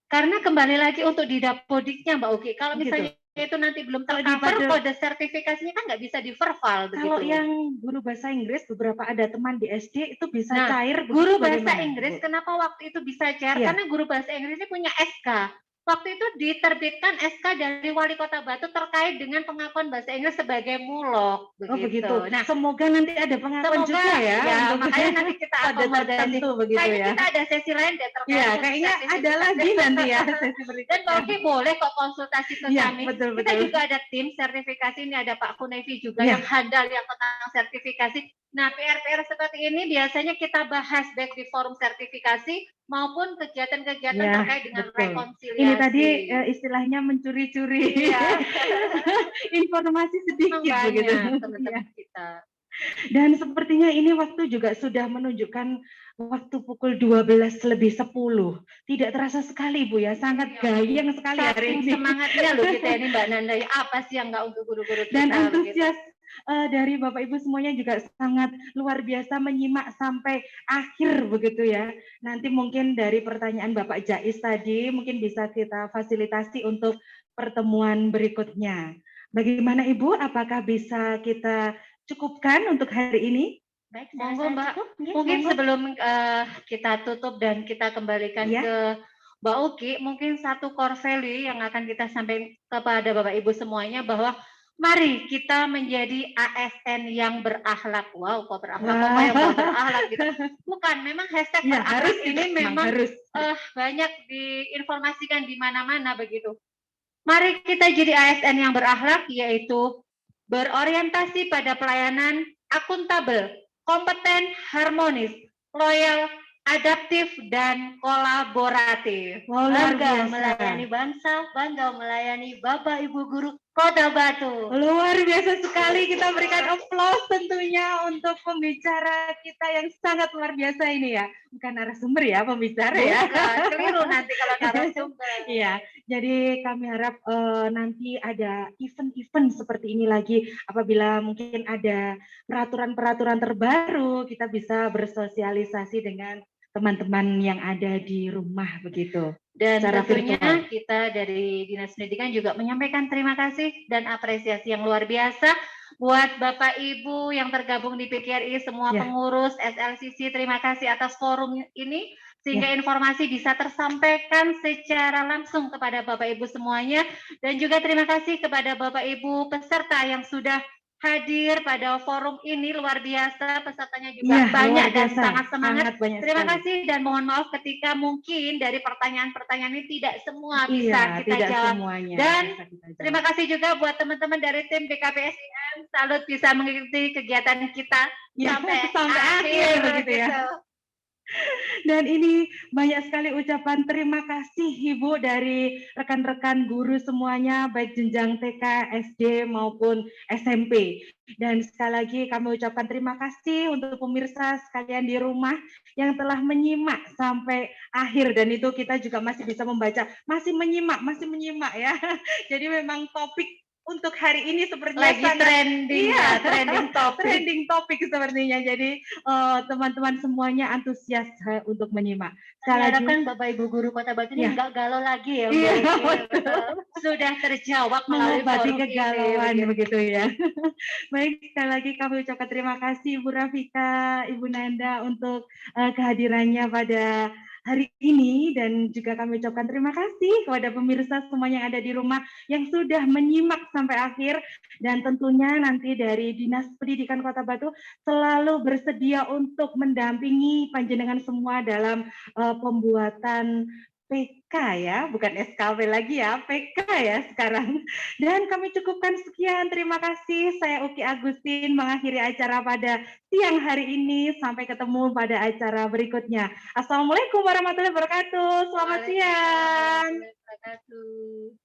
Karena kembali lagi untuk di dapodiknya Mbak Uki. Kalau misalnya itu nanti belum tercover, kode sertifikasinya kan nggak bisa di-verbal begitu. Kalau yang guru bahasa Inggris, beberapa ada teman di SD itu bisa cair. Guru bahasa Inggris, kenapa waktu itu bisa cair? Karena guru bahasa Inggris ini punya SK. waktu itu diterbitkan SK dari Wali Kota Batu terkait dengan pengakuan bahasa Inggris sebagai mulok Oh begitu. begitu. Nah, Semoga nanti ada pengakuan semoga juga ya. ya untuk makanya nanti kita pada akomodasi. tertentu begitu Kayaknya ya. kita ada sesi lain deh terkait Iya, khusus kayaknya ada sertifikasi. lagi nanti ya sesi Dan berikutnya. Mbak Uki boleh kok konsultasi ke Iya, kami. betul Kita betul. juga ada tim sertifikasi, ini ada Pak Kunevi juga Iya. yang handal yang tentang sertifikasi. Nah, PR-PR seperti ini biasanya kita bahas baik di forum sertifikasi maupun kegiatan-kegiatan Ya, terkait dengan betul. rekonsiliasi. Ini tadi istilahnya mencuri-curi Iya. informasi sedikit Memang begitu. banyak Iya. teman-teman kita. Dan sepertinya ini waktu juga sudah menunjukkan waktu pukul 12:10. Tidak terasa sekali Bu ya, sangat gayeng sekali hari Saking ini. semangatnya loh kita ini Mbak Nanda, apa sih yang nggak untuk guru-guru kita Dan begitu. antusias dari Bapak Ibu semuanya juga sangat luar biasa menyimak sampai akhir begitu ya. Nanti mungkin dari pertanyaan Bapak Jais tadi mungkin bisa kita fasilitasi untuk pertemuan berikutnya. Bagaimana Ibu? Apakah bisa kita cukupkan untuk hari ini? Baik, monggo Mbak. Mungkin sebelum kita tutup dan kita kembalikan Ya. ke Mbak Uki, mungkin satu core value yang akan kita sampaikan kepada Bapak Ibu semuanya bahwa mari kita menjadi ASN yang berakhlak. Wow, kok berakhlak, kok kayak nggak berakhlak gitu. Bukan, memang hashtag Ya, berakhlak harus ini memang harus. banyak diinformasikan di mana-mana begitu. Mari kita jadi ASN yang berakhlak, yaitu berorientasi pada pelayanan akuntabel, kompeten, harmonis, loyal, adaptif, dan kolaboratif. Wow, luar Bangga biasa. melayani bangsa, bangga melayani Bapak Ibu Guru Kota Batu. Luar biasa sekali, kita berikan aplaus tentunya untuk pembicara kita yang sangat luar biasa ini ya. Bukan narasumber ya, pembicara ya. Bukan, keliru nanti kalau narasumber. Iya, jadi kami harap nanti ada event-event seperti ini lagi. Apabila mungkin ada peraturan-peraturan terbaru, kita bisa bersosialisasi dengan teman-teman yang ada di rumah begitu. Dan Secara tentunya virtual. kita dari Dinas Pendidikan juga menyampaikan terima kasih dan apresiasi yang luar biasa buat Bapak Ibu yang tergabung di PKRI, semua Ya. pengurus SLCC, terima kasih atas forum ini sehingga informasi bisa tersampaikan secara langsung kepada Bapak Ibu semuanya, dan juga terima kasih kepada Bapak Ibu peserta yang sudah hadir pada forum ini, luar biasa, pesertanya juga Iya, banyak luar dan biasa. sangat semangat. Sangat banyak Terima sekali. kasih dan mohon maaf ketika mungkin dari pertanyaan-pertanyaan ini tidak semua bisa Iya, kita tidak jawab. semuanya Dan bisa kita jawab. terima kasih juga buat teman-teman dari tim BKPSDM, salut bisa mengikuti kegiatan kita Ya, sampai akhir begitu ya. gitu. Dan ini banyak sekali ucapan terima kasih Ibu dari rekan-rekan guru semuanya, baik jenjang TK, SD maupun SMP. Dan sekali lagi kami ucapkan terima kasih untuk pemirsa sekalian di rumah yang telah menyimak sampai akhir, dan itu kita juga masih bisa membaca, masih menyimak ya. Jadi memang topik untuk hari ini sepertinya Lagi sangat trending ya, trending topik. trending topik sepertinya. Jadi teman-teman semuanya antusias untuk menyimak. Saya harapkan Bapak Ibu Guru Kota Batu ini Ya. nggak galau lagi ya. Iya, betul. Sudah terjawab melalui mengobati forum kegalauan ini. begitu ya. Baik, sekali lagi kami ucapkan terima kasih Ibu Rafika, Ibu Nanda untuk kehadirannya pada hari ini, dan juga kami ucapkan terima kasih kepada pemirsa semuanya yang ada di rumah yang sudah menyimak sampai akhir, dan tentunya nanti dari Dinas Pendidikan Kota Batu selalu bersedia untuk mendampingi panjenengan semua dalam pembuatan PK ya, bukan SKP lagi ya, PK ya sekarang. Dan kami cukupkan sekian, terima kasih. Saya Uki Agustin mengakhiri acara pada siang hari ini. Sampai ketemu pada acara berikutnya. Assalamualaikum warahmatullahi wabarakatuh. Selamat siang. Waalaikumsalam warahmatullahi wabarakatuh.